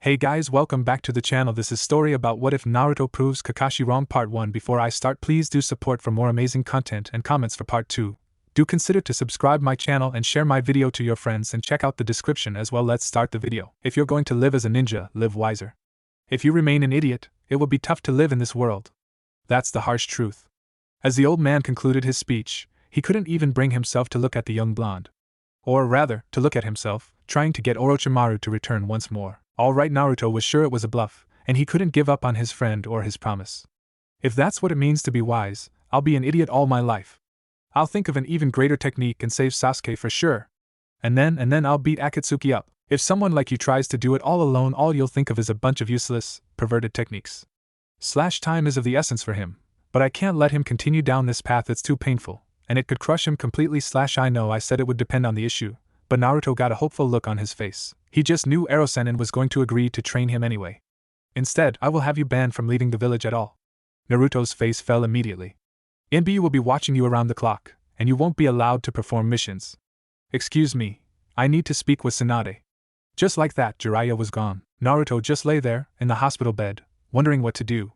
Hey guys, welcome back to the channel. This is story about what if Naruto proves Kakashi wrong part 1. Before I start, please do support for more amazing content and comments for part 2. Do consider to subscribe my channel and share my video to your friends and check out the description as well. Let's start the video. If you're going to live as a ninja, live wiser. If you remain an idiot, it will be tough to live in this world. That's the harsh truth. As the old man concluded his speech, he couldn't even bring himself to look at the young blonde. Or rather, to look at himself, trying to get Orochimaru to return once more. Alright, Naruto was sure it was a bluff, and he couldn't give up on his friend or his promise. If that's what it means to be wise, I'll be an idiot all my life. I'll think of an even greater technique and save Sasuke for sure. And then I'll beat Akatsuki up. If someone like you tries to do it all alone, all you'll think of is a bunch of useless, perverted techniques. Time is of the essence for him, but I can't let him continue down this path. It's too painful, and it could crush him completely. I know I said it would depend on the issue, but Naruto got a hopeful look on his face. He just knew Rasengan was going to agree to train him anyway. Instead, I will have you banned from leaving the village at all. Naruto's face fell immediately. NB will be watching you around the clock, and you won't be allowed to perform missions. Excuse me, I need to speak with Tsunade. Just like that, Jiraiya was gone. Naruto just lay there, in the hospital bed, wondering what to do.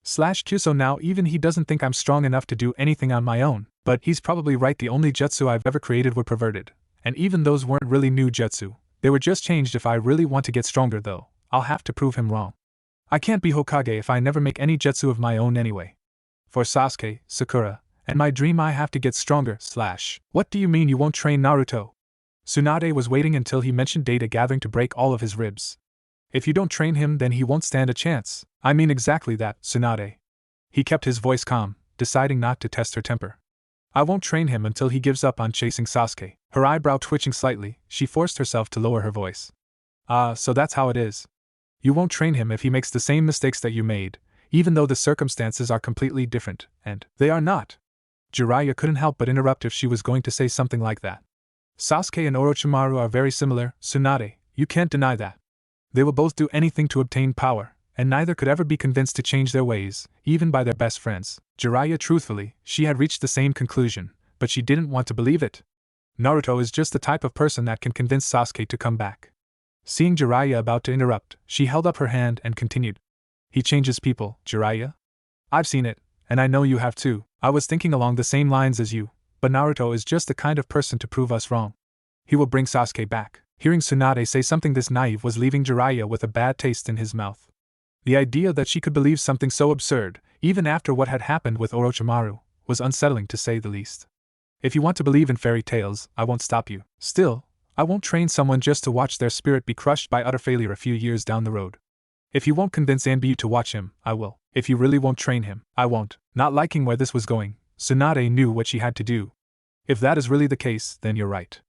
So now even he doesn't think I'm strong enough to do anything on my own, but he's probably right. The only jutsu I've ever created were perverted, and even those weren't really new jutsu. They were just changed. If I really want to get stronger though, I'll have to prove him wrong. I can't be Hokage if I never make any jutsu of my own anyway. For Sasuke, Sakura, and my dream I have to get stronger. What do you mean you won't train Naruto? Tsunade was waiting until he mentioned data gathering to break all of his ribs. If you don't train him, then he won't stand a chance. I mean exactly that, Tsunade. He kept his voice calm, deciding not to test her temper. I won't train him until he gives up on chasing Sasuke. Her eyebrow twitching slightly, she forced herself to lower her voice. So that's how it is. You won't train him if he makes the same mistakes that you made, even though the circumstances are completely different, and they are not. Jiraiya couldn't help but interrupt if she was going to say something like that. Sasuke and Orochimaru are very similar, Tsunade, you can't deny that. They will both do anything to obtain power, and neither could ever be convinced to change their ways, even by their best friends. Jiraiya, truthfully, she had reached the same conclusion, but she didn't want to believe it. Naruto is just the type of person that can convince Sasuke to come back. Seeing Jiraiya about to interrupt, she held up her hand and continued. He changes people, Jiraiya? I've seen it, and I know you have too. I was thinking along the same lines as you, but Naruto is just the kind of person to prove us wrong. He will bring Sasuke back. Hearing Tsunade say something this naive was leaving Jiraiya with a bad taste in his mouth. The idea that she could believe something so absurd, even after what had happened with Orochimaru, was unsettling to say the least. If you want to believe in fairy tales, I won't stop you. Still, I won't train someone just to watch their spirit be crushed by utter failure a few years down the road. If you won't convince Anbu to watch him, I will. If you really won't train him, I won't. Not liking where this was going, Tsunade knew what she had to do. If that is really the case, then you're right.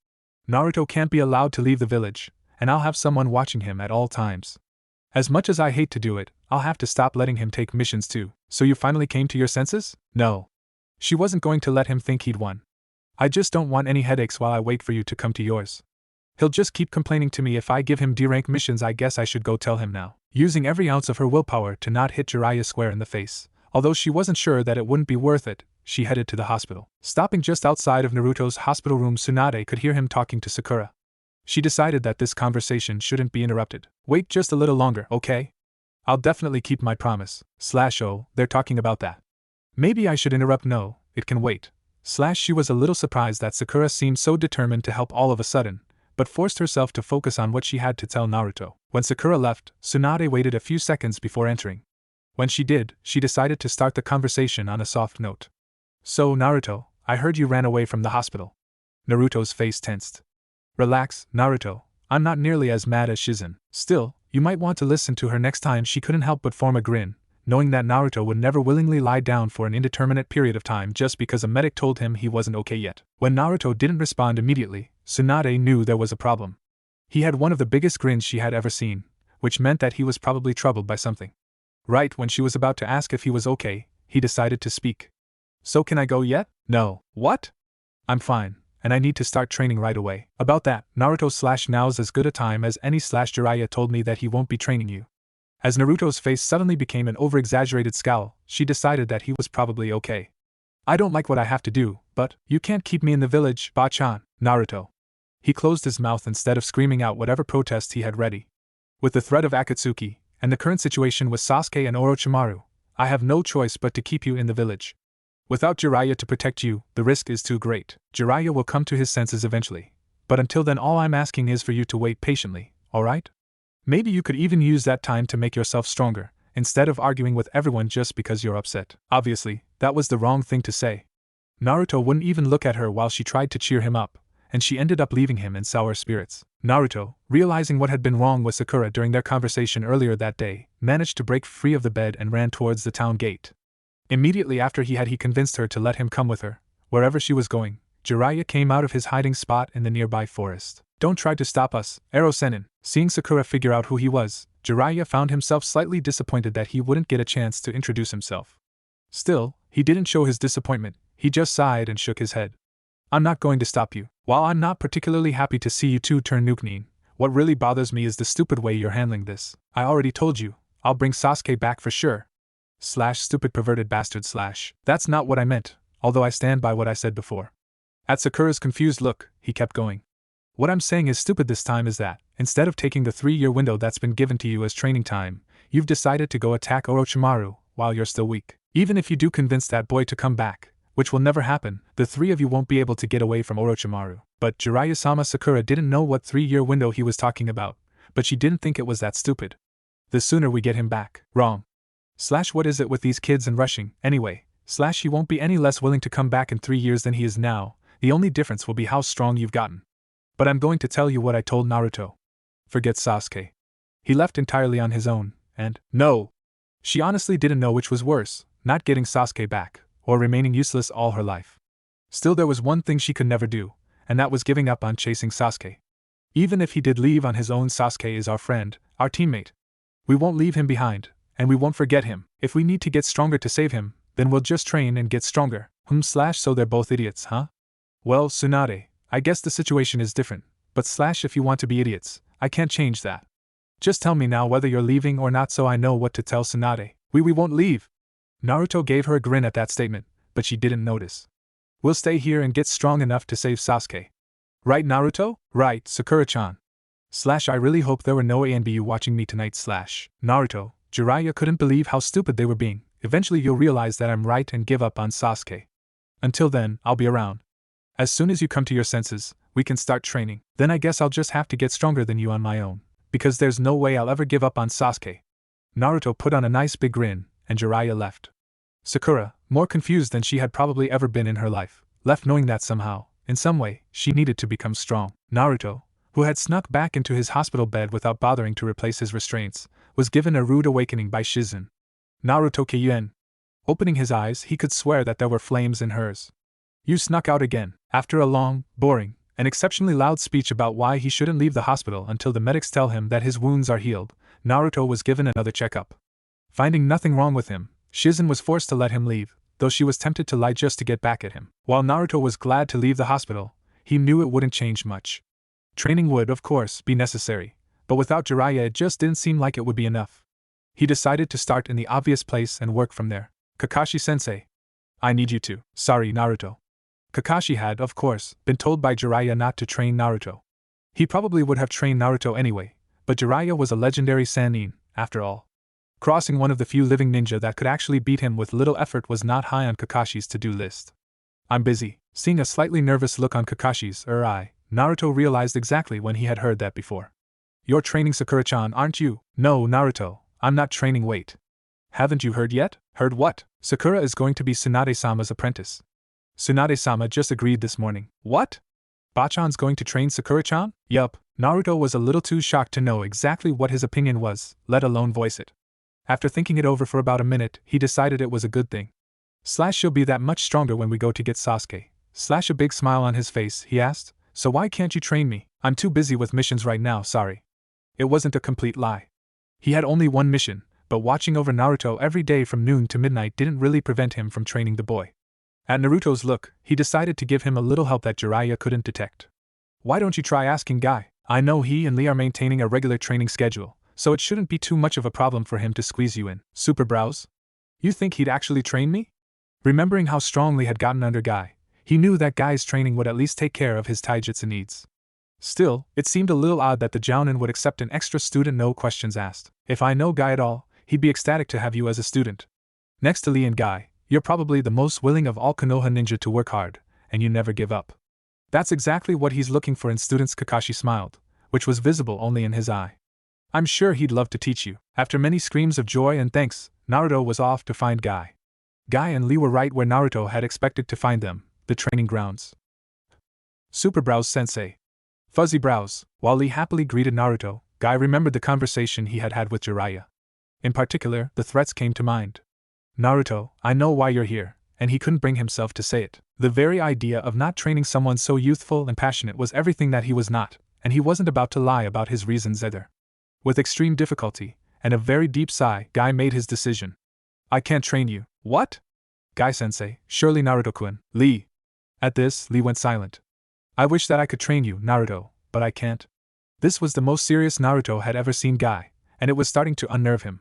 Naruto can't be allowed to leave the village, and I'll have someone watching him at all times. As much as I hate to do it, I'll have to stop letting him take missions too. So you finally came to your senses? No. She wasn't going to let him think he'd won. I just don't want any headaches while I wait for you to come to yours. He'll just keep complaining to me if I give him D-rank missions. I guess I should go tell him now. Using every ounce of her willpower to not hit Jiraiya square in the face, although she wasn't sure that it wouldn't be worth it, she headed to the hospital. Stopping just outside of Naruto's hospital room, Tsunade could hear him talking to Sakura. She decided that this conversation shouldn't be interrupted. Wait just a little longer, okay? I'll definitely keep my promise. Oh, they're talking about that. Maybe I should interrupt. No, it can wait. She was a little surprised that Sakura seemed so determined to help all of a sudden, but forced herself to focus on what she had to tell Naruto. When Sakura left, Tsunade waited a few seconds before entering. When she did, she decided to start the conversation on a soft note. So, Naruto, I heard you ran away from the hospital. Naruto's face tensed. Relax, Naruto, I'm not nearly as mad as Shizen. Still, you might want to listen to her next time. She couldn't help but form a grin, knowing that Naruto would never willingly lie down for an indeterminate period of time just because a medic told him he wasn't okay yet. When Naruto didn't respond immediately, Tsunade knew there was a problem. He had one of the biggest grins she had ever seen, which meant that he was probably troubled by something. Right when she was about to ask if he was okay, he decided to speak. So can I go yet? No. What? I'm fine, and I need to start training right away. About that, Naruto now's as good a time as any. Jiraiya told me that he won't be training you. As Naruto's face suddenly became an over-exaggerated scowl, she decided that he was probably okay. I don't like what I have to do, but you can't keep me in the village, Ba-chan. Naruto. He closed his mouth instead of screaming out whatever protest he had ready. With the threat of Akatsuki, and the current situation with Sasuke and Orochimaru, I have no choice but to keep you in the village. Without Jiraiya to protect you, the risk is too great. Jiraiya will come to his senses eventually. But until then, all I'm asking is for you to wait patiently, alright? Maybe you could even use that time to make yourself stronger, instead of arguing with everyone just because you're upset. Obviously, that was the wrong thing to say. Naruto wouldn't even look at her while she tried to cheer him up, and she ended up leaving him in sour spirits. Naruto, realizing what had been wrong with Sakura during their conversation earlier that day, managed to break free of the bed and ran towards the town gate. Immediately after he convinced her to let him come with her, wherever she was going, Jiraiya came out of his hiding spot in the nearby forest. Don't try to stop us, Rasengan. Seeing Sakura figure out who he was, Jiraiya found himself slightly disappointed that he wouldn't get a chance to introduce himself. Still, he didn't show his disappointment, he just sighed and shook his head. I'm not going to stop you. While I'm not particularly happy to see you two turn Nukenin, what really bothers me is the stupid way you're handling this. I already told you, I'll bring Sasuke back for sure. Stupid perverted bastard . That's not what I meant, although I stand by what I said before. At Sakura's confused look, he kept going. What I'm saying is stupid this time is that, instead of taking the 3-year window that's been given to you as training time, you've decided to go attack Orochimaru while you're still weak. Even if you do convince that boy to come back, which will never happen, the 3 of you won't be able to get away from Orochimaru. But Jiraiya-sama Sakura didn't know what 3-year window he was talking about, but she didn't think it was that stupid. The sooner we get him back. Wrong. What is it with these kids and rushing, anyway? He won't be any less willing to come back in 3 years than he is now, the only difference will be how strong you've gotten. But I'm going to tell you what I told Naruto. Forget Sasuke. He left entirely on his own, and, no! She honestly didn't know which was worse, not getting Sasuke back, or remaining useless all her life. Still, there was one thing she could never do, and that was giving up on chasing Sasuke. Even if he did leave on his own, Sasuke is our friend, our teammate. We won't leave him behind, and we won't forget him. If we need to get stronger to save him, then we'll just train and get stronger. So they're both idiots, huh? Well, Tsunade, I guess the situation is different, but if you want to be idiots, I can't change that. Just tell me now whether you're leaving or not so I know what to tell Tsunade. We won't leave. Naruto gave her a grin at that statement, but she didn't notice. We'll stay here and get strong enough to save Sasuke. Right, Naruto? Right, Sakura-chan. I really hope there were no ANBU watching me tonight. Naruto, Jiraiya couldn't believe how stupid they were being. Eventually you'll realize that I'm right and give up on Sasuke. Until then, I'll be around. As soon as you come to your senses, we can start training. Then I guess I'll just have to get stronger than you on my own, because there's no way I'll ever give up on Sasuke. Naruto put on a nice big grin, and Jiraiya left. Sakura, more confused than she had probably ever been in her life, left knowing that somehow, in some way, she needed to become strong. Naruto, who had snuck back into his hospital bed without bothering to replace his restraints, was given a rude awakening by Shizen. Naruto Kyuin. Opening his eyes, he could swear that there were flames in hers. You snuck out again. After a long, boring, and exceptionally loud speech about why he shouldn't leave the hospital until the medics tell him that his wounds are healed, Naruto was given another checkup. Finding nothing wrong with him, Shizen was forced to let him leave, though she was tempted to lie just to get back at him. While Naruto was glad to leave the hospital, he knew it wouldn't change much. Training would, of course, be necessary, but without Jiraiya it just didn't seem like it would be enough. He decided to start in the obvious place and work from there. Kakashi-sensei. I need you to. Sorry, Naruto. Kakashi had, of course, been told by Jiraiya not to train Naruto. He probably would have trained Naruto anyway, but Jiraiya was a legendary Sannin, after all. Crossing one of the few living ninja that could actually beat him with little effort was not high on Kakashi's to-do list. I'm busy. Seeing a slightly nervous look on Kakashi's eye, Naruto realized exactly when he had heard that before. You're training Sakura-chan, aren't you? No, Naruto, I'm not training. Wait. Haven't you heard yet? Heard what? Sakura is going to be Tsunade-sama's apprentice. Tsunade-sama just agreed this morning. What? Bachan's going to train Sakura-chan? Yup. Naruto was a little too shocked to know exactly what his opinion was, let alone voice it. After thinking it over for about a minute, he decided it was a good thing. She'll be that much stronger when we go to get Sasuke. A big smile on his face, he asked, so why can't you train me? I'm too busy with missions right now, sorry. It wasn't a complete lie. He had only one mission, but watching over Naruto every day from noon to midnight didn't really prevent him from training the boy. At Naruto's look, he decided to give him a little help that Jiraiya couldn't detect. Why don't you try asking Guy? I know he and Lee are maintaining a regular training schedule, so it shouldn't be too much of a problem for him to squeeze you in. Super Brows? You think he'd actually train me? Remembering how strong Lee had gotten under Guy, he knew that Guy's training would at least take care of his taijutsu needs. Still, it seemed a little odd that the Jounin would accept an extra student no questions asked. If I know Guy at all, he'd be ecstatic to have you as a student. Next to Lee and Guy, you're probably the most willing of all Konoha ninja to work hard, and you never give up. That's exactly what he's looking for in students. Kakashi smiled, which was visible only in his eye. I'm sure he'd love to teach you. After many screams of joy and thanks, Naruto was off to find Guy. Guy and Lee were right where Naruto had expected to find them, the training grounds. Super Brows Sensei. Fuzzy brows. While Lee happily greeted Naruto, Guy remembered the conversation he had had with Jiraiya. In particular, the threats came to mind. Naruto, I know why you're here, and he couldn't bring himself to say it. The very idea of not training someone so youthful and passionate was everything that he was not, and he wasn't about to lie about his reasons either. With extreme difficulty, and a very deep sigh, Guy made his decision. I can't train you. What? Guy-sensei, surely Naruto-kun. Lee. At this, Lee went silent. I wish that I could train you, Naruto, but I can't. This was the most serious Naruto had ever seen Guy, and it was starting to unnerve him.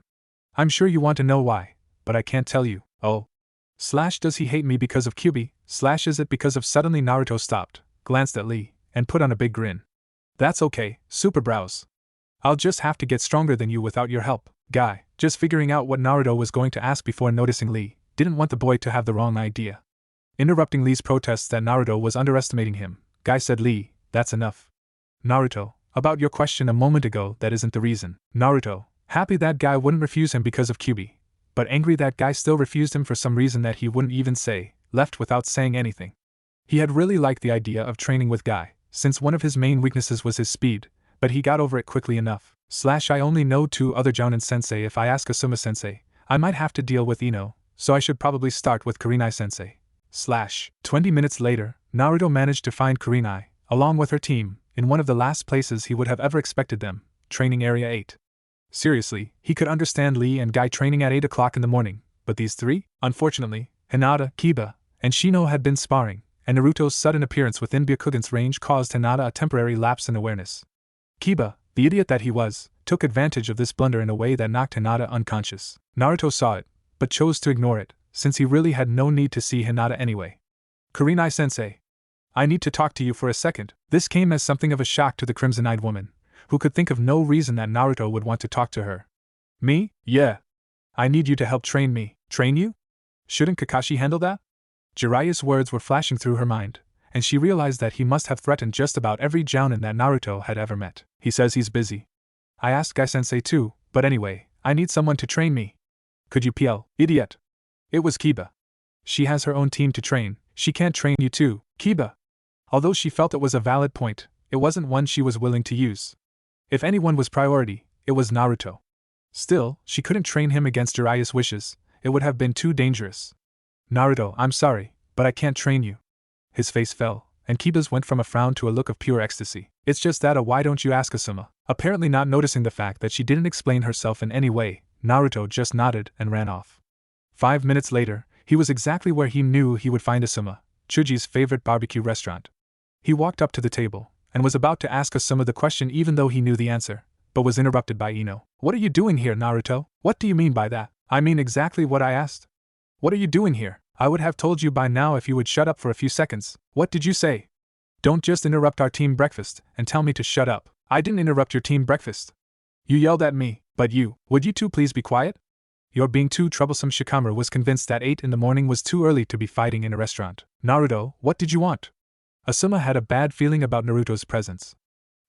I'm sure you want to know why, but I can't tell you. Oh. / does he hate me because of Kyuubi? / is it because of suddenly Naruto stopped, glanced at Lee, and put on a big grin. That's okay, Super Brows. I'll just have to get stronger than you without your help. Guy, just figuring out what Naruto was going to ask before noticing Lee, didn't want the boy to have the wrong idea. Interrupting Lee's protests that Naruto was underestimating him, Guy said, Lee, that's enough. Naruto, about your question a moment ago, that isn't the reason. Naruto, happy that Guy wouldn't refuse him because of Kyuubi, but angry that Guy still refused him for some reason that he wouldn't even say, left without saying anything. He had really liked the idea of training with Guy, since one of his main weaknesses was his speed, but he got over it quickly enough. / I only know 2 other Jounin sensei. If I ask Asuma sensei, I might have to deal with Ino, so I should probably start with Kurenai sensei. / 20 minutes later, Naruto managed to find Kurenai, along with her team, in one of the last places he would have ever expected them, Training Area 8. Seriously, he could understand Lee and Guy training at 8 o'clock in the morning, but these 3? Unfortunately, Hinata, Kiba, and Shino had been sparring, and Naruto's sudden appearance within Byakugan's range caused Hinata a temporary lapse in awareness. Kiba, the idiot that he was, took advantage of this blunder in a way that knocked Hinata unconscious. Naruto saw it, but chose to ignore it, since he really had no need to see Hinata anyway. Kurenai sensei. I need to talk to you for a second. This came as something of a shock to the crimson-eyed woman, who could think of no reason that Naruto would want to talk to her. Me? Yeah. I need you to help train me. Train you? Shouldn't Kakashi handle that? Jiraiya's words were flashing through her mind, and she realized that he must have threatened just about every Jounin that Naruto had ever met. He says he's busy. I asked Guy-sensei too, but anyway, I need someone to train me. Could you PL, idiot? It was Kiba. She has her own team to train, she can't train you too, Kiba. Although she felt it was a valid point, it wasn't one she was willing to use. If anyone was priority, it was Naruto. Still, she couldn't train him against Jiraiya's wishes, it would have been too dangerous. Naruto, I'm sorry, but I can't train you. His face fell, and Kiba's went from a frown to a look of pure ecstasy. It's just that why don't you ask Asuma? Apparently not noticing the fact that she didn't explain herself in any way, Naruto just nodded and ran off. 5 minutes later, he was exactly where he knew he would find Asuma, Chuji's favorite barbecue restaurant. He walked up to the table, and was about to ask Asuma the question even though he knew the answer, but was interrupted by Ino. What are you doing here, Naruto? What do you mean by that? I mean exactly what I asked. What are you doing here? I would have told you by now if you would shut up for a few seconds. What did you say? Don't just interrupt our team breakfast and tell me to shut up. I didn't interrupt your team breakfast. You yelled at me, but would you two please be quiet? You're being too troublesome. Shikamaru was convinced that 8 in the morning was too early to be fighting in a restaurant. Naruto, what did you want? Asuma had a bad feeling about Naruto's presence.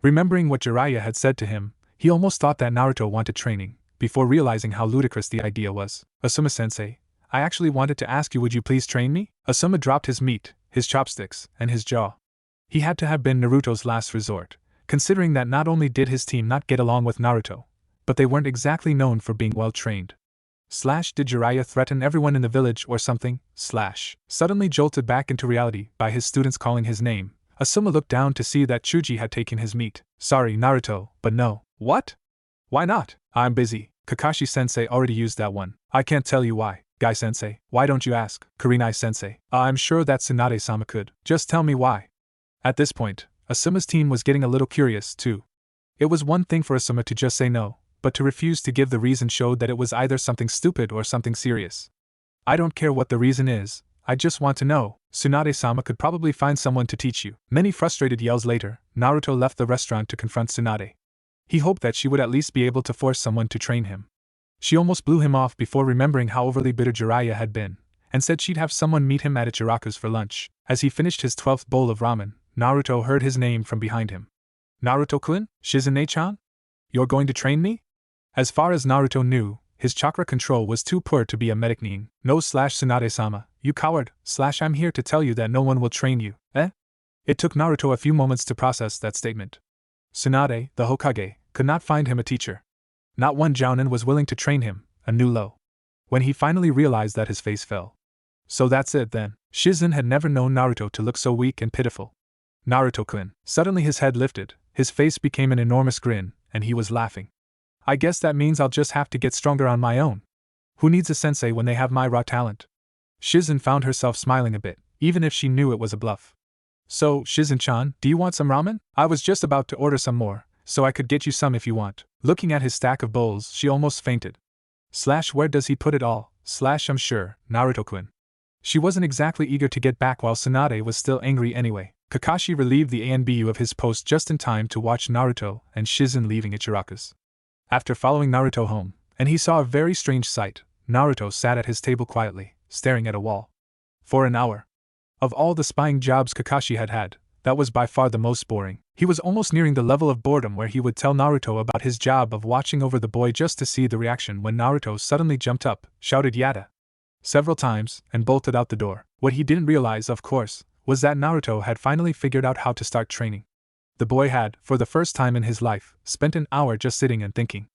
Remembering what Jiraiya had said to him, he almost thought that Naruto wanted training, before realizing how ludicrous the idea was. Asuma-sensei, I actually wanted to ask you, would you please train me? Asuma dropped his meat, his chopsticks, and his jaw. He had to have been Naruto's last resort, considering that not only did his team not get along with Naruto, but they weren't exactly known for being well trained. Did Jiraiya threaten everyone in the village or something? Suddenly jolted back into reality by his students calling his name, Asuma looked down to see that Chuji had taken his meat. Sorry, Naruto, but no. What? Why not? I'm busy. Kakashi-sensei already used that one. I can't tell you why. Guy-sensei, why don't you ask? Kurenai-sensei, I'm sure that Tsunade-sama could. Just tell me why. At this point, Asuma's team was getting a little curious, too. It was one thing for Asuma to just say no, but to refuse to give the reason showed that it was either something stupid or something serious. I don't care what the reason is, I just want to know. Tsunade-sama could probably find someone to teach you. Many frustrated yells later, Naruto left the restaurant to confront Tsunade. He hoped that she would at least be able to force someone to train him. She almost blew him off before remembering how overly bitter Jiraiya had been, and said she'd have someone meet him at Ichiraku's for lunch. As he finished his 12th bowl of ramen, Naruto heard his name from behind him. Naruto-kun? Shizune-chan? You're going to train me? As far as Naruto knew, his chakra control was too poor to be a medic nin. No Tsunade-sama, you coward, I'm here to tell you that no one will train you, eh? It took Naruto a few moments to process that statement. Tsunade, the Hokage, could not find him a teacher. Not one jounin was willing to train him, a new low. When he finally realized that, his face fell. So that's it then. Shizen had never known Naruto to look so weak and pitiful. Naruto-kun. Suddenly his head lifted, his face became an enormous grin, and he was laughing. I guess that means I'll just have to get stronger on my own. Who needs a sensei when they have my raw talent? Shizen found herself smiling a bit, even if she knew it was a bluff. So, Shizen-chan, do you want some ramen? I was just about to order some more, so I could get you some if you want. Looking at his stack of bowls, she almost fainted. Where does he put it all? I'm sure, Naruto-kun. She wasn't exactly eager to get back while Tsunade was still angry anyway. Kakashi relieved the ANBU of his post just in time to watch Naruto and Shizen leaving Ichiraku's. After following Naruto home, and he saw a very strange sight, Naruto sat at his table quietly, staring at a wall. For an hour. Of all the spying jobs Kakashi had had, that was by far the most boring. He was almost nearing the level of boredom where he would tell Naruto about his job of watching over the boy just to see the reaction when Naruto suddenly jumped up, shouted "Yada!" several times, and bolted out the door. What he didn't realize, of course, was that Naruto had finally figured out how to start training. The boy had, for the first time in his life, spent an hour just sitting and thinking.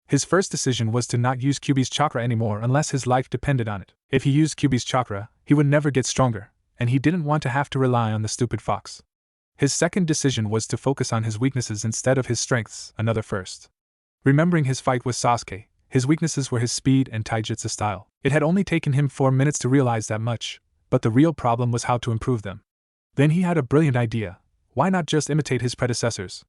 His first decision was to not use Kyuubi's chakra anymore unless his life depended on it. If he used Kyuubi's chakra, he would never get stronger, and he didn't want to have to rely on the stupid fox. His second decision was to focus on his weaknesses instead of his strengths, another first. Remembering his fight with Sasuke, his weaknesses were his speed and taijutsu style. It had only taken him 4 minutes to realize that much, but the real problem was how to improve them. Then he had a brilliant idea. Why not just imitate his predecessors?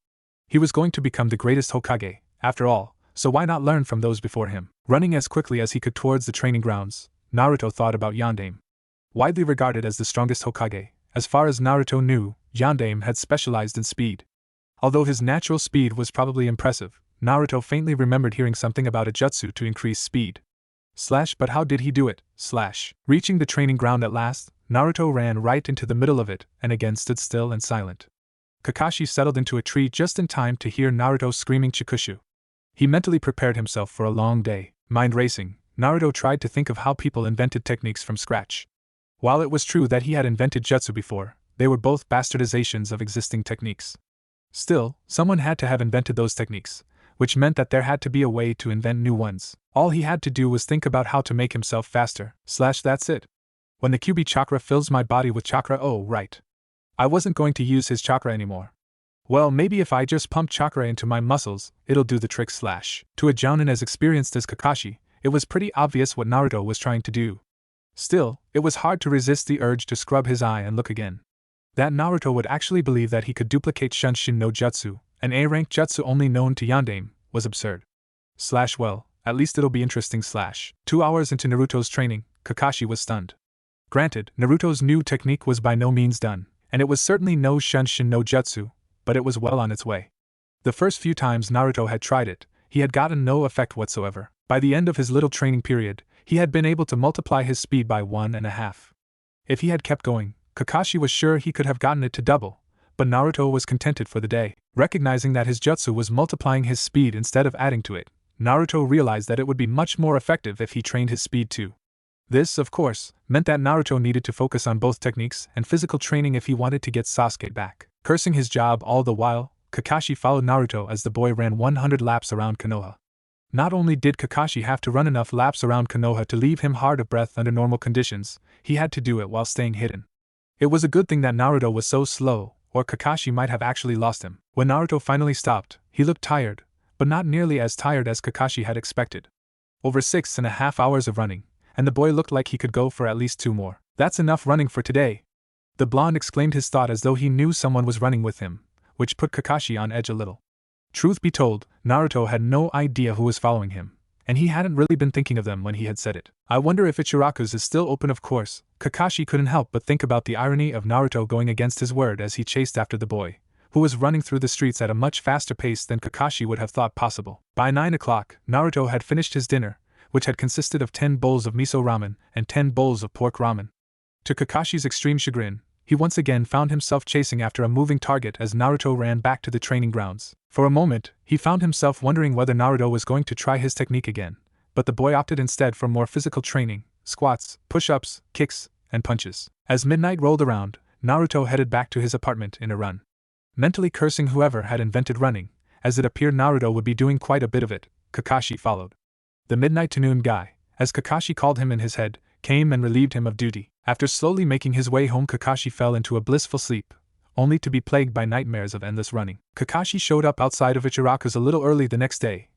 He was going to become the greatest Hokage, after all, so why not learn from those before him? Running as quickly as he could towards the training grounds, Naruto thought about Yondaime. Widely regarded as the strongest Hokage, as far as Naruto knew, Yondaime had specialized in speed. Although his natural speed was probably impressive, Naruto faintly remembered hearing something about a jutsu to increase speed. But how did he do it? Reaching the training ground at last, Naruto ran right into the middle of it and again stood still and silent. Kakashi settled into a tree just in time to hear Naruto screaming Chikushu. He mentally prepared himself for a long day. Mind racing, Naruto tried to think of how people invented techniques from scratch. While it was true that he had invented jutsu before, they were both bastardizations of existing techniques. Still, someone had to have invented those techniques, which meant that there had to be a way to invent new ones. All he had to do was think about how to make himself faster. That's it. When the Kyuubi chakra fills my body with chakra, oh right. I wasn't going to use his chakra anymore. Well, maybe if I just pump chakra into my muscles, it'll do the trick. To a jounin as experienced as Kakashi, it was pretty obvious what Naruto was trying to do. Still, it was hard to resist the urge to scrub his eye and look again. That Naruto would actually believe that he could duplicate Shunshin no Jutsu, an A-rank jutsu only known to Yondaime, was absurd. Well, at least it'll be interesting. 2 hours into Naruto's training, Kakashi was stunned. Granted, Naruto's new technique was by no means done, and it was certainly no Shunshin no Jutsu, but it was well on its way. The first few times Naruto had tried it, he had gotten no effect whatsoever. By the end of his little training period, he had been able to multiply his speed by 1.5. If he had kept going, Kakashi was sure he could have gotten it to double, but Naruto was contented for the day. Recognizing that his jutsu was multiplying his speed instead of adding to it, Naruto realized that it would be much more effective if he trained his speed too. This, of course, meant that Naruto needed to focus on both techniques and physical training if he wanted to get Sasuke back. Cursing his job all the while, Kakashi followed Naruto as the boy ran 100 laps around Konoha. Not only did Kakashi have to run enough laps around Konoha to leave him hard of breath under normal conditions, he had to do it while staying hidden. It was a good thing that Naruto was so slow, or Kakashi might have actually lost him. When Naruto finally stopped, he looked tired, but not nearly as tired as Kakashi had expected. Over 6.5 hours of running, and the boy looked like he could go for at least 2 more. That's enough running for today. The blonde exclaimed his thought as though he knew someone was running with him, which put Kakashi on edge a little. Truth be told, Naruto had no idea who was following him, and he hadn't really been thinking of them when he had said it. I wonder if Ichiraku's is still open. Of course, Kakashi couldn't help but think about the irony of Naruto going against his word as he chased after the boy, who was running through the streets at a much faster pace than Kakashi would have thought possible. By 9 o'clock, Naruto had finished his dinner, which had consisted of 10 bowls of miso ramen and 10 bowls of pork ramen. To Kakashi's extreme chagrin, he once again found himself chasing after a moving target as Naruto ran back to the training grounds. For a moment, he found himself wondering whether Naruto was going to try his technique again, but the boy opted instead for more physical training: squats, push-ups, kicks, and punches. As midnight rolled around, Naruto headed back to his apartment in a run. Mentally cursing whoever had invented running, as it appeared Naruto would be doing quite a bit of it, Kakashi followed. The midnight to noon guy, as Kakashi called him in his head, came and relieved him of duty. After slowly making his way home, Kakashi fell into a blissful sleep, only to be plagued by nightmares of endless running. Kakashi showed up outside of Ichiraku's a little early the next day,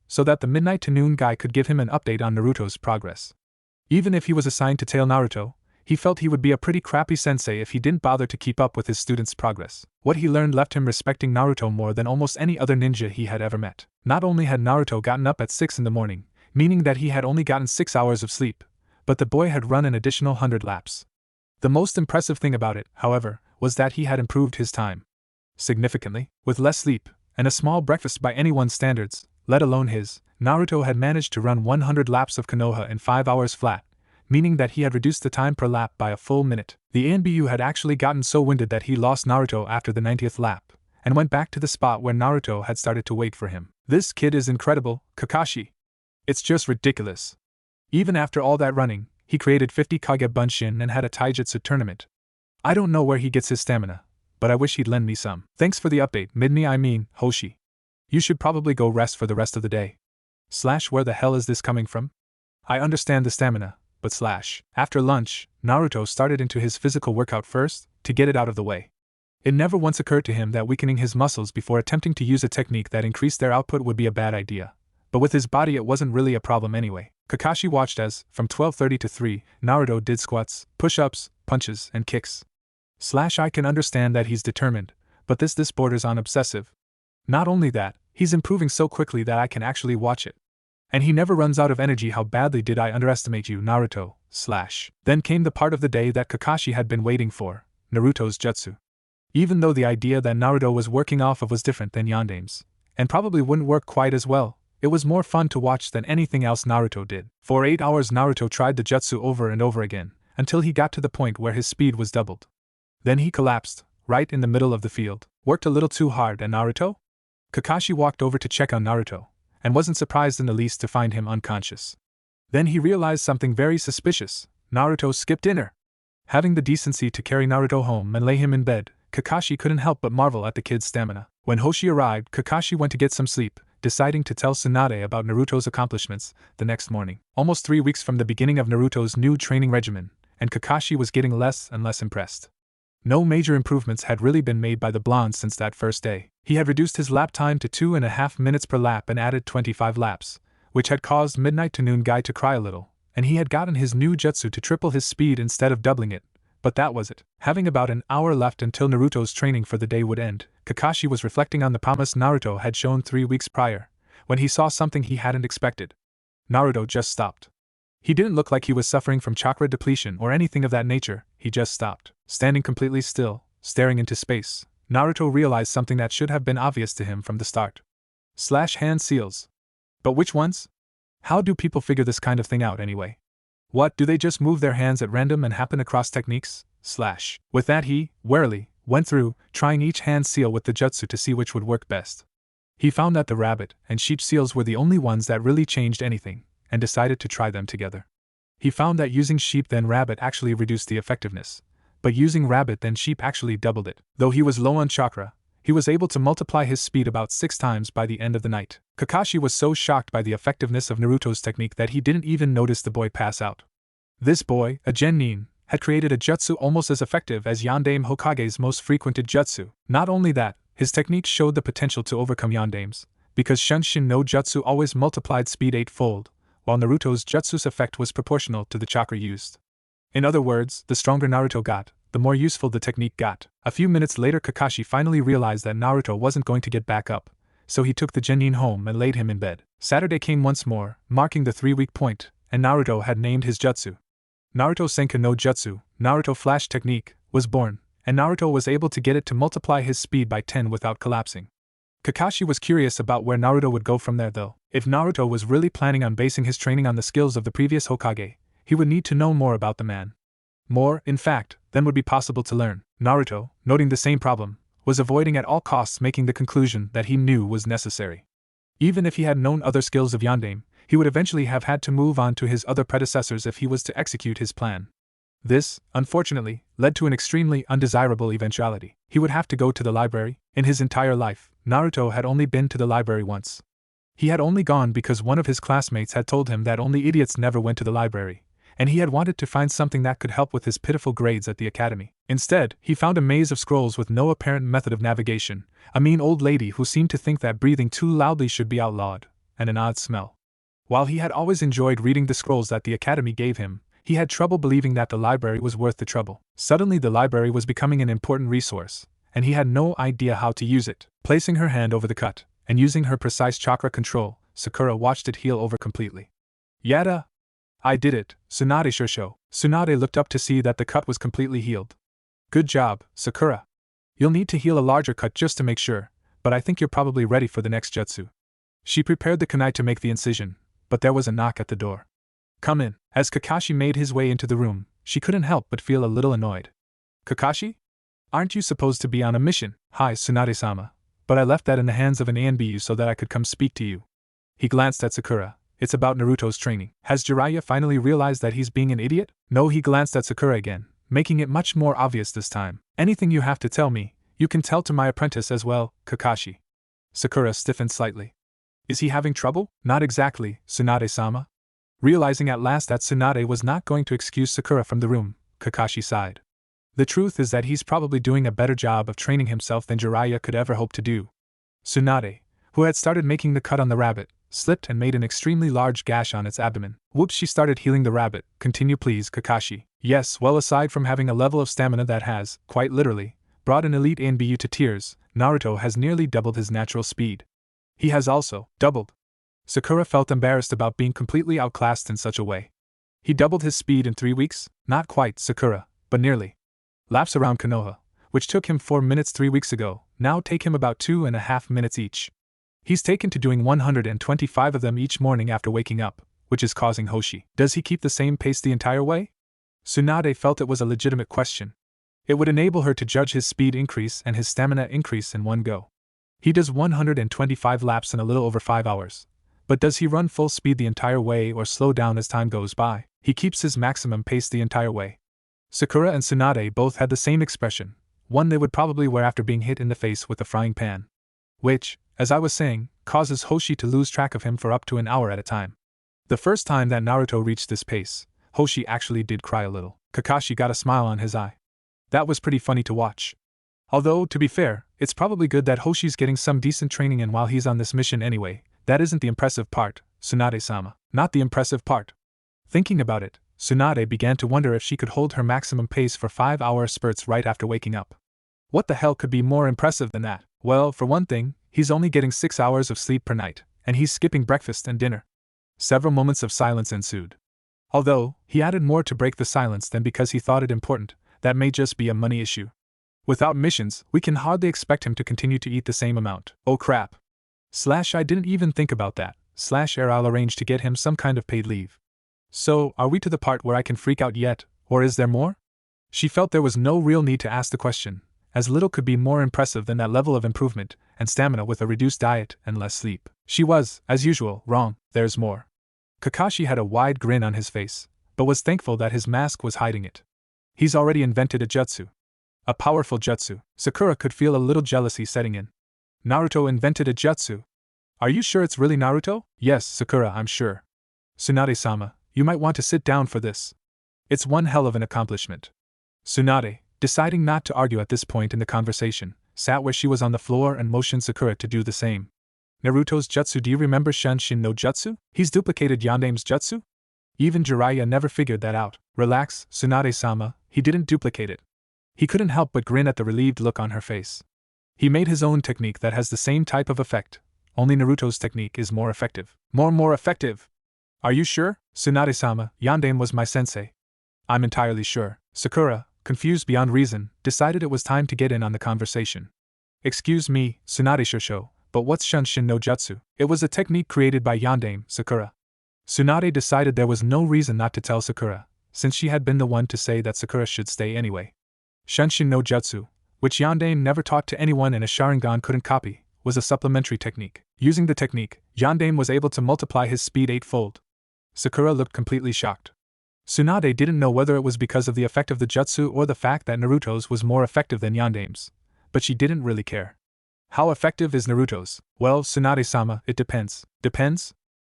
so that the midnight to noon guy could give him an update on Naruto's progress. Even if he was assigned to tail Naruto, he felt he would be a pretty crappy sensei if he didn't bother to keep up with his students' progress. What he learned left him respecting Naruto more than almost any other ninja he had ever met. Not only had Naruto gotten up at 6 in the morning, meaning that he had only gotten 6 hours of sleep, but the boy had run an additional 100 laps. The most impressive thing about it, however, was that he had improved his time significantly. With less sleep, and a small breakfast by anyone's standards, let alone his, Naruto had managed to run 100 laps of Konoha in 5 hours flat, meaning that he had reduced the time per lap by a full minute. The ANBU had actually gotten so winded that he lost Naruto after the 90th lap, and went back to the spot where Naruto had started to wait for him. This kid is incredible, Kakashi. It's just ridiculous. Even after all that running, he created 50 Kage Bunshin and had a taijutsu tournament. I don't know where he gets his stamina, but I wish he'd lend me some. Thanks for the update, Hoshi. You should probably go rest for the rest of the day. Where the hell is this coming from? I understand the stamina, but After lunch, Naruto started into his physical workout first, to get it out of the way. It never once occurred to him that weakening his muscles before attempting to use a technique that increased their output would be a bad idea. But with his body it wasn't really a problem anyway. Kakashi watched as, from 12:30 to 3, Naruto did squats, push-ups, punches, and kicks. I can understand that he's determined, but this borders on obsessive. Not only that, he's improving so quickly that I can actually watch it. And he never runs out of energy. How badly did I underestimate you, Naruto, Then came the part of the day that Kakashi had been waiting for, Naruto's jutsu. Even though the idea that Naruto was working off of was different than Yandame's, and probably wouldn't work quite as well, it was more fun to watch than anything else Naruto did. For 8 hours Naruto tried the jutsu over and over again, until he got to the point where his speed was doubled. Then he collapsed, right in the middle of the field. Worked a little too hard, and Naruto? Kakashi walked over to check on Naruto, and wasn't surprised in the least to find him unconscious. Then he realized something very suspicious. Naruto skipped dinner. Having the decency to carry Naruto home and lay him in bed, Kakashi couldn't help but marvel at the kid's stamina. When Hoshi arrived, Kakashi went to get some sleep, deciding to tell Tsunade about Naruto's accomplishments the next morning. Almost 3 weeks from the beginning of Naruto's new training regimen, and Kakashi was getting less and less impressed. No major improvements had really been made by the blonde since that first day. He had reduced his lap time to 2.5 minutes per lap and added 25 laps, which had caused Midnight to Noon Guy to cry a little, and he had gotten his new jutsu to triple his speed instead of doubling it. But that was it. Having about an hour left until Naruto's training for the day would end, Kakashi was reflecting on the promise Naruto had shown 3 weeks prior, when he saw something he hadn't expected. Naruto just stopped. He didn't look like he was suffering from chakra depletion or anything of that nature. He just stopped. Standing completely still, staring into space, Naruto realized something that should have been obvious to him from the start. Hand seals. But which ones? How do people figure this kind of thing out anyway? What, do they just move their hands at random and happen across techniques? With that he, warily, went through, trying each hand seal with the jutsu to see which would work best. He found that the rabbit and sheep seals were the only ones that really changed anything, and decided to try them together. He found that using sheep then rabbit actually reduced the effectiveness, but using rabbit then sheep actually doubled it. Though he was low on chakra, he was able to multiply his speed about 6 times by the end of the night. Kakashi was so shocked by the effectiveness of Naruto's technique that he didn't even notice the boy pass out. This boy, a genin, had created a jutsu almost as effective as Yandame Hokage's most frequented jutsu. Not only that, his technique showed the potential to overcome Yandame's, because Shunshin no jutsu always multiplied speed 8-fold, while Naruto's jutsu's effect was proportional to the chakra used. In other words, the stronger Naruto got, the more useful the technique got. A few minutes later Kakashi finally realized that Naruto wasn't going to get back up, so he took the genin home and laid him in bed. Saturday came once more, marking the 3-week point, and Naruto had named his jutsu. Naruto Senka no Jutsu, Naruto Flash Technique, was born, and Naruto was able to get it to multiply his speed by 10 without collapsing. Kakashi was curious about where Naruto would go from there though. If Naruto was really planning on basing his training on the skills of the previous Hokage, he would need to know more about the man. More, in fact, than would be possible to learn. Naruto, noting the same problem, was avoiding at all costs making the conclusion that he knew was necessary. Even if he had known other skills of Yondaime, he would eventually have had to move on to his other predecessors if he was to execute his plan. This, unfortunately, led to an extremely undesirable eventuality. He would have to go to the library. In his entire life, Naruto had only been to the library once. He had only gone because one of his classmates had told him that only idiots never went to the library, and he had wanted to find something that could help with his pitiful grades at the academy. Instead, he found a maze of scrolls with no apparent method of navigation, a mean old lady who seemed to think that breathing too loudly should be outlawed, and an odd smell. While he had always enjoyed reading the scrolls that the academy gave him, he had trouble believing that the library was worth the trouble. Suddenly the library was becoming an important resource, and he had no idea how to use it. Placing her hand over the cut, and using her precise chakra control, Sakura watched it heal over completely. Yada! I did it, Tsunade Shursho. Tsunade looked up to see that the cut was completely healed. Good job, Sakura. You'll need to heal a larger cut just to make sure, but I think you're probably ready for the next jutsu. She prepared the kunai to make the incision, but there was a knock at the door. Come in. As Kakashi made his way into the room, she couldn't help but feel a little annoyed. Kakashi? Aren't you supposed to be on a mission? Hi, Tsunade-sama, but I left that in the hands of an ANBU so that I could come speak to you. He glanced at Sakura. It's about Naruto's training. Has Jiraiya finally realized that he's being an idiot? No, he glanced at Sakura again, making it much more obvious this time. Anything you have to tell me, you can tell to my apprentice as well, Kakashi. Sakura stiffened slightly. Is he having trouble? Not exactly, Tsunade-sama. Realizing at last that Tsunade was not going to excuse Sakura from the room, Kakashi sighed. The truth is that he's probably doing a better job of training himself than Jiraiya could ever hope to do. Tsunade, who had started making the cut on the rabbit, slipped and made an extremely large gash on its abdomen. Whoops, she started healing the rabbit. Continue please, Kakashi. Yes, well, aside from having a level of stamina that has, quite literally, brought an elite ANBU to tears, Naruto has nearly doubled his natural speed. He has also doubled. Sakura felt embarrassed about being completely outclassed in such a way. He doubled his speed in 3 weeks? Not quite, Sakura, but nearly. Laps around Konoha, which took him 4 minutes 3 weeks ago, now take him about 2.5 minutes each. He's taken to doing 125 of them each morning after waking up, which is causing Hoshi. Does he keep the same pace the entire way? Tsunade felt it was a legitimate question. It would enable her to judge his speed increase and his stamina increase in one go. He does 125 laps in a little over 5 hours. But does he run full speed the entire way or slow down as time goes by? He keeps his maximum pace the entire way. Sakura and Tsunade both had the same expression, one they would probably wear after being hit in the face with a frying pan. Which, as I was saying, causes Hoshi to lose track of him for up to an hour at a time. The first time that Naruto reached this pace, Hoshi actually did cry a little. Kakashi got a smile on his eye. That was pretty funny to watch. Although, to be fair, it's probably good that Hoshi's getting some decent training in while he's on this mission anyway. That isn't the impressive part, Tsunade-sama. Not the impressive part. Thinking about it, Tsunade began to wonder if she could hold her maximum pace for 5-hour spurts right after waking up. What the hell could be more impressive than that? Well, for one thing, he's only getting 6 hours of sleep per night, and he's skipping breakfast and dinner. Several moments of silence ensued. Although, he added more to break the silence than because he thought it important, that may just be a money issue. Without missions, we can hardly expect him to continue to eat the same amount. Oh crap. I didn't even think about that. I'll arrange to get him some kind of paid leave. So, are we to the part where I can freak out yet, or is there more? She felt there was no real need to ask the question, as little could be more impressive than that level of improvement and stamina with a reduced diet and less sleep. She was, as usual, wrong. There's more. Kakashi had a wide grin on his face, but was thankful that his mask was hiding it. He's already invented a jutsu. A powerful jutsu. Sakura could feel a little jealousy setting in. Naruto invented a jutsu. Are you sure it's really Naruto? Yes, Sakura, I'm sure. Tsunade-sama, you might want to sit down for this. It's one hell of an accomplishment. Tsunade, deciding not to argue at this point in the conversation, sat where she was on the floor and motioned Sakura to do the same. Naruto's jutsu. Do you remember Shunin no Jutsu? He's duplicated Yondaime's jutsu? Even Jiraiya never figured that out. Relax, Tsunade-sama, he didn't duplicate it. He couldn't help but grin at the relieved look on her face. He made his own technique that has the same type of effect, only Naruto's technique is more effective. More effective? Are you sure? Tsunade-sama, Yandame was my sensei. I'm entirely sure. Sakura, confused beyond reason, decided it was time to get in on the conversation. Excuse me, Tsunade Shosho, but what's Shunshin no Jutsu? It was a technique created by Yandame, Sakura. Tsunade decided there was no reason not to tell Sakura, since she had been the one to say that Sakura should stay anyway. Shunshin no Jutsu, which Yandame never taught to anyone and a Sharingan couldn't copy, was a supplementary technique. Using the technique, Yandame was able to multiply his speed 8-fold. Sakura looked completely shocked. Tsunade didn't know whether it was because of the effect of the jutsu or the fact that Naruto's was more effective than Yandame's, but she didn't really care. How effective is Naruto's? Well, Tsunade-sama, it depends. Depends?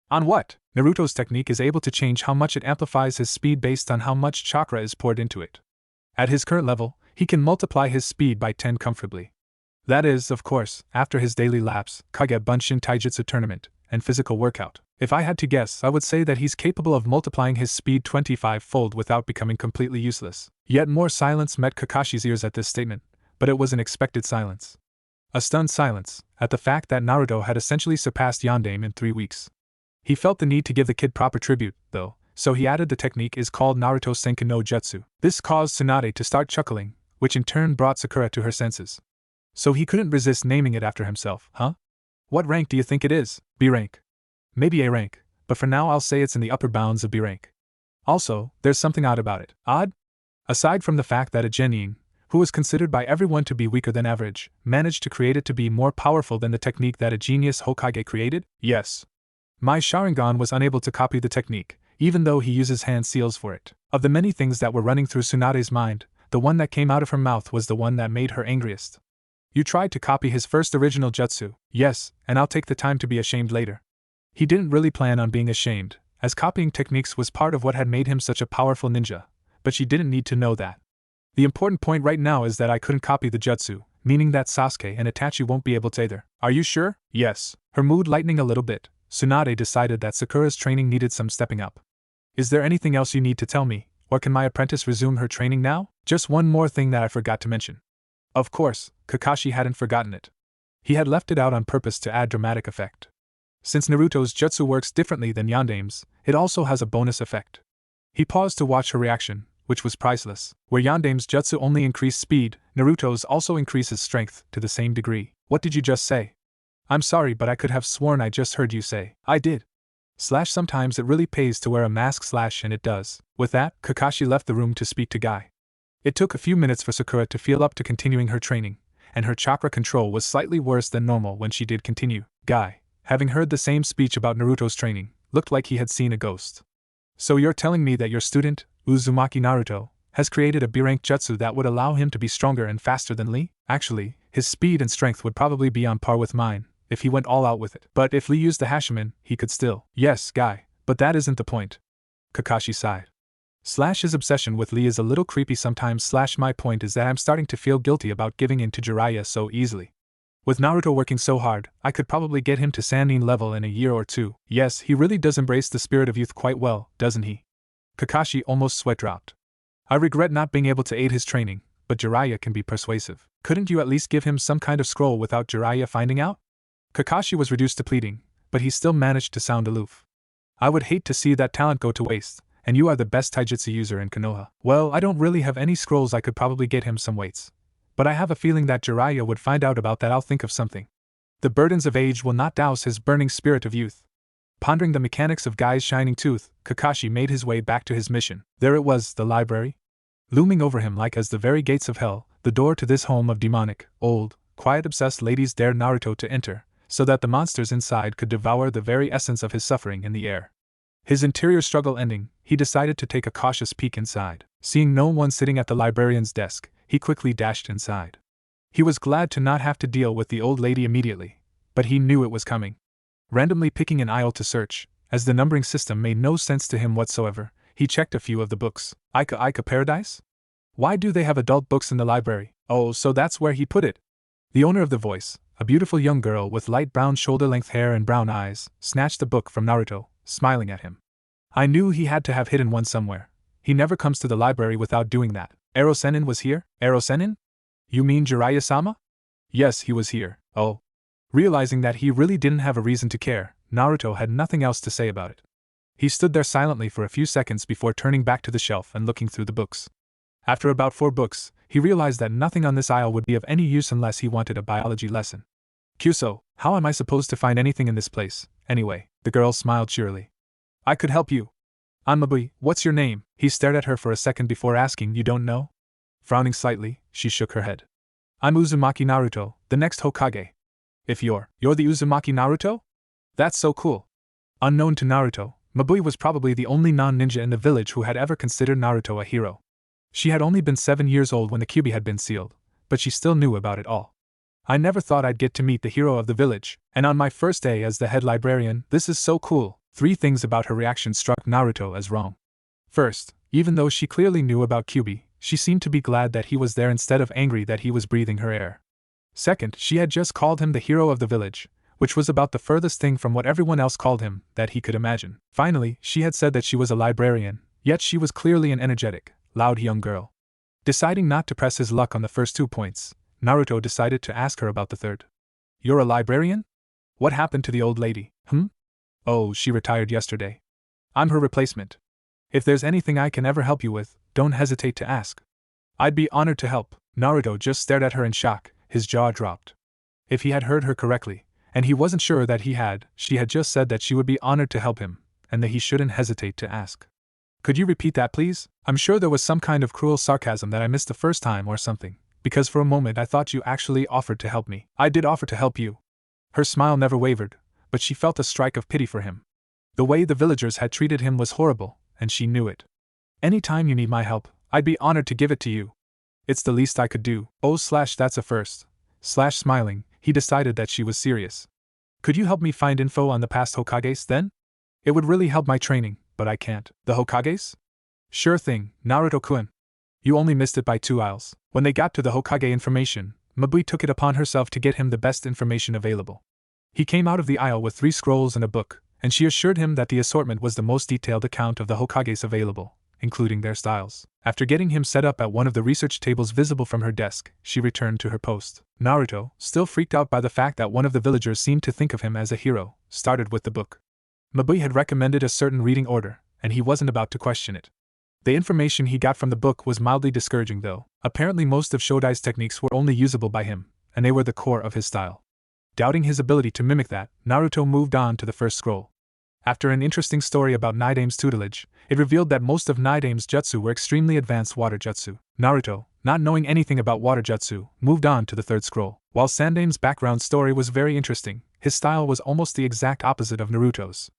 On what? Naruto's technique is able to change how much it amplifies his speed based on how much chakra is poured into it. At his current level, he can multiply his speed by 10 comfortably. That is, of course, after his daily laps, Kage Bunshin Taijutsu tournament, and physical workout. If I had to guess, I would say that he's capable of multiplying his speed 25-fold without becoming completely useless. Yet more silence met Kakashi's ears at this statement, but it was an expected silence. A stunned silence, at the fact that Naruto had essentially surpassed Yandame in 3 weeks. He felt the need to give the kid proper tribute, though, so he added the technique is called Naruto Senki no Jutsu. This caused Tsunade to start chuckling, which in turn brought Sakura to her senses. So he couldn't resist naming it after himself, huh? What rank do you think it is? B rank. Maybe A rank, but for now I'll say it's in the upper bounds of B rank. Also, there's something odd about it. Odd? Aside from the fact that a genin, who was considered by everyone to be weaker than average, managed to create it to be more powerful than the technique that a genius Hokage created? Yes. My Sharingan was unable to copy the technique, even though he uses hand seals for it. Of the many things that were running through Tsunade's mind, the one that came out of her mouth was the one that made her angriest. You tried to copy his first original jutsu. Yes, and I'll take the time to be ashamed later. He didn't really plan on being ashamed, as copying techniques was part of what had made him such a powerful ninja, but she didn't need to know that. The important point right now is that I couldn't copy the jutsu, meaning that Sasuke and Itachi won't be able to either. Are you sure? Yes. Her mood lightening a little bit, Tsunade decided that Sakura's training needed some stepping up. Is there anything else you need to tell me, or can my apprentice resume her training now? Just one more thing that I forgot to mention. Of course, Kakashi hadn't forgotten it. He had left it out on purpose to add dramatic effect. Since Naruto's jutsu works differently than Yandame's, it also has a bonus effect. He paused to watch her reaction, which was priceless. Where Yandame's jutsu only increased speed, Naruto's also increases strength to the same degree. What did you just say? I'm sorry, but I could have sworn I just heard you say. I did. Sometimes it really pays to wear a mask and it does. With that, Kakashi left the room to speak to Guy. It took a few minutes for Sakura to feel up to continuing her training, and her chakra control was slightly worse than normal when she did continue. Guy, having heard the same speech about Naruto's training, looked like he had seen a ghost. So you're telling me that your student, Uzumaki Naruto, has created a B-rank jutsu that would allow him to be stronger and faster than Lee? Actually, his speed and strength would probably be on par with mine, if he went all out with it. But if Lee used the Hashiman, he could still. Yes, Guy, but that isn't the point. Kakashi sighed. His obsession with Lee is a little creepy sometimes. My point is that I'm starting to feel guilty about giving in to Jiraiya so easily. With Naruto working so hard, I could probably get him to Sannin level in a year or two. Yes, he really does embrace the spirit of youth quite well, doesn't he? Kakashi almost sweat dropped. I regret not being able to aid his training, but Jiraiya can be persuasive. Couldn't you at least give him some kind of scroll without Jiraiya finding out? Kakashi was reduced to pleading, but he still managed to sound aloof. I would hate to see that talent go to waste, and you are the best taijutsu user in Konoha. Well, I don't really have any scrolls. I could probably get him some weights. But I have a feeling that Jiraiya would find out about that. I'll think of something. The burdens of age will not douse his burning spirit of youth. Pondering the mechanics of Guy's shining tooth, Kakashi made his way back to his mission. There it was, the library. Looming over him like as the very gates of hell, the door to this home of demonic, old, quiet obsessed ladies dared Naruto to enter, so that the monsters inside could devour the very essence of his suffering in the air. His interior struggle ending, he decided to take a cautious peek inside. Seeing no one sitting at the librarian's desk, he quickly dashed inside. He was glad to not have to deal with the old lady immediately, but he knew it was coming. Randomly picking an aisle to search, as the numbering system made no sense to him whatsoever, he checked a few of the books. Ika Paradise? Why do they have adult books in the library? Oh, so that's where he put it. The owner of the voice, a beautiful young girl with light brown shoulder-length hair and brown eyes, snatched the book from Naruto, smiling at him. I knew he had to have hidden one somewhere. He never comes to the library without doing that. Rasengan was here? Rasengan? You mean Jiraiya-sama? Yes, he was here. Oh. Realizing that he really didn't have a reason to care, Naruto had nothing else to say about it. He stood there silently for a few seconds before turning back to the shelf and looking through the books. After about 4 books, he realized that nothing on this aisle would be of any use unless he wanted a biology lesson. Kyuso, how am I supposed to find anything in this place, anyway? The girl smiled cheerily. I could help you. I'm Mabui, what's your name? He stared at her for a second before asking, you don't know? Frowning slightly, she shook her head. I'm Uzumaki Naruto, the next Hokage. If you're the Uzumaki Naruto? That's so cool. Unknown to Naruto, Mabui was probably the only non-ninja in the village who had ever considered Naruto a hero. She had only been 7 years old when the Kyuubi had been sealed, but she still knew about it all. I never thought I'd get to meet the hero of the village, and on my first day as the head librarian, this is so cool. 3 things about her reaction struck Naruto as wrong. First, even though she clearly knew about Kyuubi, she seemed to be glad that he was there instead of angry that he was breathing her air. Second, she had just called him the hero of the village, which was about the furthest thing from what everyone else called him that he could imagine. Finally, she had said that she was a librarian, yet she was clearly an energetic, loud young girl. Deciding not to press his luck on the first 2 points, Naruto decided to ask her about the third. You're a librarian? What happened to the old lady? Oh, she retired yesterday. I'm her replacement. If there's anything I can ever help you with, don't hesitate to ask. I'd be honored to help. Naruto just stared at her in shock, his jaw dropped. If he had heard her correctly, and he wasn't sure that he had, she had just said that she would be honored to help him, and that he shouldn't hesitate to ask. Could you repeat that, please? I'm sure there was some kind of cruel sarcasm that I missed the first time or something, because for a moment I thought you actually offered to help me. I did offer to help you. Her smile never wavered, but she felt a strike of pity for him. The way the villagers had treated him was horrible, and she knew it. Any time you need my help, I'd be honored to give it to you. It's the least I could do. That's a first. Smiling, he decided that she was serious. Could you help me find info on the past Hokages then? It would really help my training, but I can't. The Hokages? Sure thing, Naruto-kun. You only missed it by 2 aisles. When they got to the Hokage information, Mabui took it upon herself to get him the best information available. He came out of the aisle with 3 scrolls and a book, and she assured him that the assortment was the most detailed account of the Hokages available, including their styles. After getting him set up at one of the research tables visible from her desk, she returned to her post. Naruto, still freaked out by the fact that one of the villagers seemed to think of him as a hero, started with the book. Mabui had recommended a certain reading order, and he wasn't about to question it. The information he got from the book was mildly discouraging though. Apparently most of Shodai's techniques were only usable by him, and they were the core of his style. Doubting his ability to mimic that, Naruto moved on to the first scroll. After an interesting story about Nidame's tutelage, it revealed that most of Nidame's jutsu were extremely advanced water jutsu. Naruto, not knowing anything about water jutsu, moved on to the third scroll. While Sandame's background story was very interesting, his style was almost the exact opposite of Naruto's.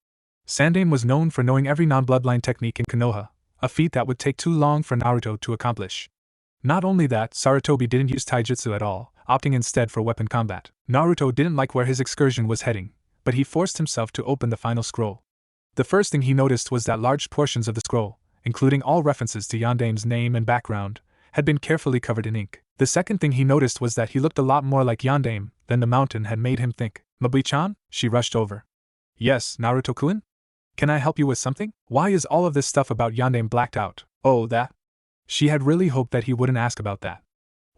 Sandame was known for knowing every non-bloodline technique in Konoha, a feat that would take too long for Naruto to accomplish. Not only that, Sarutobi didn't use taijutsu at all, opting instead for weapon combat. Naruto didn't like where his excursion was heading, but he forced himself to open the final scroll. The first thing he noticed was that large portions of the scroll, including all references to Yandame's name and background, had been carefully covered in ink. The second thing he noticed was that he looked a lot more like Yandame than the mountain had made him think. Mabui-chan? She rushed over. Yes, Naruto-kun? Can I help you with something? Why is all of this stuff about Yandame blacked out? Oh, that? She had really hoped that he wouldn't ask about that.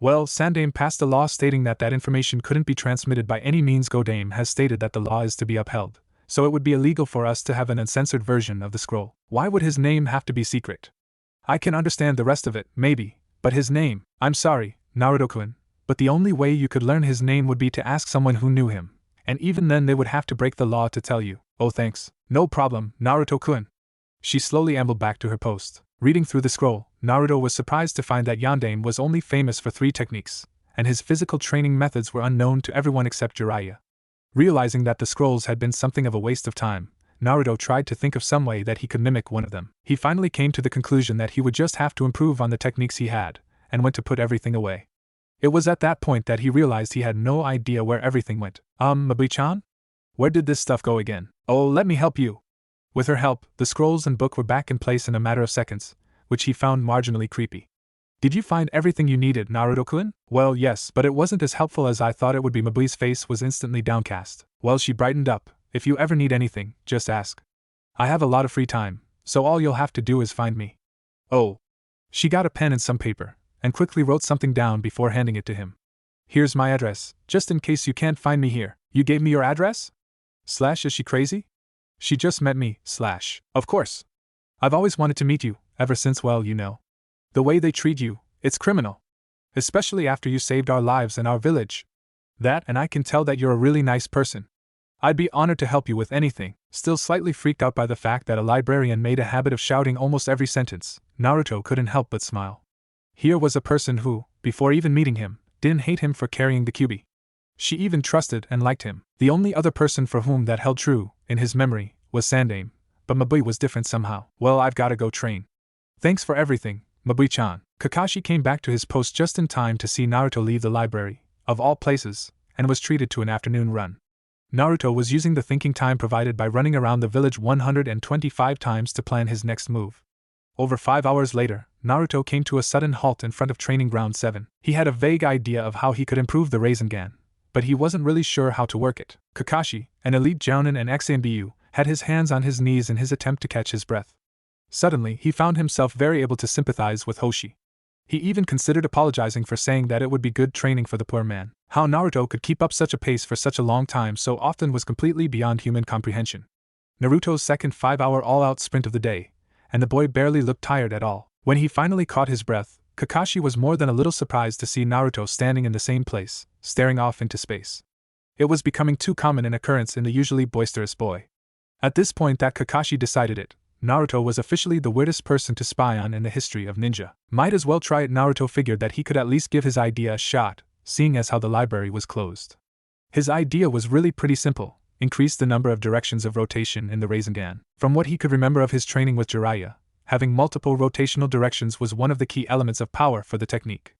Well, Sandame passed a law stating that information couldn't be transmitted by any means. Godame has stated that the law is to be upheld, so it would be illegal for us to have an uncensored version of the scroll. Why would his name have to be secret? I can understand the rest of it, maybe, but his name, I'm sorry, Naruto-kun, but the only way you could learn his name would be to ask someone who knew him, and even then they would have to break the law to tell you. Oh thanks. No problem, Naruto-kun. She slowly ambled back to her post. Reading through the scroll, Naruto was surprised to find that Yandame was only famous for 3 techniques, and his physical training methods were unknown to everyone except Jiraiya. Realizing that the scrolls had been something of a waste of time, Naruto tried to think of some way that he could mimic one of them. He finally came to the conclusion that he would just have to improve on the techniques he had, and went to put everything away. It was at that point that he realized he had no idea where everything went. Mabui-chan? Where did this stuff go again? Oh, let me help you. With her help, the scrolls and book were back in place in a matter of seconds, which he found marginally creepy. Did you find everything you needed, Naruto-kun? Well, yes, but it wasn't as helpful as I thought it would be. Mabui's face was instantly downcast. Well, she brightened up. If you ever need anything, just ask. I have a lot of free time, so all you'll have to do is find me. Oh. She got a pen and some paper, and quickly wrote something down before handing it to him. Here's my address, just in case you can't find me here. You gave me your address? Is she crazy? She just met me, Of course. I've always wanted to meet you, ever since, well, you know. The way they treat you, it's criminal. Especially after you saved our lives and our village. That, and I can tell that you're a really nice person. I'd be honored to help you with anything. Still slightly freaked out by the fact that a librarian made a habit of shouting almost every sentence, Naruto couldn't help but smile. Here was a person who, before even meeting him, didn't hate him for carrying the kyubi. She even trusted and liked him. The only other person for whom that held true, in his memory, was Sandaime, but Mabui was different somehow. Well, I've gotta go train. Thanks for everything, Mabui-chan. Kakashi came back to his post just in time to see Naruto leave the library, of all places, and was treated to an afternoon run. Naruto was using the thinking time provided by running around the village 125 times to plan his next move. Over 5 hours later, Naruto came to a sudden halt in front of Training Ground 7. He had a vague idea of how he could improve the Rasengan, but he wasn't really sure how to work it. Kakashi, an elite jounin and ex-Ambu, had his hands on his knees in his attempt to catch his breath. Suddenly, he found himself very able to sympathize with Hoshi. He even considered apologizing for saying that it would be good training for the poor man. How Naruto could keep up such a pace for such a long time so often was completely beyond human comprehension. Naruto's second 5-hour all-out sprint of the day, and the boy barely looked tired at all. When he finally caught his breath, Kakashi was more than a little surprised to see Naruto standing in the same place, staring off into space. It was becoming too common an occurrence in the usually boisterous boy. At this point that Kakashi decided it, Naruto was officially the weirdest person to spy on in the history of ninja. Might as well try it. Naruto figured that he could at least give his idea a shot, seeing as how the library was closed. His idea was really pretty simple: increase the number of directions of rotation in the Rasengan. From what he could remember of his training with Jiraiya, having multiple rotational directions was one of the key elements of power for the technique.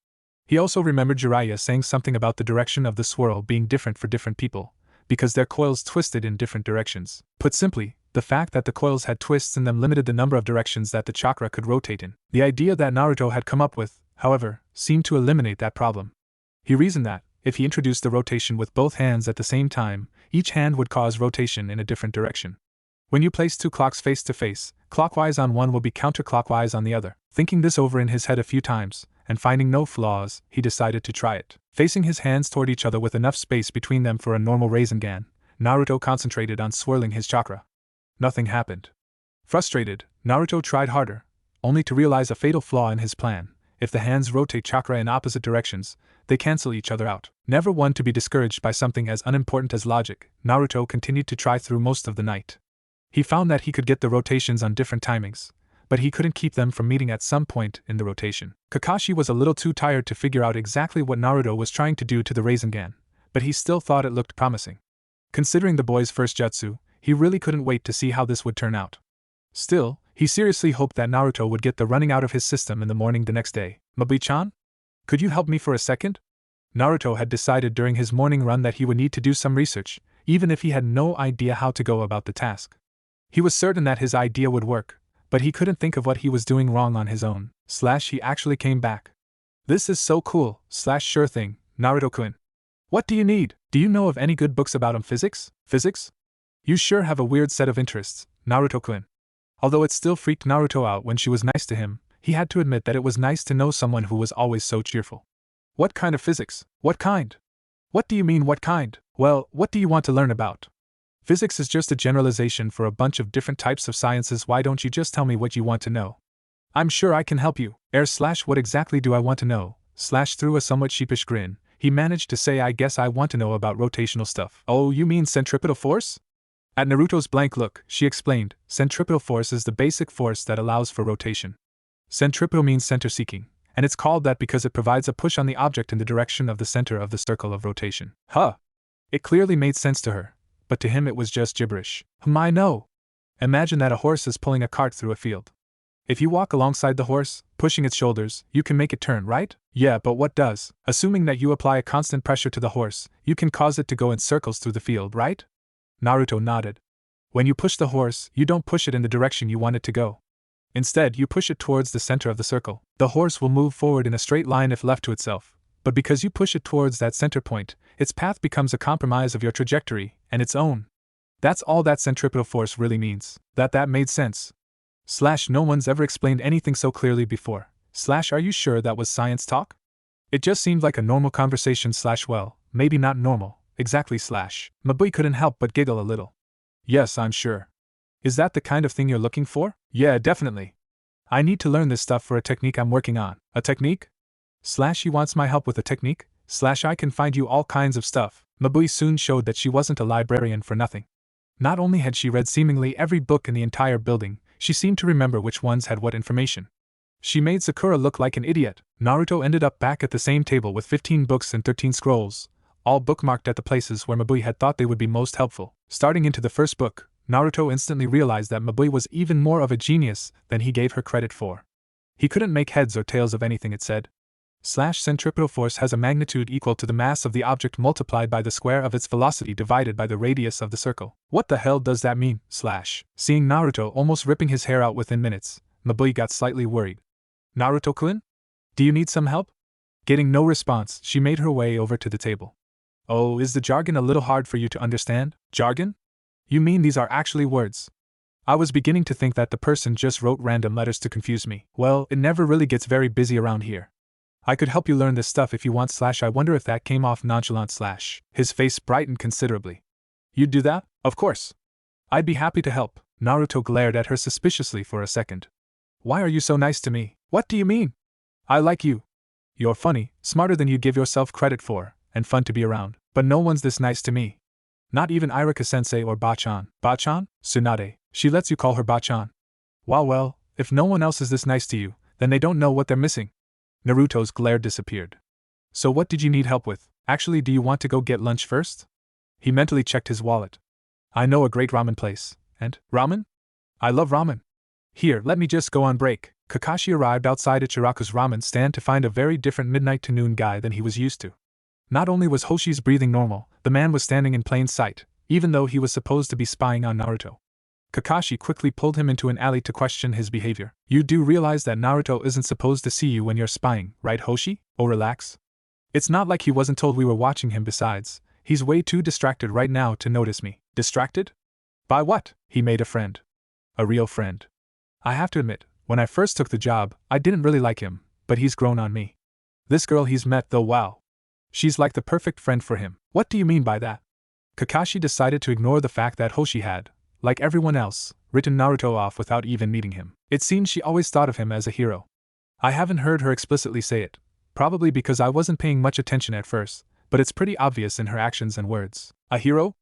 He also remembered Jiraiya saying something about the direction of the swirl being different for different people, because their coils twisted in different directions. Put simply, the fact that the coils had twists in them limited the number of directions that the chakra could rotate in. The idea that Naruto had come up with, however, seemed to eliminate that problem. He reasoned that, if he introduced the rotation with both hands at the same time, each hand would cause rotation in a different direction. When you place two clocks face to face, clockwise on one will be counterclockwise on the other. Thinking this over in his head a few times, and finding no flaws, he decided to try it. Facing his hands toward each other with enough space between them for a normal Rasengan, Naruto concentrated on swirling his chakra. Nothing happened. Frustrated, Naruto tried harder, only to realize a fatal flaw in his plan. If the hands rotate chakra in opposite directions, they cancel each other out. Never one to be discouraged by something as unimportant as logic, Naruto continued to try through most of the night. He found that he could get the rotations on different timings, but he couldn't keep them from meeting at some point in the rotation. Kakashi was a little too tired to figure out exactly what Naruto was trying to do to the Rasengan, but he still thought it looked promising. Considering the boy's first jutsu, he really couldn't wait to see how this would turn out. Still, he seriously hoped that Naruto would get the running out of his system in the morning the next day. Mabui-chan? Could you help me for a second? Naruto had decided during his morning run that he would need to do some research, even if he had no idea how to go about the task. He was certain that his idea would work, but he couldn't think of what he was doing wrong on his own. He actually came back. This is so cool, sure thing, Naruto-kun. What do you need? Do you know of any good books about physics? Physics? You sure have a weird set of interests, Naruto-kun. Although it still freaked Naruto out when she was nice to him, he had to admit that it was nice to know someone who was always so cheerful. What kind of physics? What kind? What do you mean what kind? Well, what do you want to learn about? Physics is just a generalization for a bunch of different types of sciences. Why don't you just tell me what you want to know? I'm sure I can help you. What exactly do I want to know? Through a somewhat sheepish grin, he managed to say, I guess I want to know about rotational stuff. Oh, you mean centripetal force? At Naruto's blank look, she explained, centripetal force is the basic force that allows for rotation. Centripetal means center seeking, and it's called that because it provides a push on the object in the direction of the center of the circle of rotation. Huh! It clearly made sense to her, but to him it was just gibberish. I know. Imagine that a horse is pulling a cart through a field. If you walk alongside the horse, pushing its shoulders, you can make it turn, right? Yeah, but what does? Assuming that you apply a constant pressure to the horse, you can cause it to go in circles through the field, right? Naruto nodded. When you push the horse, you don't push it in the direction you want it to go. Instead, you push it towards the center of the circle. The horse will move forward in a straight line if left to itself, but because you push it towards that center point, its path becomes a compromise of your trajectory and its own. That's all that centripetal force really means. That made sense. No one's ever explained anything so clearly before. Are you sure that was science talk? It just seemed like a normal conversation. Well, maybe not normal, exactly. Mabui couldn't help but giggle a little. Yes, I'm sure. Is that the kind of thing you're looking for? Yeah, definitely. I need to learn this stuff for a technique I'm working on. A technique? He wants my help with a technique? I can find you all kinds of stuff. Mabui soon showed that she wasn't a librarian for nothing. Not only had she read seemingly every book in the entire building, she seemed to remember which ones had what information. She made Sakura look like an idiot. Naruto ended up back at the same table with 15 books and 13 scrolls, all bookmarked at the places where Mabui had thought they would be most helpful. Starting into the first book, Naruto instantly realized that Mabui was even more of a genius than he gave her credit for. He couldn't make heads or tails of anything it said. Centripetal force has a magnitude equal to the mass of the object multiplied by the square of its velocity divided by the radius of the circle. What the hell does that mean? Seeing Naruto almost ripping his hair out within minutes, Mabui got slightly worried. Naruto-kun? Do you need some help? Getting no response, she made her way over to the table. Oh, is the jargon a little hard for you to understand? Jargon? You mean these are actually words? I was beginning to think that the person just wrote random letters to confuse me. Well, it never really gets very busy around here. I could help you learn this stuff if you want. I wonder if that came off nonchalant. His face brightened considerably. You'd do that? Of course. I'd be happy to help. Naruto glared at her suspiciously for a second. Why are you so nice to me? What do you mean? I like you. You're funny, smarter than you give yourself credit for, and fun to be around, but no one's this nice to me. Not even Irika-sensei or Bachan. Bachan? Tsunade. She lets you call her Bachan. Well, if no one else is this nice to you, then they don't know what they're missing. Naruto's glare disappeared. So what did you need help with? Actually, do you want to go get lunch first? He mentally checked his wallet. I know a great ramen place. And, ramen? I love ramen. Here, let me just go on break. Kakashi arrived outside Ichiraku's ramen stand to find a very different midnight to noon guy than he was used to. Not only was Hoshi's breathing normal, the man was standing in plain sight, even though he was supposed to be spying on Naruto. Kakashi quickly pulled him into an alley to question his behavior. You do realize that Naruto isn't supposed to see you when you're spying, right, Hoshi? Oh, relax. It's not like he wasn't told we were watching him. Besides, he's way too distracted right now to notice me. Distracted? By what? He made a friend. A real friend. I have to admit, when I first took the job, I didn't really like him, but he's grown on me. This girl he's met though, wow. She's like the perfect friend for him. What do you mean by that? Kakashi decided to ignore the fact that Hoshi had, like everyone else, written Naruto off without even meeting him. It seems she always thought of him as a hero. I haven't heard her explicitly say it, probably because I wasn't paying much attention at first, but it's pretty obvious in her actions and words. A hero?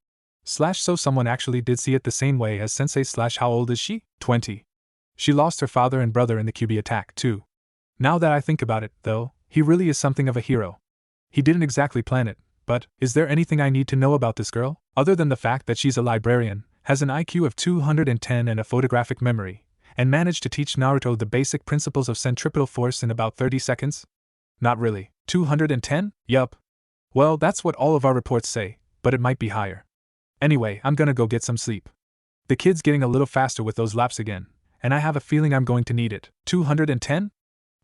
So someone actually did see it the same way as Sensei. How old is she? 20. She lost her father and brother in the QB attack, too. Now that I think about it, though, he really is something of a hero. He didn't exactly plan it, but is there anything I need to know about this girl, other than the fact that she's a librarian, has an IQ of 210 and a photographic memory, and managed to teach Naruto the basic principles of centripetal force in about 30 seconds? Not really. 210? Yup. Well, that's what all of our reports say, but it might be higher. Anyway, I'm gonna go get some sleep. The kid's getting a little faster with those laps again, and I have a feeling I'm going to need it. 210?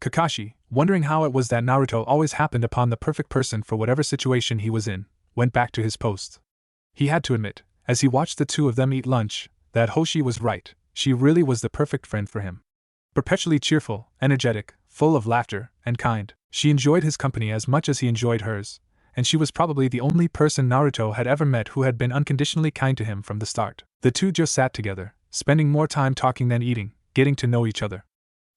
Kakashi, wondering how it was that Naruto always happened upon the perfect person for whatever situation he was in, went back to his post. He had to admit, as he watched the two of them eat lunch, that Hoshi was right. She really was the perfect friend for him. Perpetually cheerful, energetic, full of laughter, and kind, she enjoyed his company as much as he enjoyed hers, and she was probably the only person Naruto had ever met who had been unconditionally kind to him from the start. The two just sat together, spending more time talking than eating, getting to know each other.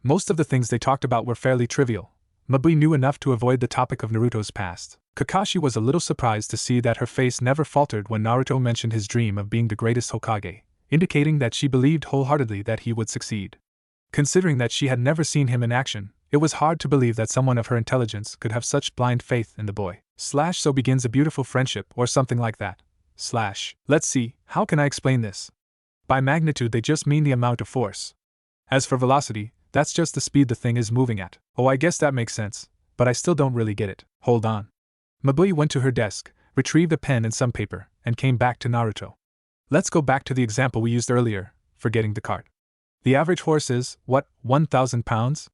Most of the things they talked about were fairly trivial. Mabui knew enough to avoid the topic of Naruto's past. Kakashi was a little surprised to see that her face never faltered when Naruto mentioned his dream of being the greatest Hokage, indicating that she believed wholeheartedly that he would succeed. Considering that she had never seen him in action, it was hard to believe that someone of her intelligence could have such blind faith in the boy. So begins a beautiful friendship or something like that. Let's see, how can I explain this? By magnitude they just mean the amount of force. As for velocity, that's just the speed the thing is moving at. Oh, I guess that makes sense, but I still don't really get it. Hold on. Mabui went to her desk, retrieved a pen and some paper, and came back to Naruto. Let's go back to the example we used earlier, forgetting the cart. The average horse is, what, 1,000 pounds?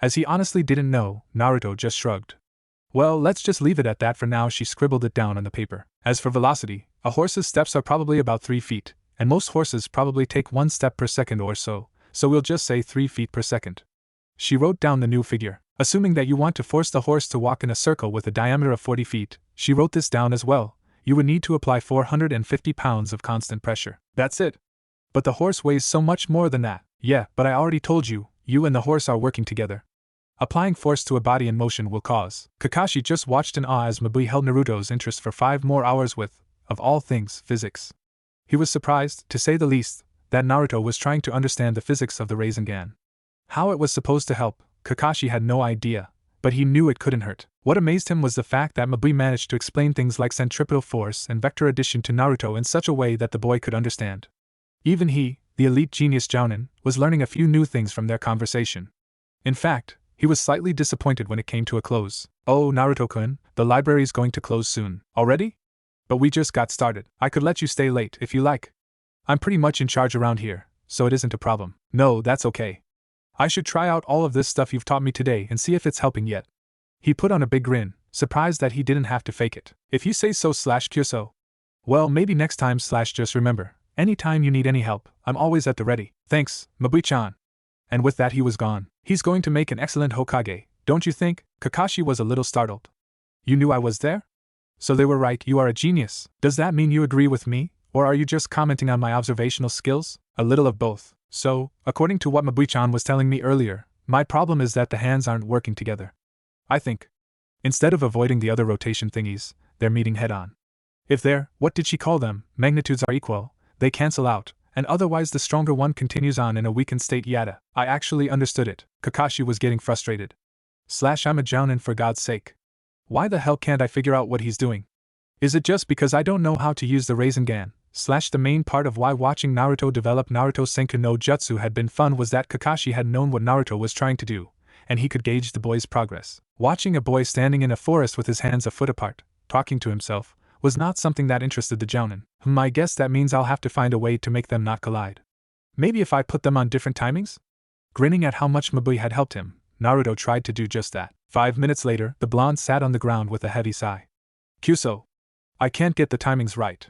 As he honestly didn't know, Naruto just shrugged. Well, let's just leave it at that for now. She scribbled it down on the paper. As for velocity, a horse's steps are probably about 3 feet, and most horses probably take 1 step per second or so we'll just say 3 feet per second. She wrote down the new figure. Assuming that you want to force the horse to walk in a circle with a diameter of 40 feet, she wrote this down as well. You would need to apply 450 pounds of constant pressure. That's it. But the horse weighs so much more than that. Yeah, but I already told you, you and the horse are working together. Applying force to a body in motion will cause. Kakashi just watched in awe as Mabui held Naruto's interest for 5 more hours with, of all things, physics. He was surprised, to say the least, that Naruto was trying to understand the physics of the Rasengan. How it was supposed to help, Kakashi had no idea, but he knew it couldn't hurt. What amazed him was the fact that Mabui managed to explain things like centripetal force and vector addition to Naruto in such a way that the boy could understand. Even he, the elite genius Chunin, was learning a few new things from their conversation. In fact, he was slightly disappointed when it came to a close. Oh, Naruto-kun, the library's going to close soon. Already? But we just got started. I could let you stay late if you like. I'm pretty much in charge around here, so it isn't a problem. No, that's okay. I should try out all of this stuff you've taught me today and see if it's helping yet. He put on a big grin, surprised that he didn't have to fake it. If you say so Kyuso. Well, maybe next time just remember, anytime you need any help, I'm always at the ready. Thanks, Mabui-chan. And with that he was gone. He's going to make an excellent Hokage, don't you think? Kakashi was a little startled. You knew I was there? So they were right, you are a genius. Does that mean you agree with me, or are you just commenting on my observational skills? A little of both. So, according to what Mabui-chan was telling me earlier, my problem is that the hands aren't working together. I think, instead of avoiding the other rotation thingies, they're meeting head-on. If their, what did she call them, magnitudes are equal, they cancel out, and otherwise the stronger one continues on in a weakened state. Yada. I actually understood it. Kakashi was getting frustrated. I'm a jounin for God's sake. Why the hell can't I figure out what he's doing? Is it just because I don't know how to use the Rasengan? The main part of why watching Naruto develop Naruto Senku no Jutsu had been fun was that Kakashi had known what Naruto was trying to do, and he could gauge the boy's progress. Watching a boy standing in a forest with his hands a foot apart, talking to himself, was not something that interested the jounin. I guess that means I'll have to find a way to make them not collide. Maybe if I put them on different timings? Grinning at how much Mabui had helped him, Naruto tried to do just that. 5 minutes later, the blonde sat on the ground with a heavy sigh. Kyuso. I can't get the timings right.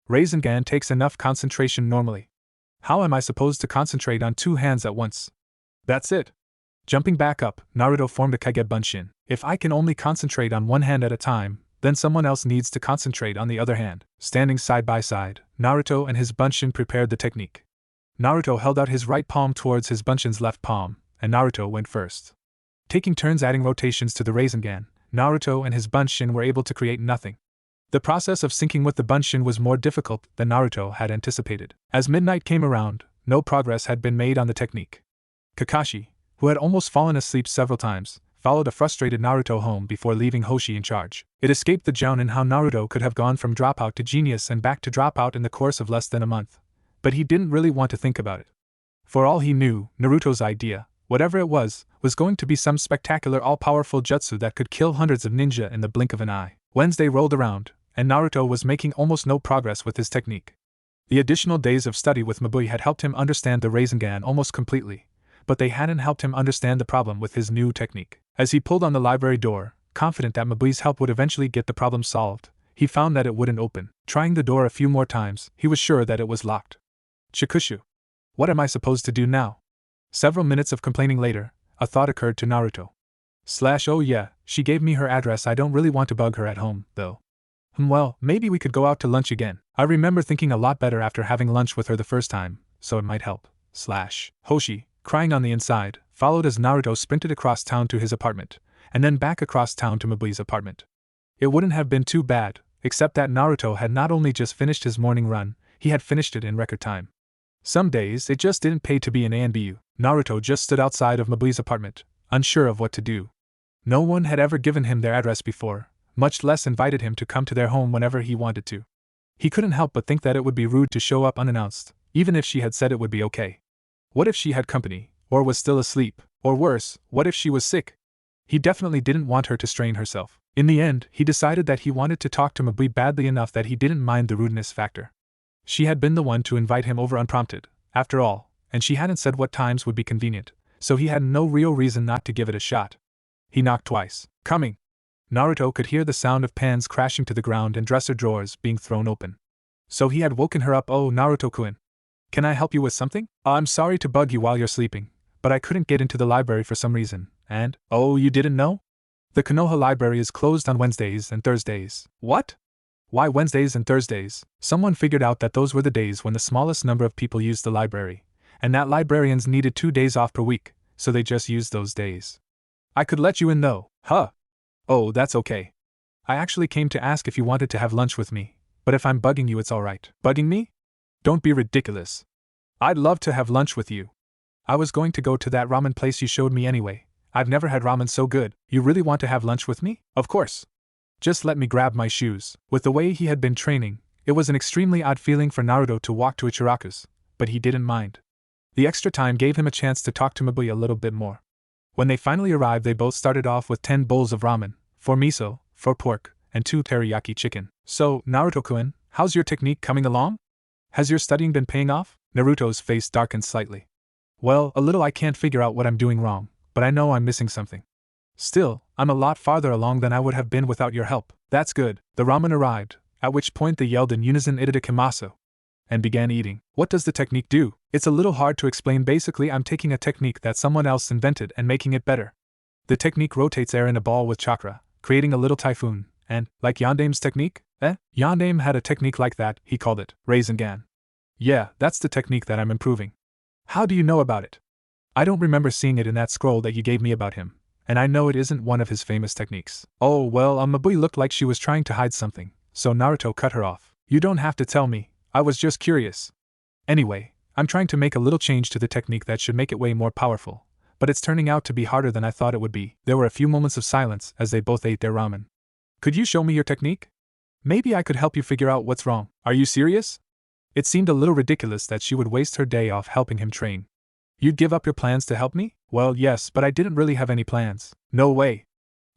Rasengan takes enough concentration normally. How am I supposed to concentrate on 2 hands at once? That's it. Jumping back up, Naruto formed a Kage Bunshin. If I can only concentrate on 1 hand at a time, then someone else needs to concentrate on the other hand. Standing side by side, Naruto and his Bunshin prepared the technique. Naruto held out his right palm towards his Bunshin's left palm, and Naruto went first. Taking turns adding rotations to the Rasengan, Naruto and his Bunshin were able to create nothing. The process of syncing with the Bunshin was more difficult than Naruto had anticipated. As midnight came around, no progress had been made on the technique. Kakashi, who had almost fallen asleep several times, followed a frustrated Naruto home before leaving Hoshi in charge. It escaped the jounin how Naruto could have gone from dropout to genius and back to dropout in the course of less than a month. But he didn't really want to think about it. For all he knew, Naruto's idea, whatever it was going to be some spectacular all-powerful jutsu that could kill hundreds of ninja in the blink of an eye. Wednesday rolled around, and Naruto was making almost no progress with his technique. The additional days of study with Mabui had helped him understand the Rasengan almost completely, but they hadn't helped him understand the problem with his new technique. As he pulled on the library door, confident that Mabui's help would eventually get the problem solved, he found that it wouldn't open. Trying the door a few more times, he was sure that it was locked. Chikushu. What am I supposed to do now? Several minutes of complaining later, a thought occurred to Naruto. Oh yeah, she gave me her address. I don't really want to bug her at home, though. Well, maybe we could go out to lunch again. I remember thinking a lot better after having lunch with her the first time, so it might help. Hoshi, crying on the inside, followed as Naruto sprinted across town to his apartment, and then back across town to Mabui's apartment. It wouldn't have been too bad, except that Naruto had not only just finished his morning run, he had finished it in record time. Some days it just didn't pay to be an ANBU. Naruto just stood outside of Mabui's apartment, unsure of what to do. No one had ever given him their address before, much less invited him to come to their home whenever he wanted to. He couldn't help but think that it would be rude to show up unannounced, even if she had said it would be okay. What if she had company, or was still asleep, or worse, what if she was sick? He definitely didn't want her to strain herself. In the end, he decided that he wanted to talk to Mabui badly enough that he didn't mind the rudeness factor. She had been the one to invite him over unprompted, after all, and she hadn't said what times would be convenient, so he had no real reason not to give it a shot. He knocked twice. Coming! Naruto could hear the sound of pans crashing to the ground and dresser drawers being thrown open. So he had woken her up. Oh, Naruto-kun. Can I help you with something? I'm sorry to bug you while you're sleeping, but I couldn't get into the library for some reason, and, oh, you didn't know? The Konoha library is closed on Wednesdays and Thursdays. What? Why Wednesdays and Thursdays? Someone figured out that those were the days when the smallest number of people used the library, and that librarians needed 2 days off per week, so they just used those days. I could let you in though, huh? Oh, that's okay. I actually came to ask if you wanted to have lunch with me, but if I'm bugging you it's alright. Bugging me? Don't be ridiculous. I'd love to have lunch with you. I was going to go to that ramen place you showed me anyway. I've never had ramen so good. You really want to have lunch with me? Of course. Just let me grab my shoes. With the way he had been training, it was an extremely odd feeling for Naruto to walk to Ichiraku's, but he didn't mind. The extra time gave him a chance to talk to Mabui a little bit more. When they finally arrived, they both started off with 10 bowls of ramen, 4 miso, 4 pork, and 2 teriyaki chicken. So, Naruto-kun, how's your technique coming along? Has your studying been paying off? Naruto's face darkened slightly. Well, a little. I can't figure out what I'm doing wrong, but I know I'm missing something. Still, I'm a lot farther along than I would have been without your help. That's good. The ramen arrived, at which point they yelled in unison itadakimasu, and began eating. What does the technique do? It's a little hard to explain. Basically, I'm taking a technique that someone else invented and making it better. The technique rotates air in a ball with chakra, creating a little typhoon, and, like Yandame's technique? Yandame had a technique like that, he called it Rasengan. Yeah, that's the technique that I'm improving. How do you know about it? I don't remember seeing it in that scroll that you gave me about him, and I know it isn't one of his famous techniques. Oh, well, Mabui looked like she was trying to hide something, so Naruto cut her off. You don't have to tell me, I was just curious. Anyway, I'm trying to make a little change to the technique that should make it way more powerful, but it's turning out to be harder than I thought it would be. There were a few moments of silence as they both ate their ramen. Could you show me your technique? Maybe I could help you figure out what's wrong. Are you serious? It seemed a little ridiculous that she would waste her day off helping him train. You'd give up your plans to help me? Well, yes, but I didn't really have any plans. No way.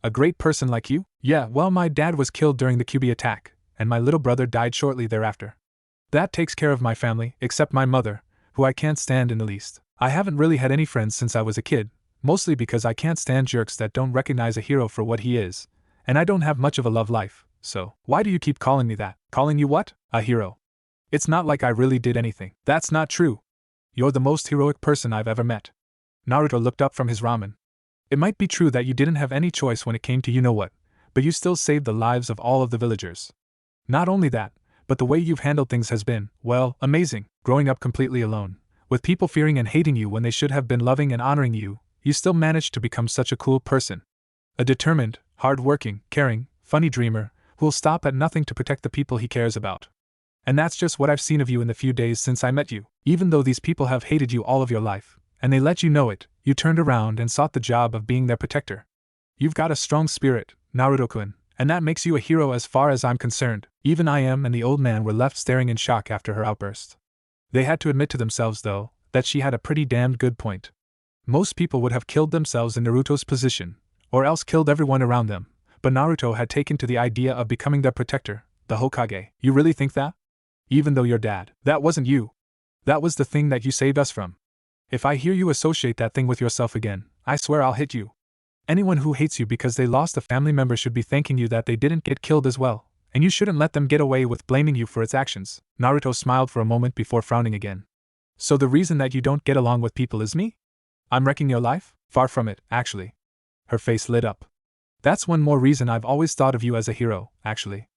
A great person like you? Yeah, well, my dad was killed during the QB attack, and my little brother died shortly thereafter. That takes care of my family, except my mother, who I can't stand in the least. I haven't really had any friends since I was a kid, mostly because I can't stand jerks that don't recognize a hero for what he is, and I don't have much of a love life, so why do you keep calling me that? Calling you what? A hero. It's not like I really did anything. That's not true. You're the most heroic person I've ever met. Naruto looked up from his ramen. It might be true that you didn't have any choice when it came to you-know-what, but you still saved the lives of all of the villagers. Not only that, but the way you've handled things has been, well, amazing. Growing up completely alone, with people fearing and hating you when they should have been loving and honoring you, you still managed to become such a cool person. A determined, hard-working, caring, funny dreamer, who'll stop at nothing to protect the people he cares about. And that's just what I've seen of you in the few days since I met you. Even though these people have hated you all of your life, and they let you know it, you turned around and sought the job of being their protector. You've got a strong spirit, Naruto-kun, and that makes you a hero as far as I'm concerned. Even I am and the old man were left staring in shock after her outburst. They had to admit to themselves, though, that she had a pretty damned good point. Most people would have killed themselves in Naruto's position, or else killed everyone around them, but Naruto had taken to the idea of becoming their protector, the Hokage. You really think that? Even though your dad, that wasn't you. That was the thing that you saved us from. If I hear you associate that thing with yourself again, I swear I'll hit you. Anyone who hates you because they lost a family member should be thanking you that they didn't get killed as well, and you shouldn't let them get away with blaming you for its actions. Naruto smiled for a moment before frowning again. So the reason that you don't get along with people is me? I'm wrecking your life? Far from it, actually. Her face lit up. That's one more reason I've always thought of you as a hero, actually.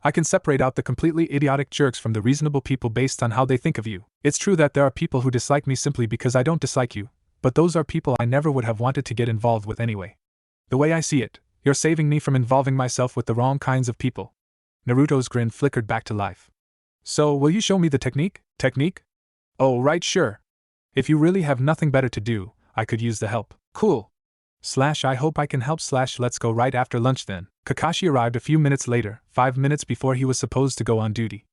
I can separate out the completely idiotic jerks from the reasonable people based on how they think of you. It's true that there are people who dislike me simply because I don't dislike you, but those are people I never would have wanted to get involved with anyway. The way I see it, you're saving me from involving myself with the wrong kinds of people. Naruto's grin flickered back to life. So, will you show me the technique? Technique? Oh, right, sure. If you really have nothing better to do, I could use the help. Cool. I hope I can help. Let's go right after lunch then. Kakashi arrived a few minutes later, 5 minutes before he was supposed to go on duty.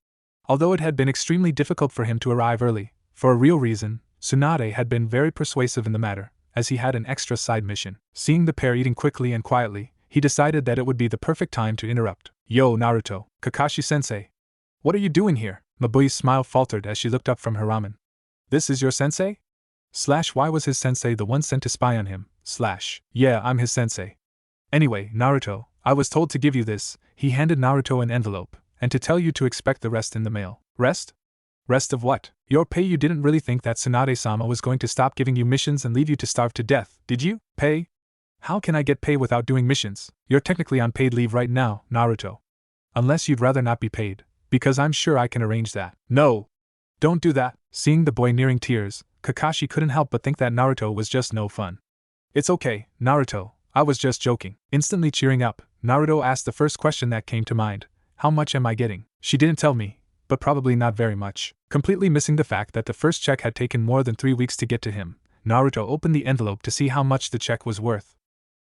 Although it had been extremely difficult for him to arrive early, for a real reason, Tsunade had been very persuasive in the matter, as he had an extra side mission. Seeing the pair eating quickly and quietly, he decided that it would be the perfect time to interrupt. Yo, Naruto, Kakashi-sensei. What are you doing here? Mabui's smile faltered as she looked up from her ramen. This is your sensei? Why was his sensei the one sent to spy on him? Yeah, I'm his sensei. Anyway, Naruto, I was told to give you this. He handed Naruto an envelope, and to tell you to expect the rest in the mail. Rest? Rest of what? Your pay. You didn't really think that Tsunade-sama was going to stop giving you missions and leave you to starve to death, did you? Pay? How can I get pay without doing missions? You're technically on paid leave right now, Naruto. Unless you'd rather not be paid, because I'm sure I can arrange that. No! Don't do that. Seeing the boy nearing tears, Kakashi couldn't help but think that Naruto was just no fun. It's okay, Naruto, I was just joking. Instantly cheering up, Naruto asked the first question that came to mind. How much am I getting? She didn't tell me, but probably not very much. Completely missing the fact that the first check had taken more than 3 weeks to get to him, Naruto opened the envelope to see how much the check was worth.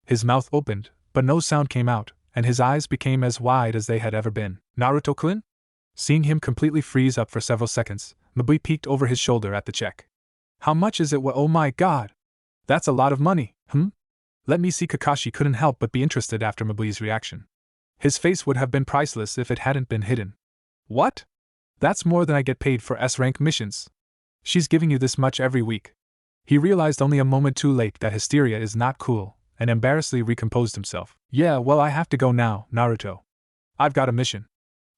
His mouth opened, but no sound came out, and his eyes became as wide as they had ever been. Naruto-kun? Seeing him completely freeze up for several seconds, Mabui peeked over his shoulder at the check. How much is it? Oh my god! That's a lot of money, Let me see. Kakashi couldn't help but be interested after Mabui's reaction. His face would have been priceless if it hadn't been hidden. What? That's more than I get paid for S-rank missions. She's giving you this much every week. He realized only a moment too late that hysteria is not cool, and embarrassedly recomposed himself. Yeah, well, I have to go now, Naruto. I've got a mission.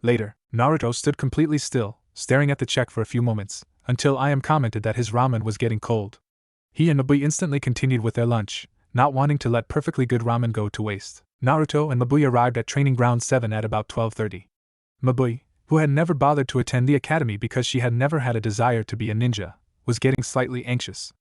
Later, Naruto stood completely still, staring at the check for a few moments, until I.M. commented that his ramen was getting cold. He and Mabui instantly continued with their lunch, not wanting to let perfectly good ramen go to waste. Naruto and Mabui arrived at Training Ground 7 at about 12:30. Mabui, who had never bothered to attend the academy because she had never had a desire to be a ninja, was getting slightly anxious.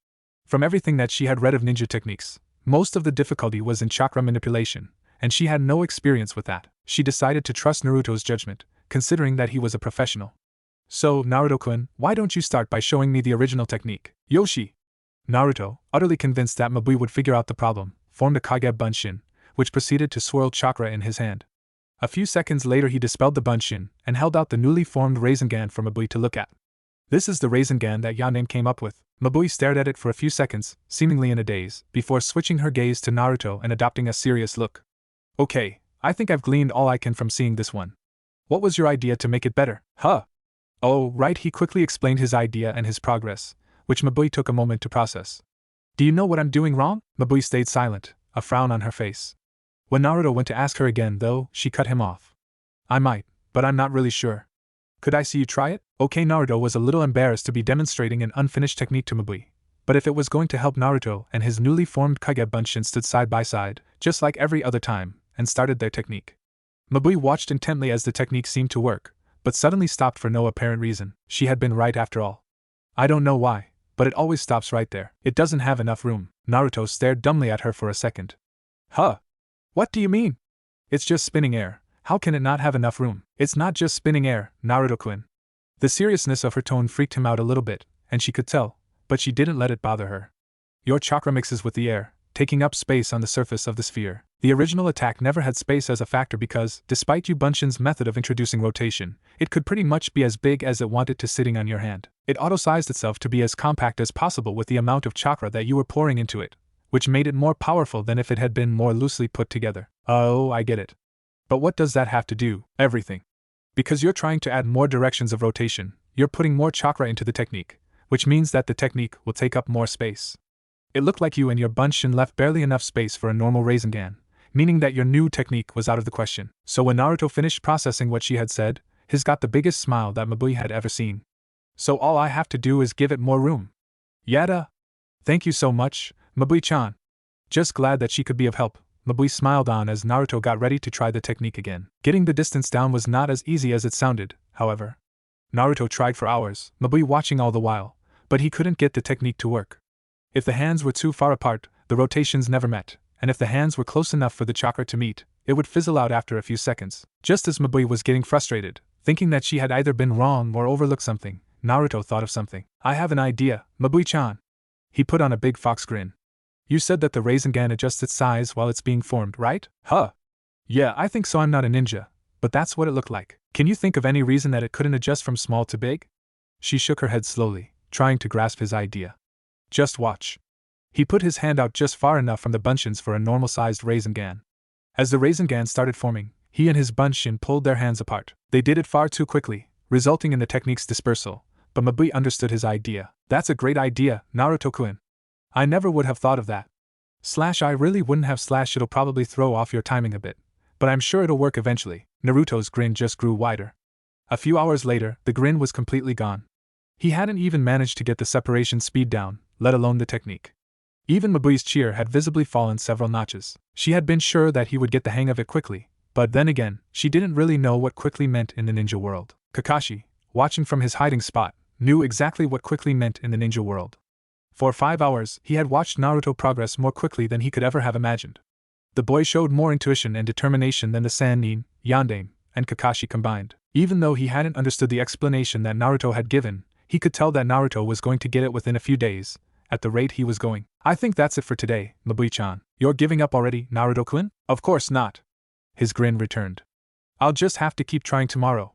From everything that she had read of ninja techniques, most of the difficulty was in chakra manipulation, and she had no experience with that. She decided to trust Naruto's judgment, considering that he was a professional. So, Naruto-kun, why don't you start by showing me the original technique? Yoshi! Naruto, utterly convinced that Mabui would figure out the problem, formed a Kage Bunshin, which proceeded to swirl chakra in his hand. A few seconds later he dispelled the Bunshin and held out the newly formed Rasengan for Mabui to look at. This is the Rasengan that Yanin came up with. Mabui stared at it for a few seconds, seemingly in a daze, before switching her gaze to Naruto and adopting a serious look. Okay, I think I've gleaned all I can from seeing this one. What was your idea to make it better? Huh? Oh, right, he quickly explained his idea and his progress, which Mabui took a moment to process. Do you know what I'm doing wrong? Mabui stayed silent, a frown on her face. When Naruto went to ask her again, though, she cut him off. I might, but I'm not really sure. Could I see you try it? Okay, Naruto was a little embarrassed to be demonstrating an unfinished technique to Mabui, but if it was going to help Naruto and his newly formed Kage Bunshin stood side by side, just like every other time, and started their technique. Mabui watched intently as the technique seemed to work, but suddenly stopped for no apparent reason. She had been right after all. I don't know why, but it always stops right there. It doesn't have enough room. Naruto stared dumbly at her for a second. Huh? What do you mean? It's just spinning air. How can it not have enough room? It's not just spinning air, Naruto-kun. The seriousness of her tone freaked him out a little bit, and she could tell, but she didn't let it bother her. Your chakra mixes with the air, taking up space on the surface of the sphere. The original attack never had space as a factor because, despite Bunshin's method of introducing rotation, it could pretty much be as big as it wanted to sitting on your hand. It auto-sized itself to be as compact as possible with the amount of chakra that you were pouring into it, which made it more powerful than if it had been more loosely put together. Oh, I get it. But what does that have to do? Everything. Because you're trying to add more directions of rotation, you're putting more chakra into the technique, which means that the technique will take up more space. It looked like you and your Bunshin left barely enough space for a normal Rasengan, meaning that your new technique was out of the question. So when Naruto finished processing what she had said, his got the biggest smile that Mabui had ever seen. So all I have to do is give it more room. Yada! Thank you so much, Mabui-chan. Just glad that she could be of help. Mabui smiled on as Naruto got ready to try the technique again. Getting the distance down was not as easy as it sounded, however. Naruto tried for hours, Mabui watching all the while, but he couldn't get the technique to work. If the hands were too far apart, the rotations never met, and if the hands were close enough for the chakra to meet, it would fizzle out after a few seconds. Just as Mabui was getting frustrated, thinking that she had either been wrong or overlooked something, Naruto thought of something. I have an idea, Mabui-chan. He put on a big fox grin. You said that the Rasengan adjusts its size while it's being formed, right? Huh. Yeah, I think so. I'm not a ninja, but that's what it looked like. Can you think of any reason that it couldn't adjust from small to big? She shook her head slowly, trying to grasp his idea. Just watch. He put his hand out just far enough from the Bunshins for a normal-sized Rasengan. As the Rasengan started forming, he and his Bunshin pulled their hands apart. They did it far too quickly, resulting in the technique's dispersal, but Mabui understood his idea. That's a great idea, Naruto-kun. I never would have thought of that. I really wouldn't have / it'll probably throw off your timing a bit, but I'm sure it'll work eventually. Naruto's grin just grew wider. A few hours later, the grin was completely gone. He hadn't even managed to get the separation speed down, let alone the technique. Even Mabui's cheer had visibly fallen several notches. She had been sure that he would get the hang of it quickly, But then again, she didn't really know what quickly meant in the ninja world. Kakashi, watching from his hiding spot, knew exactly what quickly meant in the ninja world. For 5 hours, he had watched Naruto progress more quickly than he could ever have imagined. The boy showed more intuition and determination than the Sannin, Yandame, and Kakashi combined. Even though he hadn't understood the explanation that Naruto had given, he could tell that Naruto was going to get it within a few days, at the rate he was going. I think that's it for today, Mabui-chan. You're giving up already, Naruto-kun? Of course not. His grin returned. I'll just have to keep trying tomorrow.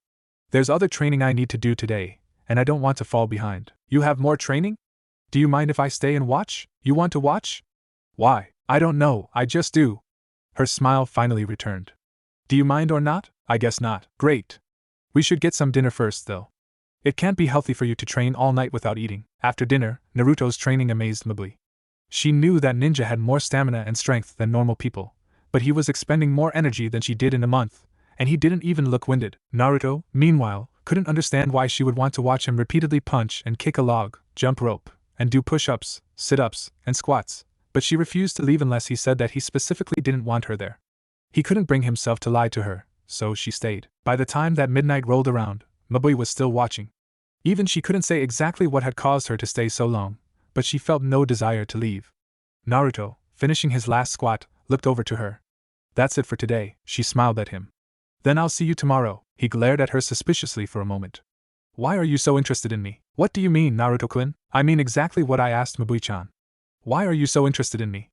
There's other training I need to do today, and I don't want to fall behind. You have more training? Do you mind if I stay and watch? You want to watch? Why? I don't know, I just do. Her smile finally returned. Do you mind or not? I guess not. Great. We should get some dinner first, though. It can't be healthy for you to train all night without eating. After dinner, Naruto's training amazed Mabui. She knew that ninja had more stamina and strength than normal people, but he was expending more energy than she did in a month, and he didn't even look winded. Naruto, meanwhile, couldn't understand why she would want to watch him repeatedly punch and kick a log, jump rope, and do push-ups, sit-ups, and squats, but she refused to leave unless he said that he specifically didn't want her there. He couldn't bring himself to lie to her, so she stayed. By the time that midnight rolled around, Mabui was still watching. Even she couldn't say exactly what had caused her to stay so long, but she felt no desire to leave. Naruto, finishing his last squat, looked over to her. That's it for today, she smiled at him. Then I'll see you tomorrow. He glared at her suspiciously for a moment. Why are you so interested in me? What do you mean, Naruto-kun? I mean exactly what I asked Mabui-chan. Why are you so interested in me?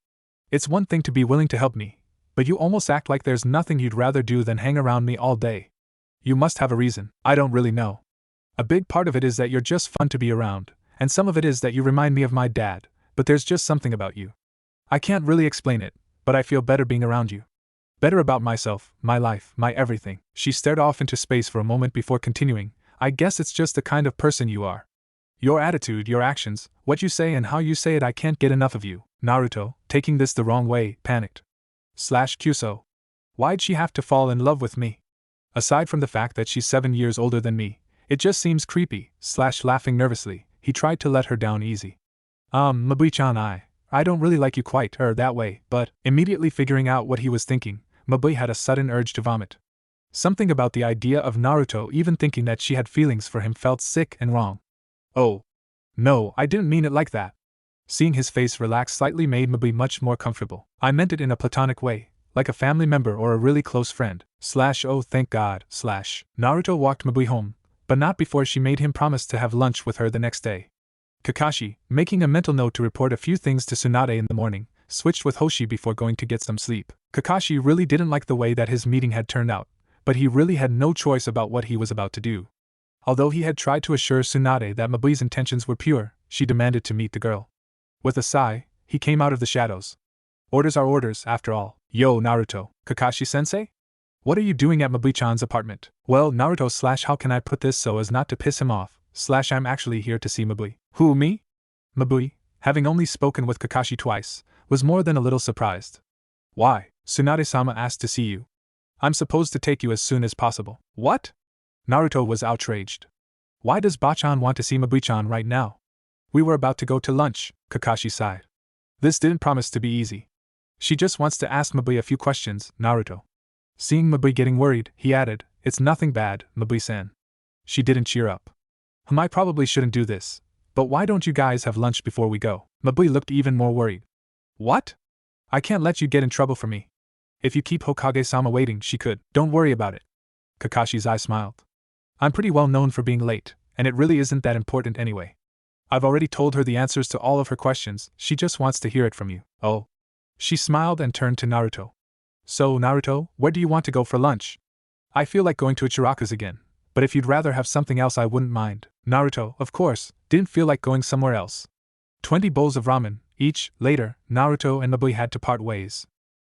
It's one thing to be willing to help me, but you almost act like there's nothing you'd rather do than hang around me all day. You must have a reason. I don't really know. A big part of it is that you're just fun to be around, and some of it is that you remind me of my dad, but there's just something about you. I can't really explain it, but I feel better being around you. Better about myself, my life, my everything. She stared off into space for a moment before continuing. I guess it's just the kind of person you are. Your attitude, your actions, what you say and how you say it, I can't get enough of you. Naruto, taking this the wrong way, panicked. Kyuso. Why'd she have to fall in love with me? Aside from the fact that she's 7 years older than me, it just seems creepy. Laughing nervously, he tried to let her down easy. Mabui-chan, I don't really like you quite that way, but, immediately figuring out what he was thinking, Mabui had a sudden urge to vomit. Something about the idea of Naruto even thinking that she had feelings for him felt sick and wrong. Oh. No, I didn't mean it like that. Seeing his face relax slightly made Mabui much more comfortable. I meant it in a platonic way, like a family member or a really close friend. Oh thank God. Naruto walked Mabui home, but not before she made him promise to have lunch with her the next day. Kakashi, making a mental note to report a few things to Tsunade in the morning, switched with Hoshi before going to get some sleep. Kakashi really didn't like the way that his meeting had turned out, but he really had no choice about what he was about to do. Although he had tried to assure Tsunade that Mabui's intentions were pure, she demanded to meet the girl. With a sigh, he came out of the shadows. Orders are orders, after all. Yo, Naruto, Kakashi-sensei? What are you doing at Mabui-chan's apartment? Well, Naruto how can I put this so as not to piss him off, I'm actually here to see Mabui. Who, me? Mabui, having only spoken with Kakashi twice, was more than a little surprised. Why? Tsunade-sama asked to see you. I'm supposed to take you as soon as possible. What? Naruto was outraged. Why does Bachan want to see Mabui-chan right now? We were about to go to lunch, Kakashi sighed. This didn't promise to be easy. She just wants to ask Mabui a few questions, Naruto. Seeing Mabui getting worried, he added, It's nothing bad, Mabui-san. She didn't cheer up. I probably shouldn't do this, but why don't you guys have lunch before we go? Mabui looked even more worried. What? I can't let you get in trouble for me. If you keep Hokage-sama waiting, she could. Don't worry about it. Kakashi's eye smiled. I'm pretty well known for being late, and it really isn't that important anyway. I've already told her the answers to all of her questions, she just wants to hear it from you. Oh. She smiled and turned to Naruto. So, Naruto, where do you want to go for lunch? I feel like going to Ichiraku's again, but if you'd rather have something else I wouldn't mind. Naruto, of course, didn't feel like going somewhere else. 20 bowls of ramen, each. Later, Naruto and Mabui had to part ways.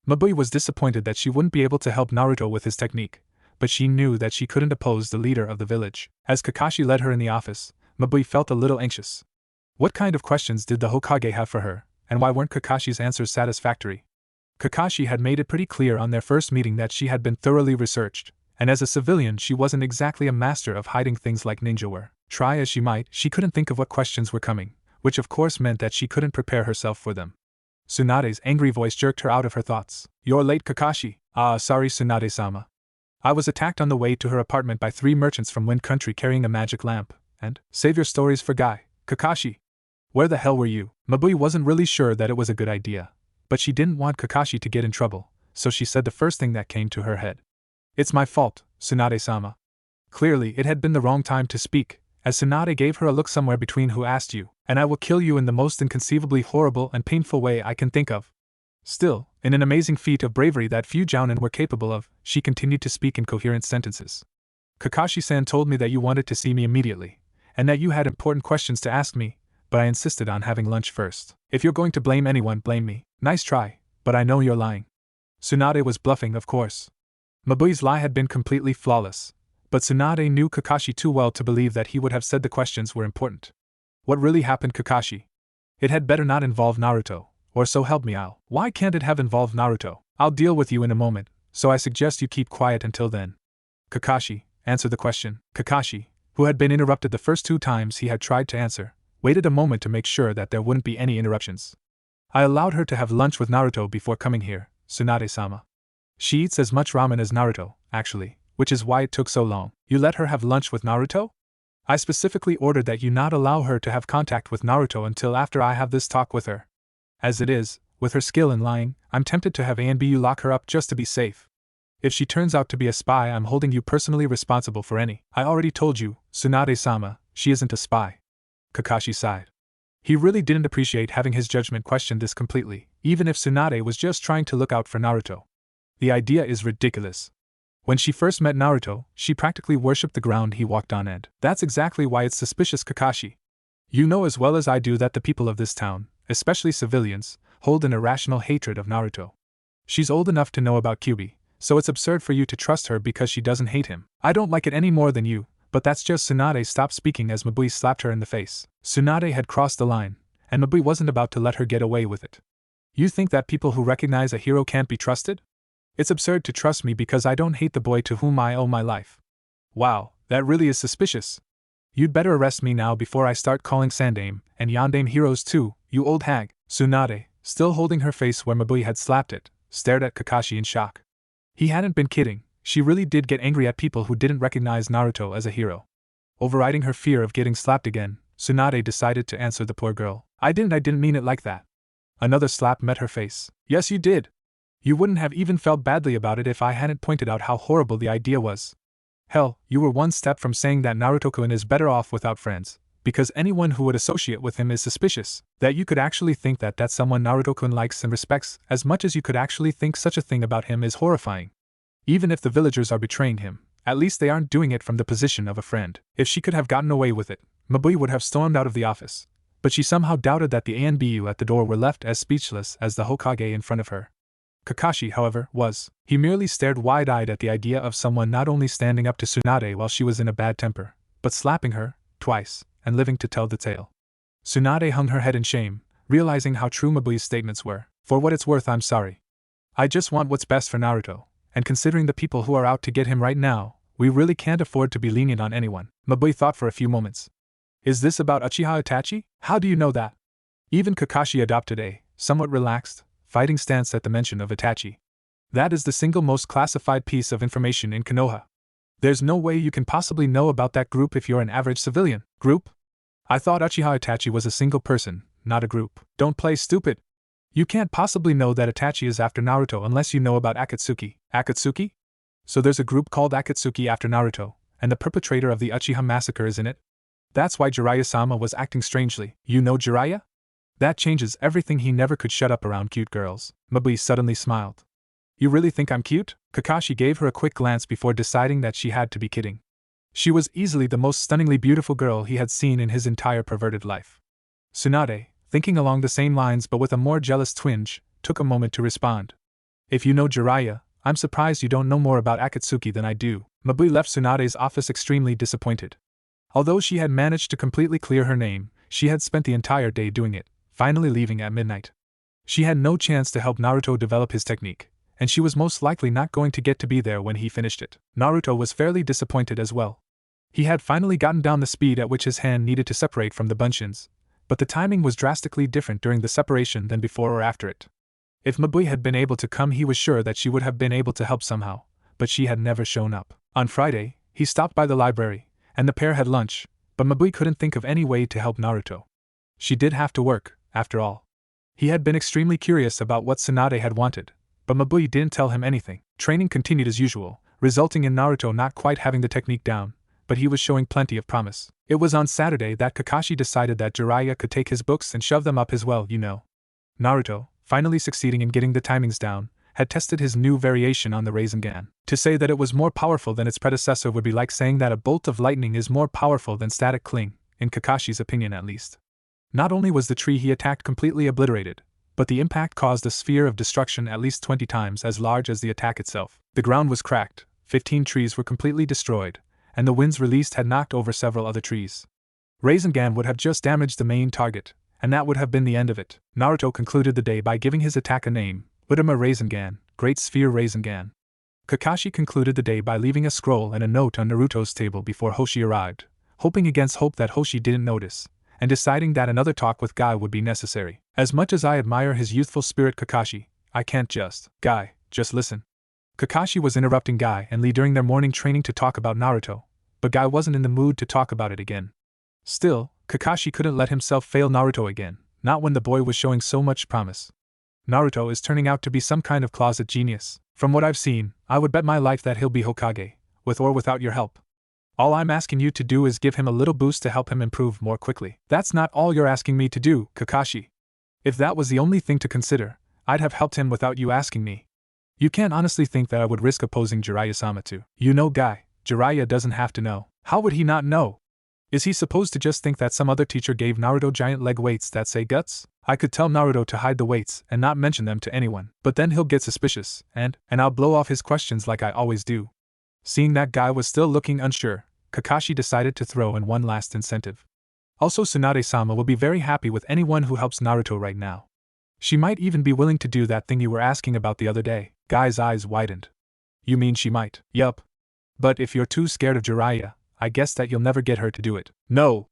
Mabui was disappointed that she wouldn't be able to help Naruto with his technique, but she knew that she couldn't oppose the leader of the village. As Kakashi led her in the office, Mabui felt a little anxious. What kind of questions did the Hokage have for her, and why weren't Kakashi's answers satisfactory? Kakashi had made it pretty clear on their first meeting that she had been thoroughly researched, and as a civilian she wasn't exactly a master of hiding things like ninja were. Try as she might, she couldn't think of what questions were coming, which of course meant that she couldn't prepare herself for them. Tsunade's angry voice jerked her out of her thoughts. You're late, Kakashi. Sorry, Tsunade-sama. I was attacked on the way to her apartment by 3 merchants from Wind Country carrying a magic lamp. And, save your stories for Guy, Kakashi. Where the hell were you? Mabui wasn't really sure that it was a good idea, but she didn't want Kakashi to get in trouble, so she said the first thing that came to her head. It's my fault, Tsunade-sama. Clearly, it had been the wrong time to speak, as Tsunade gave her a look somewhere between who asked you, and I will kill you in the most inconceivably horrible and painful way I can think of. Still, in an amazing feat of bravery that few jounin were capable of, she continued to speak in coherent sentences. Kakashi-san told me that you wanted to see me immediately, and that you had important questions to ask me, but I insisted on having lunch first. If you're going to blame anyone, blame me. Nice try, but I know you're lying. Tsunade was bluffing, of course. Mabui's lie had been completely flawless, but Tsunade knew Kakashi too well to believe that he would have said the questions were important. What really happened, Kakashi? It had better not involve Naruto, or so help me I'll. Why can't it have involved Naruto? I'll deal with you in a moment, so I suggest you keep quiet until then. Kakashi, answer the question. Kakashi, who had been interrupted the first 2 times he had tried to answer, waited a moment to make sure that there wouldn't be any interruptions. I allowed her to have lunch with Naruto before coming here, Tsunade-sama. She eats as much ramen as Naruto, actually, which is why it took so long. You let her have lunch with Naruto? I specifically ordered that you not allow her to have contact with Naruto until after I have this talk with her. As it is, with her skill in lying, I'm tempted to have you lock her up just to be safe. If she turns out to be a spy, I'm holding you personally responsible for any. I already told you, Tsunade-sama, she isn't a spy. Kakashi sighed. He really didn't appreciate having his judgment questioned this completely, even if Tsunade was just trying to look out for Naruto. The idea is ridiculous. When she first met Naruto, she practically worshipped the ground he walked on, and that's exactly why it's suspicious, Kakashi. You know as well as I do that the people of this town, especially civilians, hold an irrational hatred of Naruto. She's old enough to know about Kyuubi, so it's absurd for you to trust her because she doesn't hate him. I don't like it any more than you, but that's just. Tsunade stopped speaking as Mabui slapped her in the face. Tsunade had crossed the line, and Mabui wasn't about to let her get away with it. You think that people who recognize a hero can't be trusted? It's absurd to trust me because I don't hate the boy to whom I owe my life. Wow, that really is suspicious. You'd better arrest me now before I start calling Sandaime and Yondaime heroes too, you old hag. Tsunade, still holding her face where Mabui had slapped it, stared at Kakashi in shock. He hadn't been kidding. She really did get angry at people who didn't recognize Naruto as a hero. Overriding her fear of getting slapped again, Tsunade decided to answer the poor girl. I didn't mean it like that. Another slap met her face. Yes, you did. You wouldn't have even felt badly about it if I hadn't pointed out how horrible the idea was. Hell, you were one step from saying that Naruto-kun is better off without friends, because anyone who would associate with him is suspicious. That you could actually think that that's someone Naruto-kun likes and respects as much as you could actually think such a thing about him is horrifying. Even if the villagers are betraying him, at least they aren't doing it from the position of a friend. If she could have gotten away with it, Mabui would have stormed out of the office, but she somehow doubted that the ANBU at the door were left as speechless as the Hokage in front of her. Kakashi, however, was. He merely stared wide-eyed at the idea of someone not only standing up to Tsunade while she was in a bad temper, but slapping her, twice, and living to tell the tale. Tsunade hung her head in shame, realizing how true Mabui's statements were. For what it's worth, I'm sorry. I just want what's best for Naruto, and considering the people who are out to get him right now, we really can't afford to be lenient on anyone. Mabui thought for a few moments. Is this about Uchiha Itachi? How do you know that? Even Kakashi adopted a somewhat relaxed, fighting stance at the mention of Itachi. That is the single most classified piece of information in Konoha. There's no way you can possibly know about that group if you're an average civilian. Group? I thought Uchiha Itachi was a single person, not a group. Don't play stupid. You can't possibly know that Itachi is after Naruto unless you know about Akatsuki. Akatsuki? So there's a group called Akatsuki after Naruto, and the perpetrator of the Uchiha massacre is in it? That's why Jiraiya-sama was acting strangely. You know Jiraiya? That changes everything. He never could shut up around cute girls. Mabui suddenly smiled. You really think I'm cute? Kakashi gave her a quick glance before deciding that she had to be kidding. She was easily the most stunningly beautiful girl he had seen in his entire perverted life. Tsunade, thinking along the same lines but with a more jealous twinge, took a moment to respond. If you know Jiraiya, I'm surprised you don't know more about Akatsuki than I do. Mabui left Tsunade's office extremely disappointed. Although she had managed to completely clear her name, she had spent the entire day doing it, finally leaving at midnight. She had no chance to help Naruto develop his technique, and she was most likely not going to get to be there when he finished it. Naruto was fairly disappointed as well. He had finally gotten down the speed at which his hand needed to separate from the bunchins, but the timing was drastically different during the separation than before or after it. If Mabui had been able to come, he was sure that she would have been able to help somehow, but she had never shown up. On Friday, he stopped by the library, and the pair had lunch, but Mabui couldn't think of any way to help Naruto. She did have to work, after all. He had been extremely curious about what Tsunade had wanted, but Mabui didn't tell him anything. Training continued as usual, resulting in Naruto not quite having the technique down, but he was showing plenty of promise. It was on Saturday that Kakashi decided that Jiraiya could take his books and shove them up his well, Naruto, finally succeeding in getting the timings down, had tested his new variation on the Rasengan. To say that it was more powerful than its predecessor would be like saying that a bolt of lightning is more powerful than static cling, in Kakashi's opinion at least. Not only was the tree he attacked completely obliterated, but the impact caused a sphere of destruction at least 20 times as large as the attack itself. The ground was cracked, 15 trees were completely destroyed, and the winds released had knocked over several other trees. Rasengan would have just damaged the main target, and that would have been the end of it. Naruto concluded the day by giving his attack a name, Udama Rasengan, Great Sphere Rasengan. Kakashi concluded the day by leaving a scroll and a note on Naruto's table before Hoshi arrived, hoping against hope that Hoshi didn't notice, and deciding that another talk with Guy would be necessary. As much as I admire his youthful spirit, Kakashi, I can't just. Guy, just listen. Kakashi was interrupting Guy and Lee during their morning training to talk about Naruto, but Guy wasn't in the mood to talk about it again. Still, Kakashi couldn't let himself fail Naruto again, not when the boy was showing so much promise. Naruto is turning out to be some kind of closet genius. From what I've seen, I would bet my life that he'll be Hokage, with or without your help. All I'm asking you to do is give him a little boost to help him improve more quickly. That's not all you're asking me to do, Kakashi. If that was the only thing to consider, I'd have helped him without you asking me. You can't honestly think that I would risk opposing Jiraiya-sama to. Guy, Jiraiya doesn't have to know. How would he not know? Is he supposed to just think that some other teacher gave Naruto giant leg weights that say guts? I could tell Naruto to hide the weights and not mention them to anyone, but then he'll get suspicious, and I'll blow off his questions like I always do. Seeing that Guy was still looking unsure, Kakashi decided to throw in one last incentive. Also, Tsunade-sama will be very happy with anyone who helps Naruto right now. She might even be willing to do that thing you were asking about the other day. Guy's eyes widened. You mean she might? Yup. But if you're too scared of Jiraiya, I guess that you'll never get her to do it. No.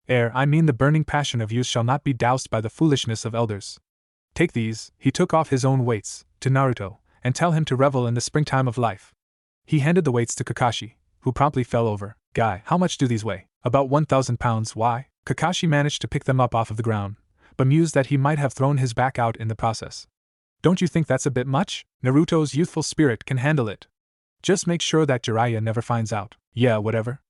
I mean the burning passion of youth shall not be doused by the foolishness of elders. Take these, he took off his own weights, to Naruto, and tell him to revel in the springtime of life. He handed the weights to Kakashi, who promptly fell over. Guy, how much do these weigh? About 1,000 pounds. Why? Kakashi managed to pick them up off of the ground, but mused that he might have thrown his back out in the process. Don't you think that's a bit much? Naruto's youthful spirit can handle it. Just make sure that Jiraiya never finds out. Yeah, whatever.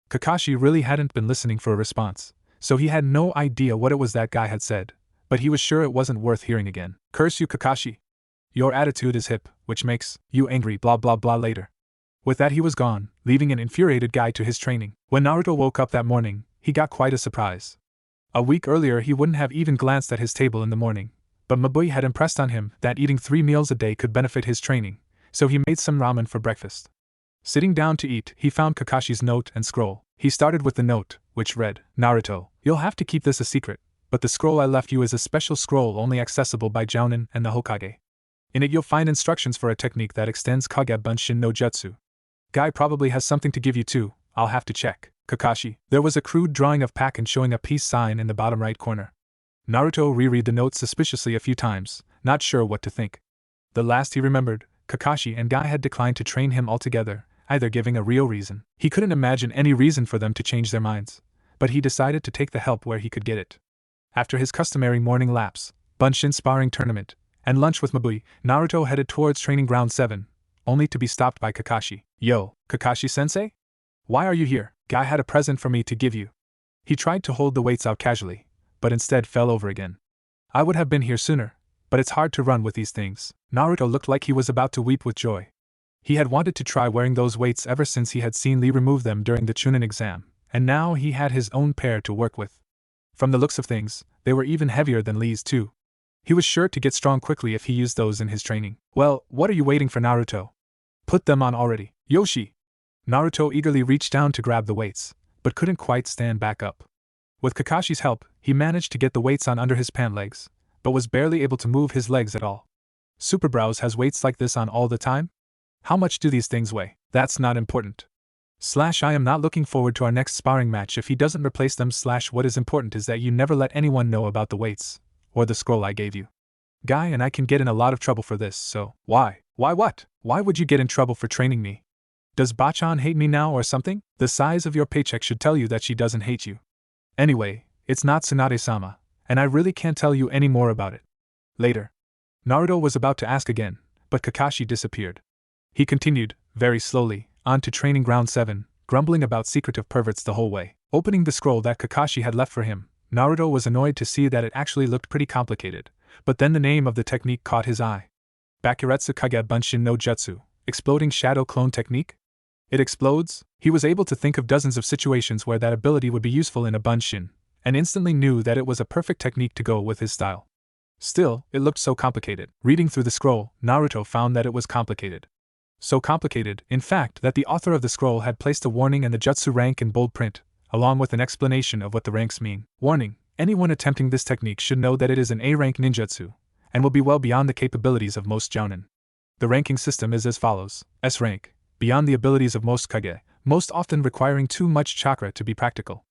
Kakashi really hadn't been listening for a response, so he had no idea what it was that Guy had said, but he was sure it wasn't worth hearing again. Curse you, Kakashi. Your attitude is hip, which makes you angry blah blah blah later. With that he was gone, leaving an infuriated Guy to his training. When Naruto woke up that morning, he got quite a surprise. A week earlier he wouldn't have even glanced at his table in the morning, but Mabui had impressed on him that eating 3 meals a day could benefit his training, so he made some ramen for breakfast. Sitting down to eat, he found Kakashi's note and scroll. He started with the note, which read, Naruto, you'll have to keep this a secret, but the scroll I left you is a special scroll only accessible by Jounin and the Hokage. In it you'll find instructions for a technique that extends Kage Bunshin no Jutsu. Guy probably has something to give you too, I'll have to check. Kakashi. There was a crude drawing of Pakken showing a peace sign in the bottom right corner. Naruto reread the note suspiciously a few times, not sure what to think. The last he remembered, Kakashi and Guy had declined to train him altogether, either giving a real reason. He couldn't imagine any reason for them to change their minds, but he decided to take the help where he could get it. After his customary morning laps, Bunshin sparring tournament, and lunch with Mabui, Naruto headed towards Training Ground 7, only to be stopped by Kakashi. Yo, Kakashi-sensei? Why are you here? Guy had a present for me to give you. He tried to hold the weights out casually, but instead fell over again. I would have been here sooner, but it's hard to run with these things. Naruto looked like he was about to weep with joy. He had wanted to try wearing those weights ever since he had seen Lee remove them during the Chunin exam, and now he had his own pair to work with. From the looks of things, they were even heavier than Lee's too. He was sure to get strong quickly if he used those in his training. Well, what are you waiting for, Naruto? Put them on already. Yoshi! Naruto eagerly reached down to grab the weights, but couldn't quite stand back up. With Kakashi's help, he managed to get the weights on under his pant legs, but was barely able to move his legs at all. Superbrows has weights like this on all the time? How much do these things weigh? That's not important. I am not looking forward to our next sparring match if he doesn't replace them. What is important is that you never let anyone know about the weights, or the scroll I gave you. Guy and I can get in a lot of trouble for this, so. Why? Why what? Why would you get in trouble for training me? Does Bachan hate me now or something? The size of your paycheck should tell you that she doesn't hate you. Anyway, it's not Tsunade-sama, and I really can't tell you any more about it. Later. Naruto was about to ask again, but Kakashi disappeared. He continued, very slowly, on to training ground 7, grumbling about secretive perverts the whole way. Opening the scroll that Kakashi had left for him, Naruto was annoyed to see that it actually looked pretty complicated, but then the name of the technique caught his eye. Bakuretsu Kage Bunshin no Jutsu, exploding shadow clone technique? It explodes? He was able to think of dozens of situations where that ability would be useful in a Bunshin, and instantly knew that it was a perfect technique to go with his style. Still, it looked so complicated. Reading through the scroll, Naruto found that it was complicated. So complicated, in fact, that the author of the scroll had placed a warning and the jutsu rank in bold print, along with an explanation of what the ranks mean. Warning: anyone attempting this technique should know that it is an A-rank ninjutsu, and will be well beyond the capabilities of most jounin. The ranking system is as follows: S rank, beyond the abilities of most kage, most often requiring too much chakra to be practical.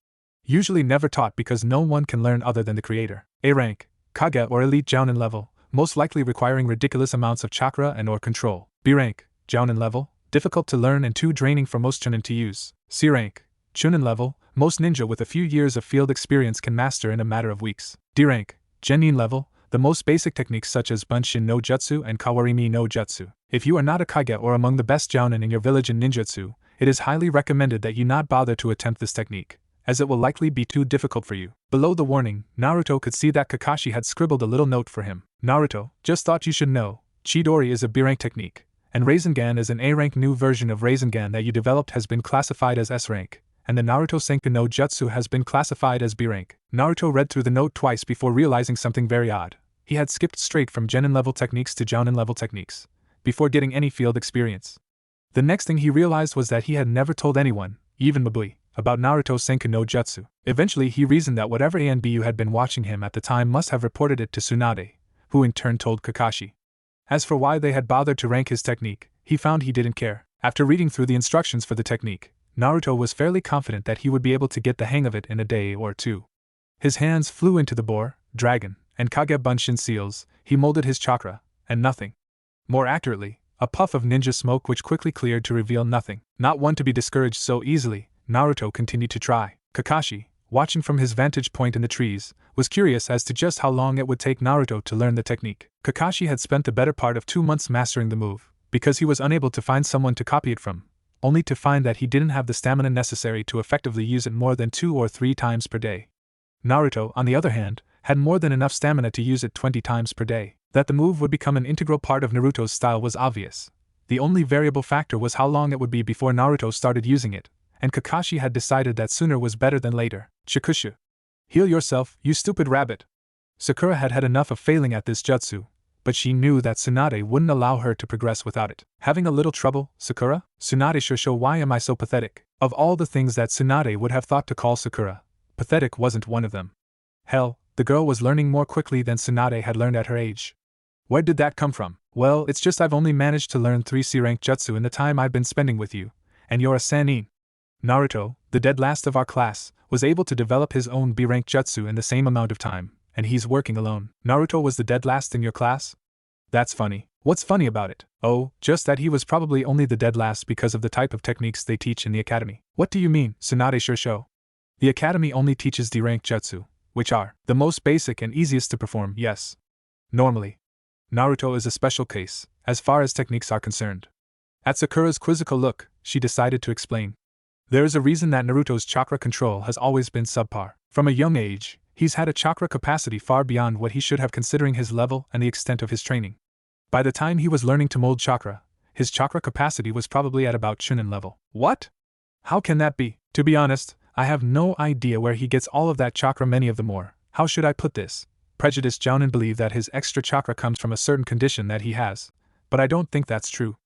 Usually never taught because no one can learn other than the creator. A rank, kage or elite jounin level, most likely requiring ridiculous amounts of chakra and or control. B rank, jounin level, difficult to learn and too draining for most chunin to use. C rank, chunin level, most ninja with a few years of field experience can master in a matter of weeks. D rank, genin level, the most basic techniques such as Bunshin no Jutsu and Kawarimi no Jutsu. If you are not a kage or among the best jounin in your village in ninjutsu, it is highly recommended that you not bother to attempt this technique, as it will likely be too difficult for you. Below the warning, Naruto could see that Kakashi had scribbled a little note for him. Naruto, just thought you should know, Chidori is a B-rank technique, and Rasengan is an A-rank. New version of Rasengan that you developed has been classified as S-rank, and the Naruto Senku no Jutsu has been classified as B-rank. Naruto read through the note twice before realizing something very odd. He had skipped straight from genin-level techniques to jounin-level techniques, before getting any field experience. The next thing he realized was that he had never told anyone, even Mabui, about Naruto Senku no Jutsu. Eventually he reasoned that whatever ANBU had been watching him at the time must have reported it to Tsunade, who in turn told Kakashi. As for why they had bothered to rank his technique, he found he didn't care. After reading through the instructions for the technique, Naruto was fairly confident that he would be able to get the hang of it in a day or two. His hands flew into the boar, dragon, and Kage Bunshin seals. He molded his chakra, and nothing. More accurately, a puff of ninja smoke which quickly cleared to reveal nothing. Not one to be discouraged so easily, Naruto continued to try. Kakashi, watching from his vantage point in the trees, was curious as to just how long it would take Naruto to learn the technique. Kakashi had spent the better part of 2 months mastering the move, because he was unable to find someone to copy it from, only to find that he didn't have the stamina necessary to effectively use it more than 2 or 3 times per day. Naruto, on the other hand, had more than enough stamina to use it 20 times per day. That the move would become an integral part of Naruto's style was obvious. The only variable factor was how long it would be before Naruto started using it, and Kakashi had decided that sooner was better than later. Chikushu. Heal yourself, you stupid rabbit. Sakura had had enough of failing at this jutsu, but she knew that Tsunade wouldn't allow her to progress without it. Having a little trouble, Sakura? Tsunade Shosho, why am I so pathetic? Of all the things that Tsunade would have thought to call Sakura, pathetic wasn't one of them. Hell, the girl was learning more quickly than Tsunade had learned at her age. Where did that come from? Well, it's just I've only managed to learn 3 C-rank jutsu in the time I've been spending with you, and you're a Sanin. Naruto, the dead last of our class, was able to develop his own B-rank jutsu in the same amount of time, and he's working alone. Naruto was the dead last in your class? That's funny. What's funny about it? Oh, just that he was probably only the dead last because of the type of techniques they teach in the academy. What do you mean, Tsunade Shosho? The academy only teaches D-rank jutsu, which are the most basic and easiest to perform, yes. Normally. Naruto is a special case, as far as techniques are concerned. At Sakura's quizzical look, she decided to explain. There is a reason that Naruto's chakra control has always been subpar. From a young age, he's had a chakra capacity far beyond what he should have considering his level and the extent of his training. By the time he was learning to mold chakra, his chakra capacity was probably at about Chunin level. What? How can that be? To be honest, I have no idea where he gets all of that chakra. Many of the more, how should I put this? Prejudice jounin believe that his extra chakra comes from a certain condition that he has, but I don't think that's true.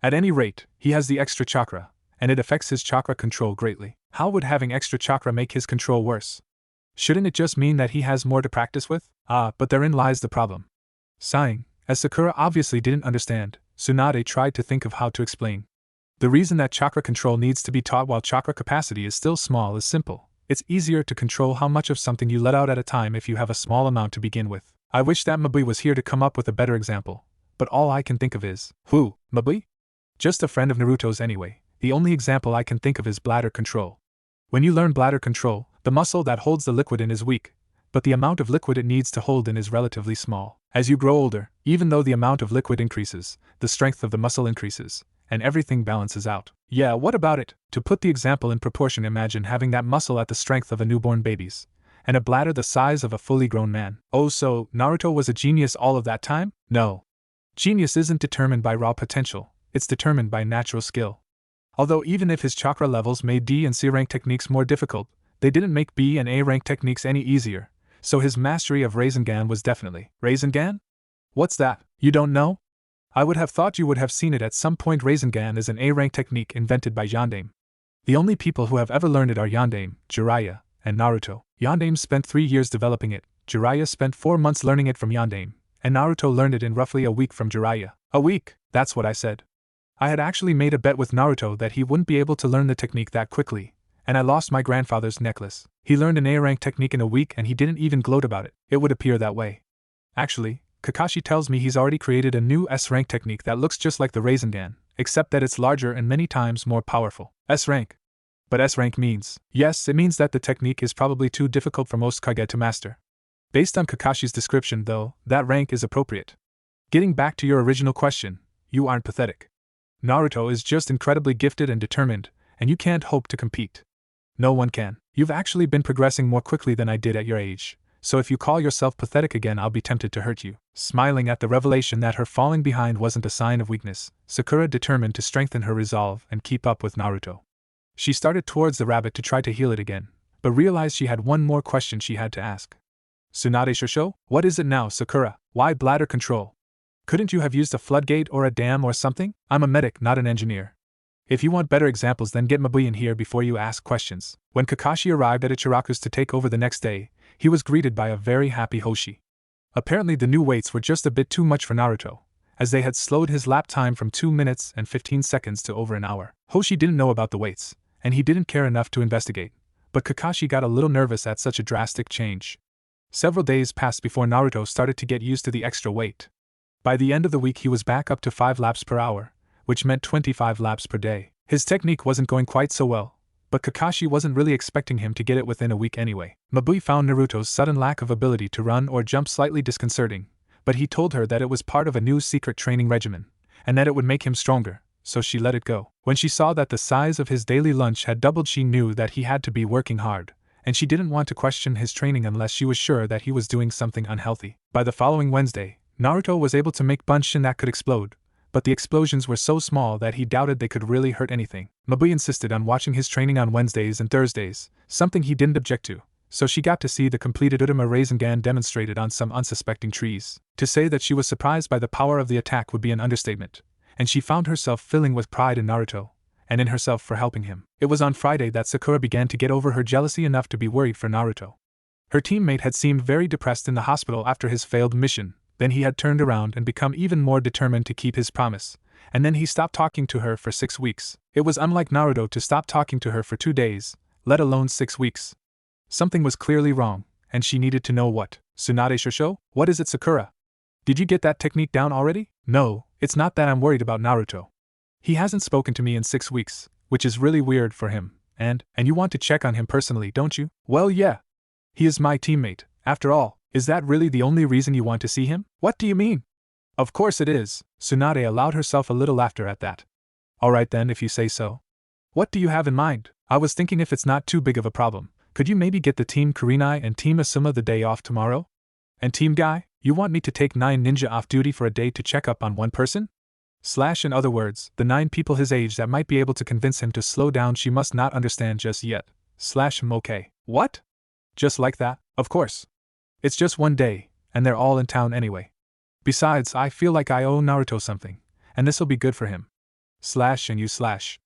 At any rate, he has the extra chakra, and it affects his chakra control greatly. How would having extra chakra make his control worse? Shouldn't it just mean that he has more to practice with? But therein lies the problem. Sighing, as Sakura obviously didn't understand, Tsunade tried to think of how to explain. The reason that chakra control needs to be taught while chakra capacity is still small is simple. It's easier to control how much of something you let out at a time if you have a small amount to begin with. I wish that Mabui was here to come up with a better example, but all I can think of is, who, Mabui? Just a friend of Naruto's anyway. The only example I can think of is bladder control. When you learn bladder control, the muscle that holds the liquid in is weak, but the amount of liquid it needs to hold in is relatively small. As you grow older, even though the amount of liquid increases, the strength of the muscle increases, and everything balances out. Yeah, what about it? To put the example in proportion, imagine having that muscle at the strength of a newborn baby's, and a bladder the size of a fully grown man. Oh, so Naruto was a genius all of that time? No. Genius isn't determined by raw potential, it's determined by natural skill. Although even if his chakra levels made D and C rank techniques more difficult, they didn't make B and A rank techniques any easier, so his mastery of Rasengan was definitely. Rasengan? What's that? You don't know? I would have thought you would have seen it at some point. Rasengan is an A-rank technique invented by Yondaime. The only people who have ever learned it are Yondaime, Jiraiya, and Naruto. Yondaime spent 3 years developing it, Jiraiya spent 4 months learning it from Yondaime, and Naruto learned it in roughly a week from Jiraiya. A week, that's what I said. I had actually made a bet with Naruto that he wouldn't be able to learn the technique that quickly, and I lost my grandfather's necklace. He learned an A-rank technique in a week and he didn't even gloat about it. It would appear that way. Actually, Kakashi tells me he's already created a new S-rank technique that looks just like the Rasengan, except that it's larger and many times more powerful. S-rank. But S-rank means, yes, it means that the technique is probably too difficult for most Kage to master. Based on Kakashi's description, though, that rank is appropriate. Getting back to your original question, you aren't pathetic. Naruto is just incredibly gifted and determined, and you can't hope to compete. No one can. You've actually been progressing more quickly than I did at your age. So if you call yourself pathetic again, I'll be tempted to hurt you. Smiling at the revelation that her falling behind wasn't a sign of weakness, Sakura determined to strengthen her resolve and keep up with Naruto. She started towards the rabbit to try to heal it again, but realized she had one more question she had to ask. Tsunade Shosho? What is it now, Sakura? Why bladder control? Couldn't you have used a floodgate or a dam or something? I'm a medic, not an engineer. If you want better examples, then get Mabui in here before you ask questions. When Kakashi arrived at Ichiraku's to take over the next day, he was greeted by a very happy Hoshi. Apparently the new weights were just a bit too much for Naruto, as they had slowed his lap time from 2 minutes and 15 seconds to over an hour. Hoshi didn't know about the weights, and he didn't care enough to investigate, but Kakashi got a little nervous at such a drastic change. Several days passed before Naruto started to get used to the extra weight. By the end of the week he was back up to 5 laps per hour, which meant 25 laps per day. His technique wasn't going quite so well, but Kakashi wasn't really expecting him to get it within a week anyway. Mabui found Naruto's sudden lack of ability to run or jump slightly disconcerting, but he told her that it was part of a new secret training regimen, and that it would make him stronger, so she let it go. When she saw that the size of his daily lunch had doubled, she knew that he had to be working hard, and she didn't want to question his training unless she was sure that he was doing something unhealthy. By the following Wednesday, Naruto was able to make bunshin that could explode, but the explosions were so small that he doubted they could really hurt anything. Mabui insisted on watching his training on Wednesdays and Thursdays, something he didn't object to, so she got to see the completed Urama Rasengan demonstrated on some unsuspecting trees. To say that she was surprised by the power of the attack would be an understatement, and she found herself filling with pride in Naruto, and in herself for helping him. It was on Friday that Sakura began to get over her jealousy enough to be worried for Naruto. Her teammate had seemed very depressed in the hospital after his failed mission. Then he had turned around and become even more determined to keep his promise, and then he stopped talking to her for 6 weeks. It was unlike Naruto to stop talking to her for 2 days, let alone 6 weeks. Something was clearly wrong, and she needed to know what. Tsunade Shosho? What is it, Sakura? Did you get that technique down already? No, it's not that I'm worried about Naruto. He hasn't spoken to me in 6 weeks, which is really weird for him, and you want to check on him personally, don't you? Well, yeah. He is my teammate, after all. Is that really the only reason you want to see him? What do you mean? Of course it is. Tsunade allowed herself a little laughter at that. Alright then, if you say so. What do you have in mind? I was thinking if it's not too big of a problem, could you maybe get the Team Kurenai and Team Asuma the day off tomorrow? And Team Guy, you want me to take 9 ninja off duty for a day to check up on one person? In other words, the 9 people his age that might be able to convince him to slow down. She must not understand just yet. Okay. What? Just like that? Of course. It's just one day, and they're all in town anyway. Besides, I feel like I owe Naruto something, and this'll be good for him.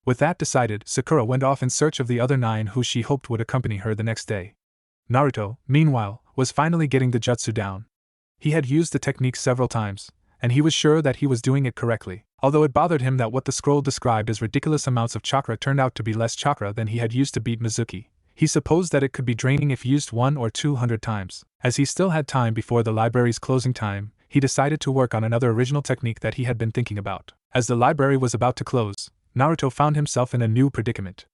With that decided, Sakura went off in search of the other 9 who she hoped would accompany her the next day. Naruto, meanwhile, was finally getting the jutsu down. He had used the technique several times, and he was sure that he was doing it correctly. Although it bothered him that what the scroll described as ridiculous amounts of chakra turned out to be less chakra than he had used to beat Mizuki, he supposed that it could be draining if used 100 or 200 times. As he still had time before the library's closing time, he decided to work on another original technique that he had been thinking about. As the library was about to close, Naruto found himself in a new predicament.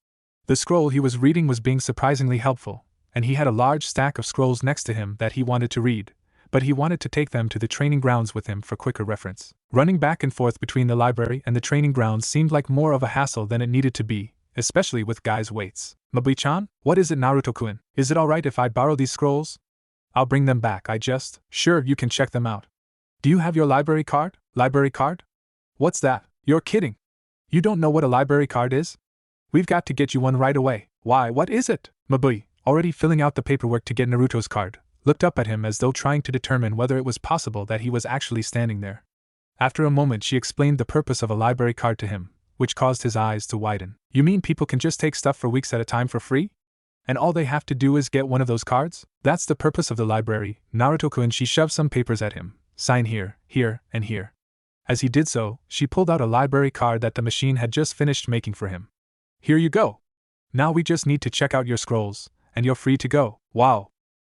The scroll he was reading was being surprisingly helpful, and he had a large stack of scrolls next to him that he wanted to read, but he wanted to take them to the training grounds with him for quicker reference. Running back and forth between the library and the training grounds seemed like more of a hassle than it needed to be, especially with guys' weights. Mabui-chan, what is it, Naruto-kun? Is it alright if I borrow these scrolls? I'll bring them back, Sure, you can check them out. Do you have your library card? Library card? What's that? You're kidding. You don't know what a library card is? We've got to get you one right away. Why, what is it? Mabui, already filling out the paperwork to get Naruto's card, looked up at him as though trying to determine whether it was possible that he was actually standing there. After a moment she explained the purpose of a library card to him, which caused his eyes to widen. You mean people can just take stuff for weeks at a time for free? And all they have to do is get one of those cards? That's the purpose of the library, Naruto-kun. She shoved some papers at him. Sign here, here, and here. As he did so, she pulled out a library card that the machine had just finished making for him. Here you go. Now we just need to check out your scrolls, and you're free to go. Wow.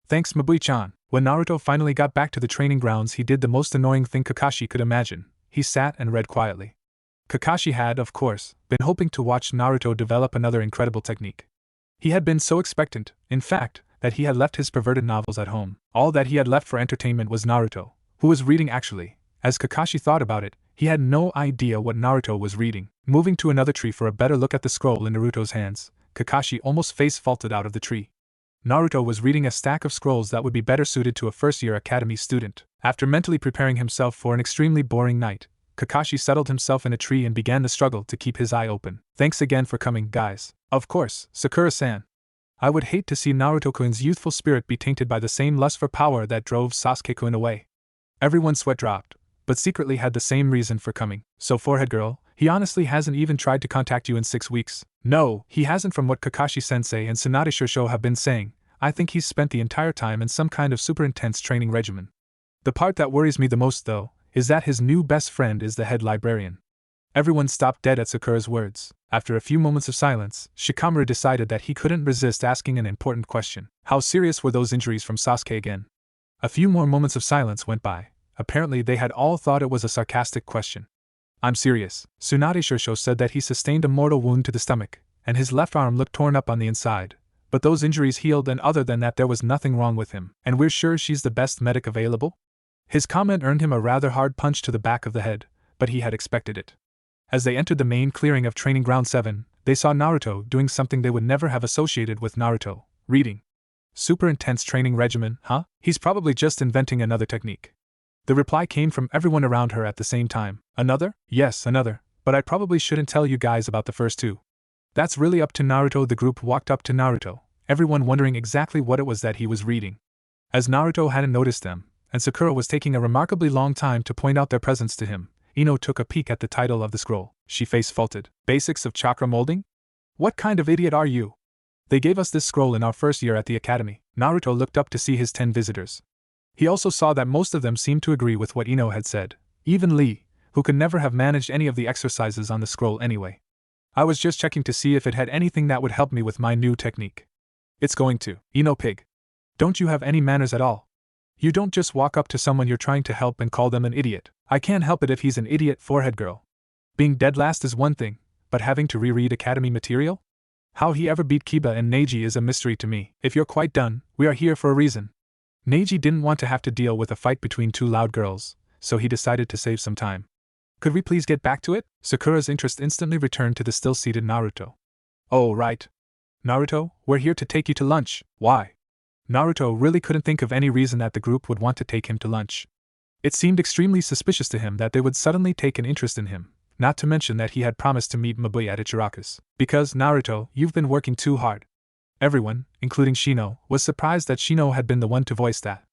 Thanks, Mabui-chan. When Naruto finally got back to the training grounds, he did the most annoying thing Kakashi could imagine. He sat and read quietly. Kakashi had, of course, been hoping to watch Naruto develop another incredible technique. He had been so expectant, in fact, that he had left his perverted novels at home. All that he had left for entertainment was Naruto, who was reading actually. As Kakashi thought about it, he had no idea what Naruto was reading. Moving to another tree for a better look at the scroll in Naruto's hands, Kakashi almost face-faulted out of the tree. Naruto was reading a stack of scrolls that would be better suited to a first-year academy student. After mentally preparing himself for an extremely boring night, Kakashi settled himself in a tree and began the struggle to keep his eye open. Thanks again for coming, guys. Of course, Sakura-san. I would hate to see Naruto-kun's youthful spirit be tainted by the same lust for power that drove Sasuke-kun away. Everyone's sweat dropped, but secretly had the same reason for coming. So, forehead girl, he honestly hasn't even tried to contact you in 6 weeks. No, he hasn't. From what Kakashi-sensei and Tsunade Shosho have been saying, I think he's spent the entire time in some kind of super intense training regimen. The part that worries me the most, though, is that his new best friend is the head librarian. Everyone stopped dead at Sakura's words. After a few moments of silence, Shikamaru decided that he couldn't resist asking an important question. How serious were those injuries from Sasuke again? A few more moments of silence went by. Apparently they had all thought it was a sarcastic question. I'm serious. Tsunade Shosho said that he sustained a mortal wound to the stomach, and his left arm looked torn up on the inside. But those injuries healed, and other than that there was nothing wrong with him. And we're sure she's the best medic available? His comment earned him a rather hard punch to the back of the head, but he had expected it. As they entered the main clearing of Training Ground 7, they saw Naruto doing something they would never have associated with Naruto: reading. Super intense training regimen, huh? He's probably just inventing another technique. The reply came from everyone around her at the same time. Another? Yes, another, but I probably shouldn't tell you guys about the first two. That's really up to Naruto. The group walked up to Naruto, everyone wondering exactly what it was that he was reading. As Naruto hadn't noticed them, and Sakura was taking a remarkably long time to point out their presence to him, Ino took a peek at the title of the scroll. She face-faulted. Basics of Chakra Molding? What kind of idiot are you? They gave us this scroll in our first year at the academy. Naruto looked up to see his 10 visitors. He also saw that most of them seemed to agree with what Ino had said. Even Lee, who could never have managed any of the exercises on the scroll anyway. I was just checking to see if it had anything that would help me with my new technique. It's going to. Ino pig. Don't you have any manners at all? You don't just walk up to someone you're trying to help and call them an idiot. I can't help it if he's an idiot, forehead girl. Being dead last is one thing, but having to reread academy material? How he ever beat Kiba and Neji is a mystery to me. If you're quite done, we are here for a reason. Neji didn't want to have to deal with a fight between two loud girls, so he decided to save some time. Could we please get back to it? Sakura's interest instantly returned to the still-seated Naruto. Oh, right. Naruto, we're here to take you to lunch. Why? Naruto really couldn't think of any reason that the group would want to take him to lunch. It seemed extremely suspicious to him that they would suddenly take an interest in him, not to mention that he had promised to meet Mabui at Ichiraku's. Because, Naruto, you've been working too hard. Everyone, including Shino, was surprised that Shino had been the one to voice that.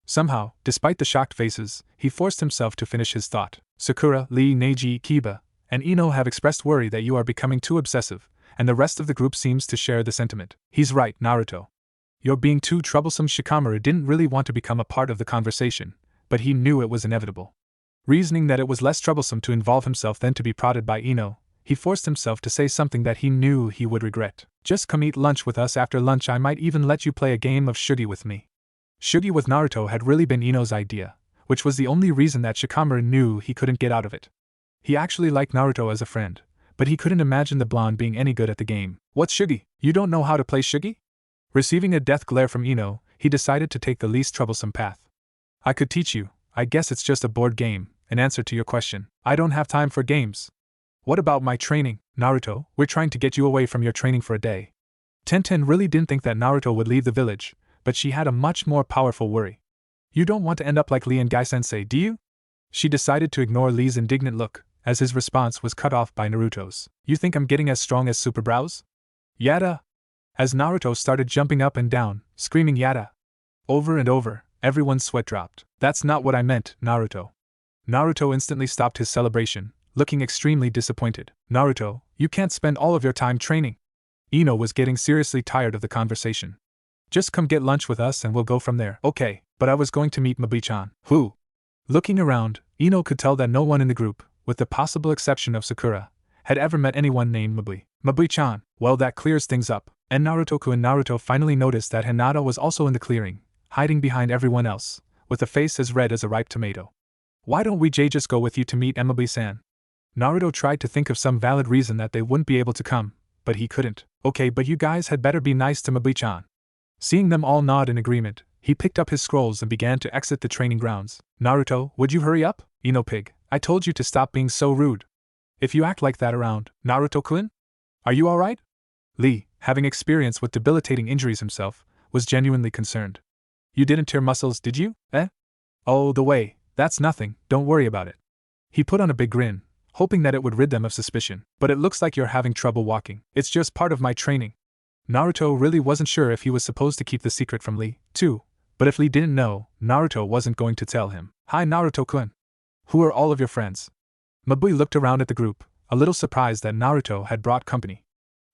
Somehow, despite the shocked faces, he forced himself to finish his thought. Sakura, Lee, Neji, Kiba, and Ino have expressed worry that you are becoming too obsessive, and the rest of the group seems to share the sentiment. He's right, Naruto. You're being too troublesome. Shikamaru didn't really want to become a part of the conversation, but he knew it was inevitable. Reasoning that it was less troublesome to involve himself than to be prodded by Ino, he forced himself to say something that he knew he would regret. Just come eat lunch with us after lunch. I might even let you play a game of Shugi with me. Shugi with Naruto had really been Ino's idea, which was the only reason that Shikamaru knew he couldn't get out of it. He actually liked Naruto as a friend, but he couldn't imagine the blonde being any good at the game. What's Shugi? You don't know how to play Shugi? Receiving a death glare from Ino, he decided to take the least troublesome path. I could teach you. I guess it's just a board game. In answer to your question, I don't have time for games. What about my training, Naruto? We're trying to get you away from your training for a day. Tenten really didn't think that Naruto would leave the village, but she had a much more powerful worry. You don't want to end up like Lee and Gai-sensei, do you? She decided to ignore Lee's indignant look, as his response was cut off by Naruto's. You think I'm getting as strong as Super Brows? Yada! As Naruto started jumping up and down, screaming Yada! Over and over, everyone's sweat dropped. That's not what I meant, Naruto. Naruto instantly stopped his celebration, looking extremely disappointed. Naruto, you can't spend all of your time training. Ino was getting seriously tired of the conversation. Just come get lunch with us and we'll go from there. Okay, but I was going to meet Mabui-chan. Who? Looking around, Ino could tell that no one in the group, with the possible exception of Sakura, had ever met anyone named Mabui. Mabui-chan, well, that clears things up. And Naruto finally noticed that Hinata was also in the clearing, hiding behind everyone else, with a face as red as a ripe tomato. Why don't we just go with you to meet Mabui-san? Naruto tried to think of some valid reason that they wouldn't be able to come, but he couldn't. Okay, but you guys had better be nice to Mabui-chan. Seeing them all nod in agreement, he picked up his scrolls and began to exit the training grounds. Naruto, would you hurry up? Ino pig, I told you to stop being so rude. If you act like that around Naruto-kun? Are you alright? Lee, having experience with debilitating injuries himself, was genuinely concerned. You didn't tear muscles, did you? Oh, the way. That's nothing, don't worry about it. He put on a big grin, hoping that it would rid them of suspicion. But it looks like you're having trouble walking. It's just part of my training. Naruto really wasn't sure if he was supposed to keep the secret from Lee, too, but if Lee didn't know, Naruto wasn't going to tell him. Hi Naruto-kun. Who are all of your friends? Mabui looked around at the group, a little surprised that Naruto had brought company.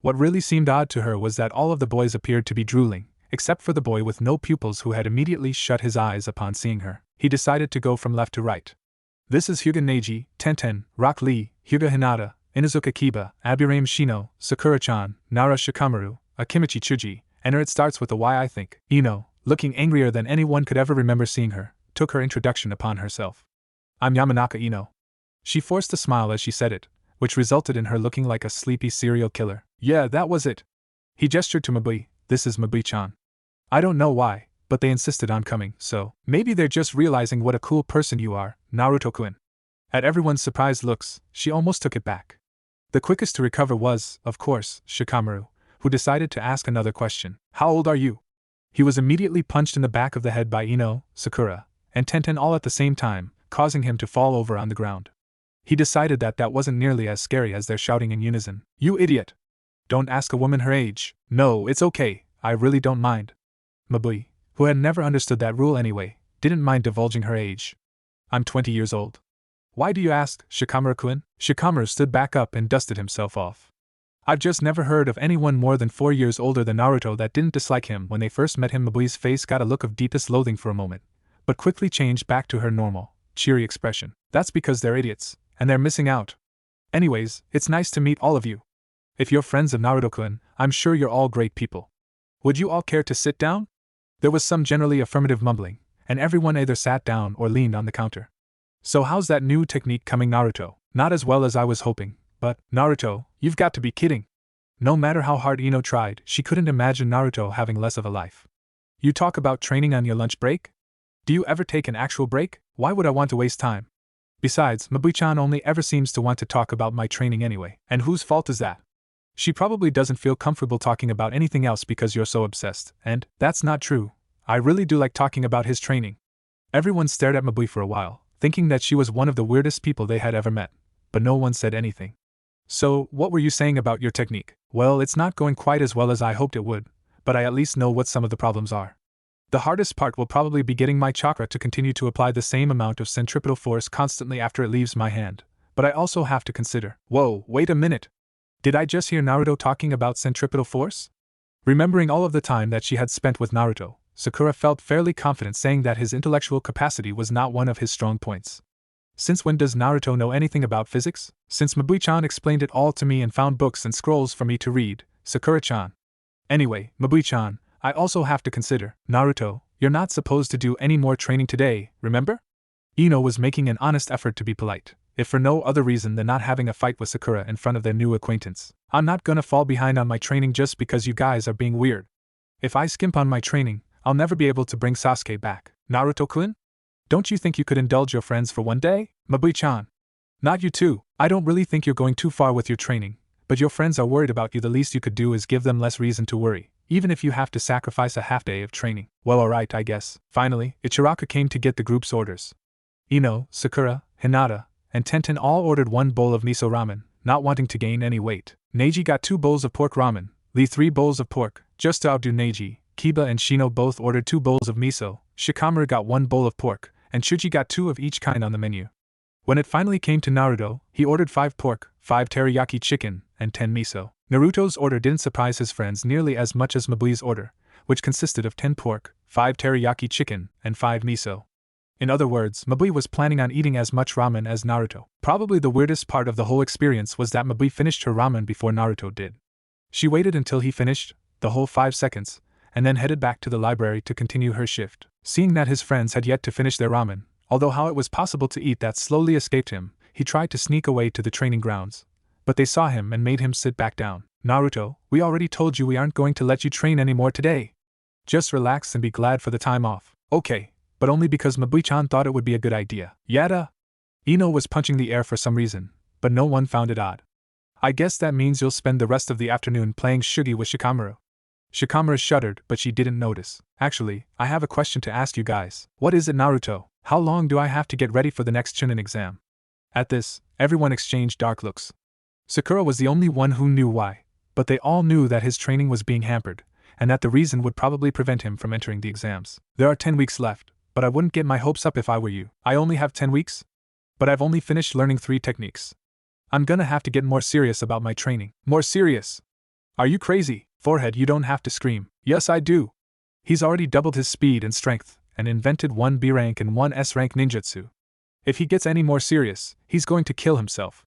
What really seemed odd to her was that all of the boys appeared to be drooling, except for the boy with no pupils who had immediately shut his eyes upon seeing her. He decided to go from left to right. This is Hyuga Neji, Tenten, Rock Lee, Hyuga Hinata, Inuzuka Kiba, Abirame Shino, Sakura-chan, Nara Shikamaru, Akimichi Chuji, and it starts with a Y I think. Ino, looking angrier than anyone could ever remember seeing her, took her introduction upon herself. I'm Yamanaka Ino. She forced a smile as she said it, which resulted in her looking like a sleepy serial killer. Yeah, that was it. He gestured to Mabui. This is Mabui-chan. I don't know why, but they insisted on coming, so maybe they're just realizing what a cool person you are, Naruto-kun. At everyone's surprised looks, she almost took it back. The quickest to recover was, of course, Shikamaru, who decided to ask another question. How old are you? He was immediately punched in the back of the head by Ino, Sakura, and Tenten all at the same time, causing him to fall over on the ground. He decided that that wasn't nearly as scary as their shouting in unison. You idiot! Don't ask a woman her age. No, it's okay, I really don't mind. Mabui, who had never understood that rule anyway, didn't mind divulging her age. I'm 20 years old. Why do you ask, Shikamaru-kun? Shikamaru stood back up and dusted himself off. I've just never heard of anyone more than 4 years older than Naruto that didn't dislike him when they first met him. Mabui's face got a look of deepest loathing for a moment, but quickly changed back to her normal, cheery expression. That's because they're idiots, and they're missing out. Anyways, it's nice to meet all of you. If you're friends of Naruto-kun, I'm sure you're all great people. Would you all care to sit down? There was some generally affirmative mumbling, and everyone either sat down or leaned on the counter. So how's that new technique coming, Naruto? Not as well as I was hoping, but, Naruto, you've got to be kidding. No matter how hard Ino tried, she couldn't imagine Naruto having less of a life. You talk about training on your lunch break? Do you ever take an actual break? Why would I want to waste time? Besides, Mabui-chan only ever seems to want to talk about my training anyway. And whose fault is that? She probably doesn't feel comfortable talking about anything else because you're so obsessed, and that's not true. I really do like talking about his training. Everyone stared at Mabui for a while, thinking that she was one of the weirdest people they had ever met, but no one said anything. So, what were you saying about your technique? Well, it's not going quite as well as I hoped it would, but I at least know what some of the problems are. The hardest part will probably be getting my chakra to continue to apply the same amount of centripetal force constantly after it leaves my hand, but I also have to consider. Whoa, wait a minute! Did I just hear Naruto talking about centripetal force? Remembering all of the time that she had spent with Naruto, Sakura felt fairly confident saying that his intellectual capacity was not one of his strong points. Since when does Naruto know anything about physics? Since Mabui-chan explained it all to me and found books and scrolls for me to read, Sakura-chan. Anyway, Mabui-chan, I also have to consider, Naruto, you're not supposed to do any more training today, remember? Ino was making an honest effort to be polite, if for no other reason than not having a fight with Sakura in front of their new acquaintance. I'm not gonna fall behind on my training just because you guys are being weird. If I skimp on my training, I'll never be able to bring Sasuke back. Naruto-kun? Don't you think you could indulge your friends for one day, Mabui-chan? Not you too. I don't really think you're going too far with your training, but your friends are worried about you. The least you could do is give them less reason to worry, even if you have to sacrifice a half day of training. Well, alright, I guess. Finally, Ichiraka came to get the group's orders. Ino, Sakura, Hinata, and Tenten all ordered 1 bowl of miso ramen, not wanting to gain any weight. Neji got 2 bowls of pork ramen, Lee 3 bowls of pork, just to outdo Neji. Kiba and Shino both ordered 2 bowls of miso, Shikamaru got 1 bowl of pork, and Shuji got 2 of each kind on the menu. When it finally came to Naruto, he ordered 5 pork, 5 teriyaki chicken, and 10 miso. Naruto's order didn't surprise his friends nearly as much as Mabui's order, which consisted of 10 pork, 5 teriyaki chicken, and 5 miso. In other words, Mabui was planning on eating as much ramen as Naruto. Probably the weirdest part of the whole experience was that Mabui finished her ramen before Naruto did. She waited until he finished, the whole 5 seconds, and then headed back to the library to continue her shift. Seeing that his friends had yet to finish their ramen, although how it was possible to eat that slowly escaped him, he tried to sneak away to the training grounds. But they saw him and made him sit back down. Naruto, we already told you we aren't going to let you train anymore today. Just relax and be glad for the time off. Okay, but only because Mabui-chan thought it would be a good idea. Yada! Ino was punching the air for some reason, but no one found it odd. I guess that means you'll spend the rest of the afternoon playing Shugi with Shikamaru. Shikamaru shuddered, but she didn't notice. Actually, I have a question to ask you guys. What is it, Naruto? How long do I have to get ready for the next Chunin exam? At this, everyone exchanged dark looks. Sakura was the only one who knew why, but they all knew that his training was being hampered, and that the reason would probably prevent him from entering the exams. There are 10 weeks left, but I wouldn't get my hopes up if I were you. I only have 10 weeks? But I've only finished learning 3 techniques. I'm gonna have to get more serious about my training. More serious? Are you crazy? Forehead, you don't have to scream. Yes, I do. He's already doubled his speed and strength, and invented 1 B rank and 1 S rank ninjutsu. If he gets any more serious, he's going to kill himself.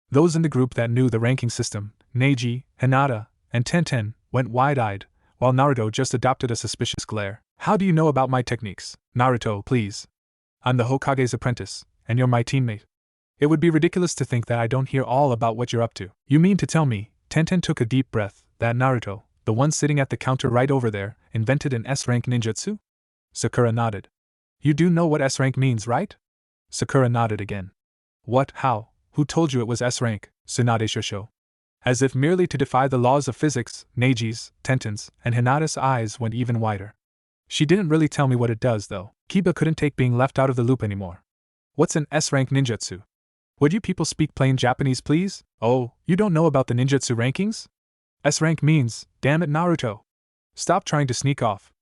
Those in the group that knew the ranking system, Neji, Hinata, and Tenten, went wide-eyed, while Naruto just adopted a suspicious glare. How do you know about my techniques? Naruto, please. I'm the Hokage's apprentice, and you're my teammate. It would be ridiculous to think that I don't hear all about what you're up to. You mean to tell me, Tenten took a deep breath, that Naruto, the one sitting at the counter right over there, invented an S-rank ninjutsu? Sakura nodded. You do know what S-rank means, right? Sakura nodded again. What, how, who told you it was S-rank? Tsunade shosho. As if merely to defy the laws of physics, Neji's, Tenten's, and Hinata's eyes went even wider. She didn't really tell me what it does, though. Kiba couldn't take being left out of the loop anymore. What's an S-rank ninjutsu? Would you people speak plain Japanese, please? Oh, you don't know about the ninjutsu rankings? S-rank means, damn it, Naruto. Stop trying to sneak off.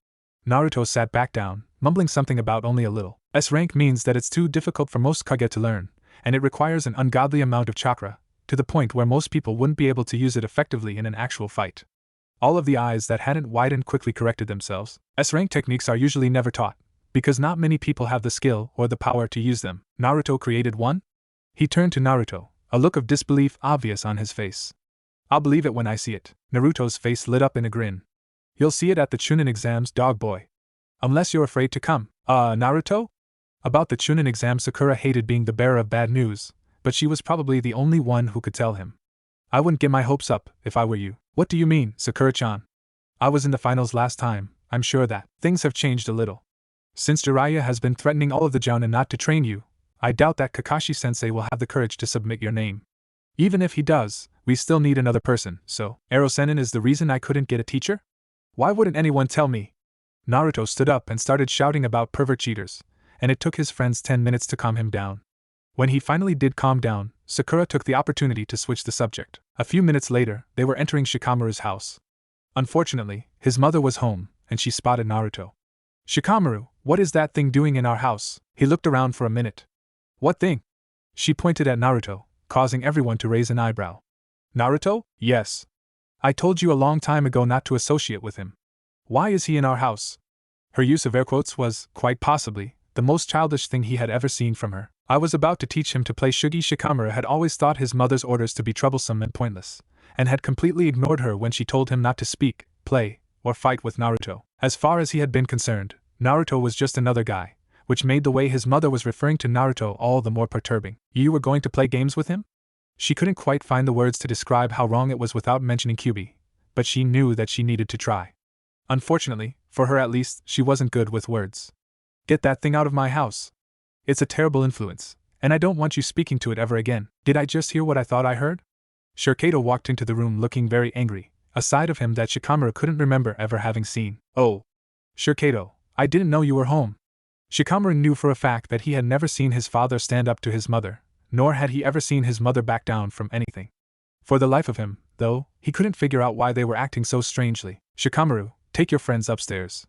Naruto sat back down, mumbling something about only a little. S-rank means that it's too difficult for most Kage to learn, and it requires an ungodly amount of chakra, to the point where most people wouldn't be able to use it effectively in an actual fight. All of the eyes that hadn't widened quickly corrected themselves. S-rank techniques are usually never taught, because not many people have the skill or the power to use them. Naruto created one? He turned to Naruto, a look of disbelief obvious on his face. I'll believe it when I see it. Naruto's face lit up in a grin. You'll see it at the Chunin exams, dog boy. Unless you're afraid to come. Naruto? About the Chunin exam, Sakura hated being the bearer of bad news, but she was probably the only one who could tell him. I wouldn't get my hopes up, if I were you. What do you mean, Sakura-chan? I was in the finals last time, I'm sure that. Things have changed a little. Since Jiraiya has been threatening all of the Jounin not to train you, I doubt that Kakashi-sensei will have the courage to submit your name. Even if he does, we still need another person, so Rasengan is the reason I couldn't get a teacher? Why wouldn't anyone tell me? Naruto stood up and started shouting about pervert cheaters, and it took his friends 10 minutes to calm him down. When he finally did calm down, Sakura took the opportunity to switch the subject. A few minutes later, they were entering Shikamaru's house. Unfortunately, his mother was home, and she spotted Naruto. Shikamaru, what is that thing doing in our house? He looked around for a minute. What thing? She pointed at Naruto, causing everyone to raise an eyebrow. Naruto? Yes. I told you a long time ago not to associate with him. Why is he in our house? Her use of air quotes was, quite possibly, the most childish thing he had ever seen from her. I was about to teach him to play Shugi. Shikamaru had always thought his mother's orders to be troublesome and pointless, and had completely ignored her when she told him not to speak, play, or fight with Naruto. As far as he had been concerned, Naruto was just another guy, which made the way his mother was referring to Naruto all the more perturbing. You were going to play games with him? She couldn't quite find the words to describe how wrong it was without mentioning Kyuubi, but she knew that she needed to try. Unfortunately, for her at least, she wasn't good with words. Get that thing out of my house. It's a terrible influence, and I don't want you speaking to it ever again. Did I just hear what I thought I heard? Shurikato walked into the room looking very angry, a side of him that Shikamaru couldn't remember ever having seen. Oh. Shurikato, I didn't know you were home. Shikamaru knew for a fact that he had never seen his father stand up to his mother, nor had he ever seen his mother back down from anything. For the life of him, though, he couldn't figure out why they were acting so strangely. Shikamaru, take your friends upstairs.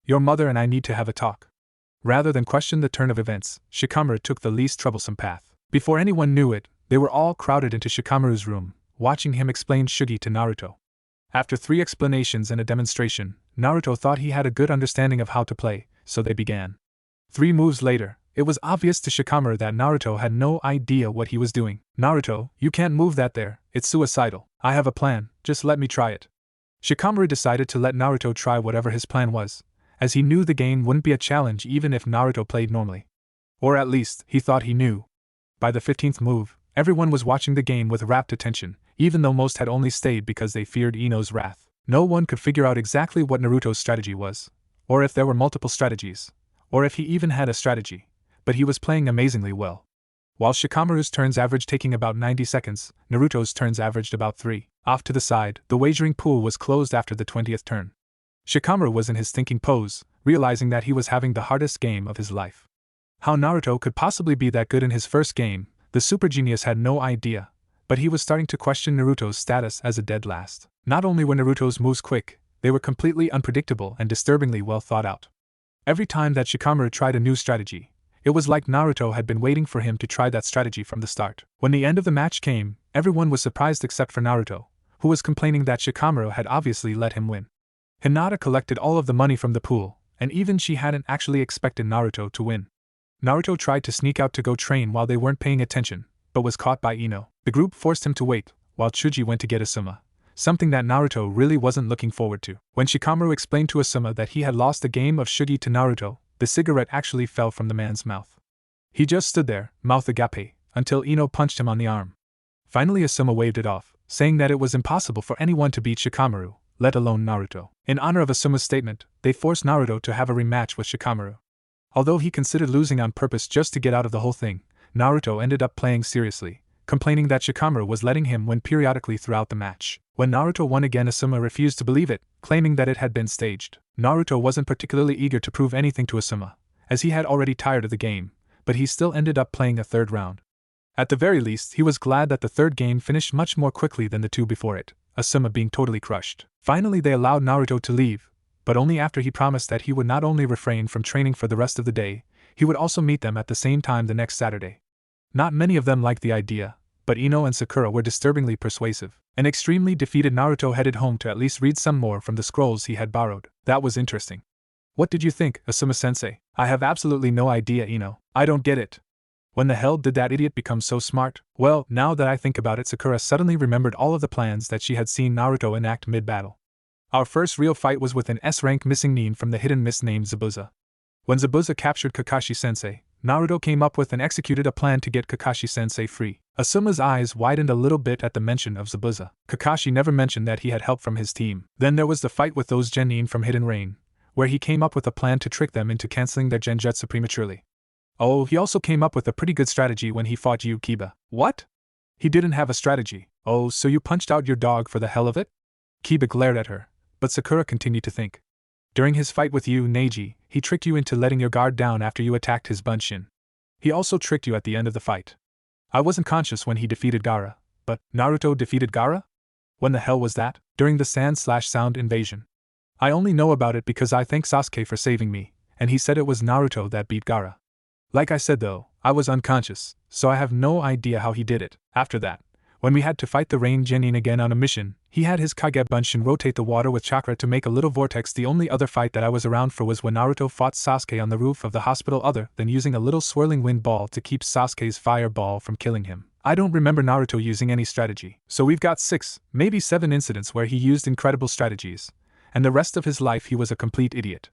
Your mother and I need to have a talk. Rather than question the turn of events, Shikamaru took the least troublesome path. Before anyone knew it, they were all crowded into Shikamaru's room, watching him explain Shugi to Naruto. After 3 explanations and a demonstration, Naruto thought he had a good understanding of how to play, so they began. 3 moves later, it was obvious to Shikamaru that Naruto had no idea what he was doing. Naruto, you can't move that there, it's suicidal. I have a plan, just let me try it. Shikamaru decided to let Naruto try whatever his plan was, as he knew the game wouldn't be a challenge even if Naruto played normally. Or at least, he thought he knew. By the 15th move, everyone was watching the game with rapt attention, even though most had only stayed because they feared Ino's wrath. No one could figure out exactly what Naruto's strategy was, or if there were multiple strategies, or if he even had a strategy, but he was playing amazingly well. While Shikamaru's turns averaged taking about 90 seconds, Naruto's turns averaged about 3. Off to the side, the wagering pool was closed after the 20th turn. Shikamaru was in his thinking pose, realizing that he was having the hardest game of his life. How Naruto could possibly be that good in his first game, the super genius had no idea, but he was starting to question Naruto's status as a dead last. Not only were Naruto's moves quick, they were completely unpredictable and disturbingly well thought out. Every time that Shikamaru tried a new strategy, it was like Naruto had been waiting for him to try that strategy from the start. When the end of the match came, everyone was surprised except for Naruto, who was complaining that Shikamaru had obviously let him win. Hinata collected all of the money from the pool, and even she hadn't actually expected Naruto to win. Naruto tried to sneak out to go train while they weren't paying attention, but was caught by Ino. The group forced him to wait, while Chuji went to get Asuma, something that Naruto really wasn't looking forward to. When Shikamaru explained to Asuma that he had lost the game of Shugi to Naruto, the cigarette actually fell from the man's mouth. He just stood there, mouth agape, until Ino punched him on the arm. Finally Asuma waved it off, saying that it was impossible for anyone to beat Shikamaru, let alone Naruto. In honor of Asuma's statement, they forced Naruto to have a rematch with Shikamaru. Although he considered losing on purpose just to get out of the whole thing, Naruto ended up playing seriously, complaining that Shikamaru was letting him win periodically throughout the match. When Naruto won again, Asuma refused to believe it, claiming that it had been staged. Naruto wasn't particularly eager to prove anything to Asuma, as he had already tired of the game, but he still ended up playing a third round. At the very least, he was glad that the third game finished much more quickly than the 2 before it, Asuma being totally crushed. Finally they allowed Naruto to leave, but only after he promised that he would not only refrain from training for the rest of the day, he would also meet them at the same time the next Saturday. Not many of them liked the idea, but Ino and Sakura were disturbingly persuasive. An extremely defeated Naruto headed home to at least read some more from the scrolls he had borrowed. That was interesting. What did you think, Asuma-sensei? I have absolutely no idea, Ino. I don't get it. When the hell did that idiot become so smart? Well, now that I think about it, Sakura suddenly remembered all of the plans that she had seen Naruto enact mid-battle. Our first real fight was with an S-rank missing nin from the hidden mist named Zabuza. When Zabuza captured Kakashi-sensei, Naruto came up with and executed a plan to get Kakashi-sensei free. Asuma's eyes widened a little bit at the mention of Zabuza. Kakashi never mentioned that he had help from his team. Then there was the fight with those genin from Hidden Rain, where he came up with a plan to trick them into canceling their genjutsu prematurely. Oh, he also came up with a pretty good strategy when he fought Yu Kiba. What? He didn't have a strategy. Oh, so you punched out your dog for the hell of it? Kiba glared at her, but Sakura continued to think. During his fight with Yu Neji, he tricked you into letting your guard down after you attacked his bunshin. He also tricked you at the end of the fight. I wasn't conscious when he defeated Gaara, but Naruto defeated Gaara? When the hell was that? During the sand/sound invasion. I only know about it because I thanked Sasuke for saving me, and he said it was Naruto that beat Gaara. Like I said though, I was unconscious, so I have no idea how he did it. After that, When we had to fight the Rain Genin again on a mission, he had his Kage Bunshin rotate the water with chakra to make a little vortex. The only other fight that I was around for was when Naruto fought Sasuke on the roof of the hospital, other than using a little swirling wind ball to keep Sasuke's fireball from killing him. I don't remember Naruto using any strategy. So we've got 6, maybe 7 incidents where he used incredible strategies, and the rest of his life he was a complete idiot.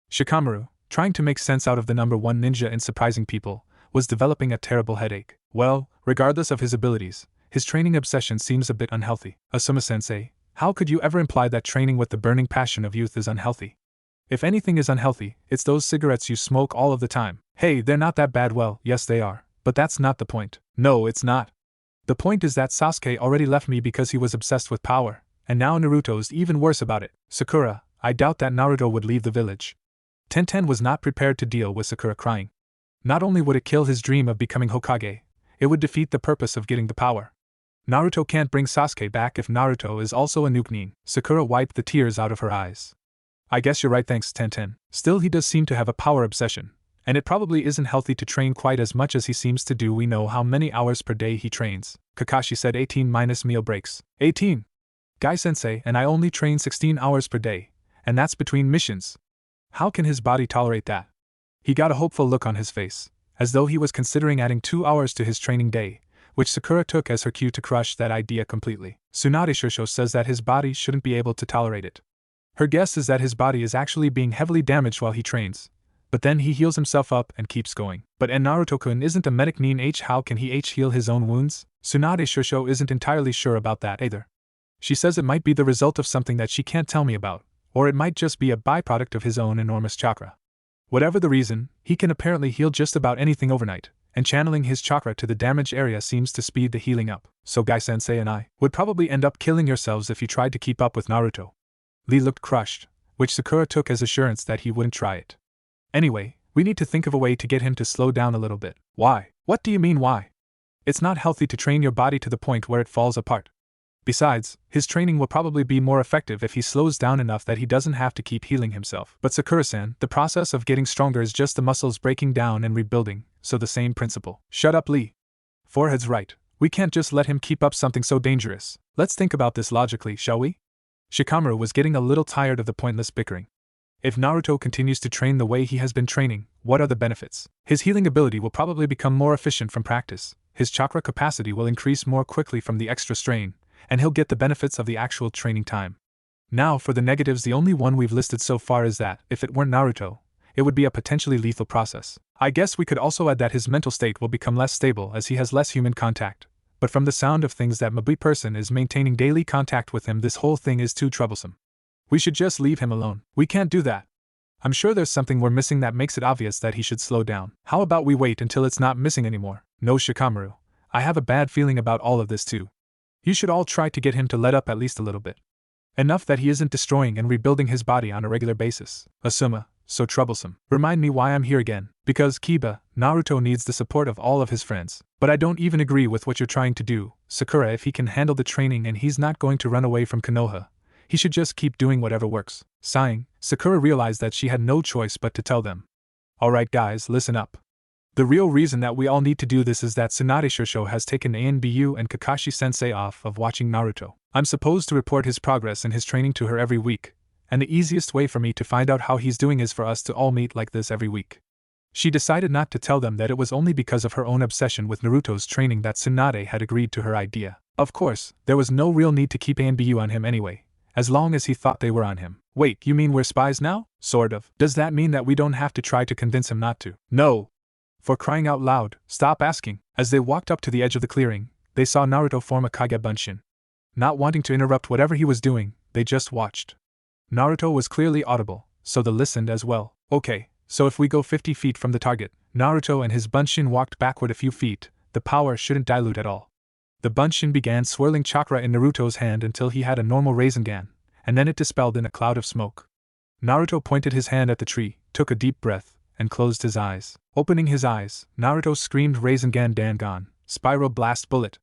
Shikamaru, trying to make sense out of the number 1 ninja in surprising people, was developing a terrible headache. Well, regardless of his abilities, his training obsession seems a bit unhealthy. Asuma-sensei, how could you ever imply that training with the burning passion of youth is unhealthy? If anything is unhealthy, it's those cigarettes you smoke all of the time. Hey, they're not that bad. Well, yes they are, but that's not the point. No, it's not. The point is that Sasuke already left me because he was obsessed with power, and now Naruto's even worse about it. Sakura, I doubt that Naruto would leave the village. Tenten was not prepared to deal with Sakura crying. Not only would it kill his dream of becoming Hokage, it would defeat the purpose of getting the power. Naruto can't bring Sasuke back if Naruto is also a nuke. Sakura wiped the tears out of her eyes. I guess you're right, thanks Tenten. Still, he does seem to have a power obsession, and it probably isn't healthy to train quite as much as he seems to do. We know how many hours per day he trains. Kakashi said 18 minus meal breaks. 18? Guy-sensei, and I only train 16 hours per day, and that's between missions. How can his body tolerate that? He got a hopeful look on his face, as though he was considering adding 2 hours to his training day, which Sakura took as her cue to crush that idea completely. Tsunade Shusho says that his body shouldn't be able to tolerate it. Her guess is that his body is actually being heavily damaged while he trains, but then he heals himself up and keeps going. But Naruto-kun isn't a medic. How can he heal his own wounds? Tsunade Shusho isn't entirely sure about that either. She says it might be the result of something that she can't tell me about, or it might just be a byproduct of his own enormous chakra. Whatever the reason, he can apparently heal just about anything overnight, and channeling his chakra to the damaged area seems to speed the healing up. So Guy-sensei and I would probably end up killing yourselves if you tried to keep up with Naruto. Lee looked crushed, which Sakura took as assurance that he wouldn't try it. Anyway, we need to think of a way to get him to slow down a little bit. Why? What do you mean why? It's not healthy to train your body to the point where it falls apart. Besides, his training will probably be more effective if he slows down enough that he doesn't have to keep healing himself. But Sakura-san, the process of getting stronger is just the muscles breaking down and rebuilding, so the same principle. Shut up, Lee. Forehead's right. We can't just let him keep up something so dangerous. Let's think about this logically, shall we? Shikamaru was getting a little tired of the pointless bickering. If Naruto continues to train the way he has been training, what are the benefits? His healing ability will probably become more efficient from practice, his chakra capacity will increase more quickly from the extra strain, and he'll get the benefits of the actual training time. Now for the negatives, the only one we've listed so far is that, if it weren't Naruto, it would be a potentially lethal process. I guess we could also add that his mental state will become less stable as he has less human contact, but from the sound of things that Mabui person is maintaining daily contact with him, this whole thing is too troublesome. We should just leave him alone. We can't do that. I'm sure there's something we're missing that makes it obvious that he should slow down. How about we wait until it's not missing anymore? No, Shikamaru, I have a bad feeling about all of this too. You should all try to get him to let up at least a little bit. Enough that he isn't destroying and rebuilding his body on a regular basis. Asuma, so troublesome. Remind me why I'm here again. Because Kiba, Naruto needs the support of all of his friends. But I don't even agree with what you're trying to do, Sakura. If he can handle the training and he's not going to run away from Konoha, he should just keep doing whatever works. Sighing, Sakura realized that she had no choice but to tell them. Alright guys, listen up. The real reason that we all need to do this is that Tsunade Shusho has taken Anbu and Kakashi-sensei off of watching Naruto. I'm supposed to report his progress in his training to her every week, and the easiest way for me to find out how he's doing is for us to all meet like this every week. She decided not to tell them that it was only because of her own obsession with Naruto's training that Tsunade had agreed to her idea. Of course, there was no real need to keep Anbu on him anyway, as long as he thought they were on him. Wait, you mean we're spies now? Sort of. Does that mean that we don't have to try to convince him not to? No! For crying out loud, stop asking. As they walked up to the edge of the clearing, they saw Naruto form a Kage Bunshin. Not wanting to interrupt whatever he was doing, they just watched. Naruto was clearly audible, so they listened as well. Okay, so if we go 50 feet from the target, Naruto and his Bunshin walked backward a few feet, the power shouldn't dilute at all. The Bunshin began swirling chakra in Naruto's hand until he had a normal Rasengan, and then it dispelled in a cloud of smoke. Naruto pointed his hand at the tree, took a deep breath, and closed his eyes. Opening his eyes, Naruto screamed Rasengan Dangan, Spiral Blast Bullet.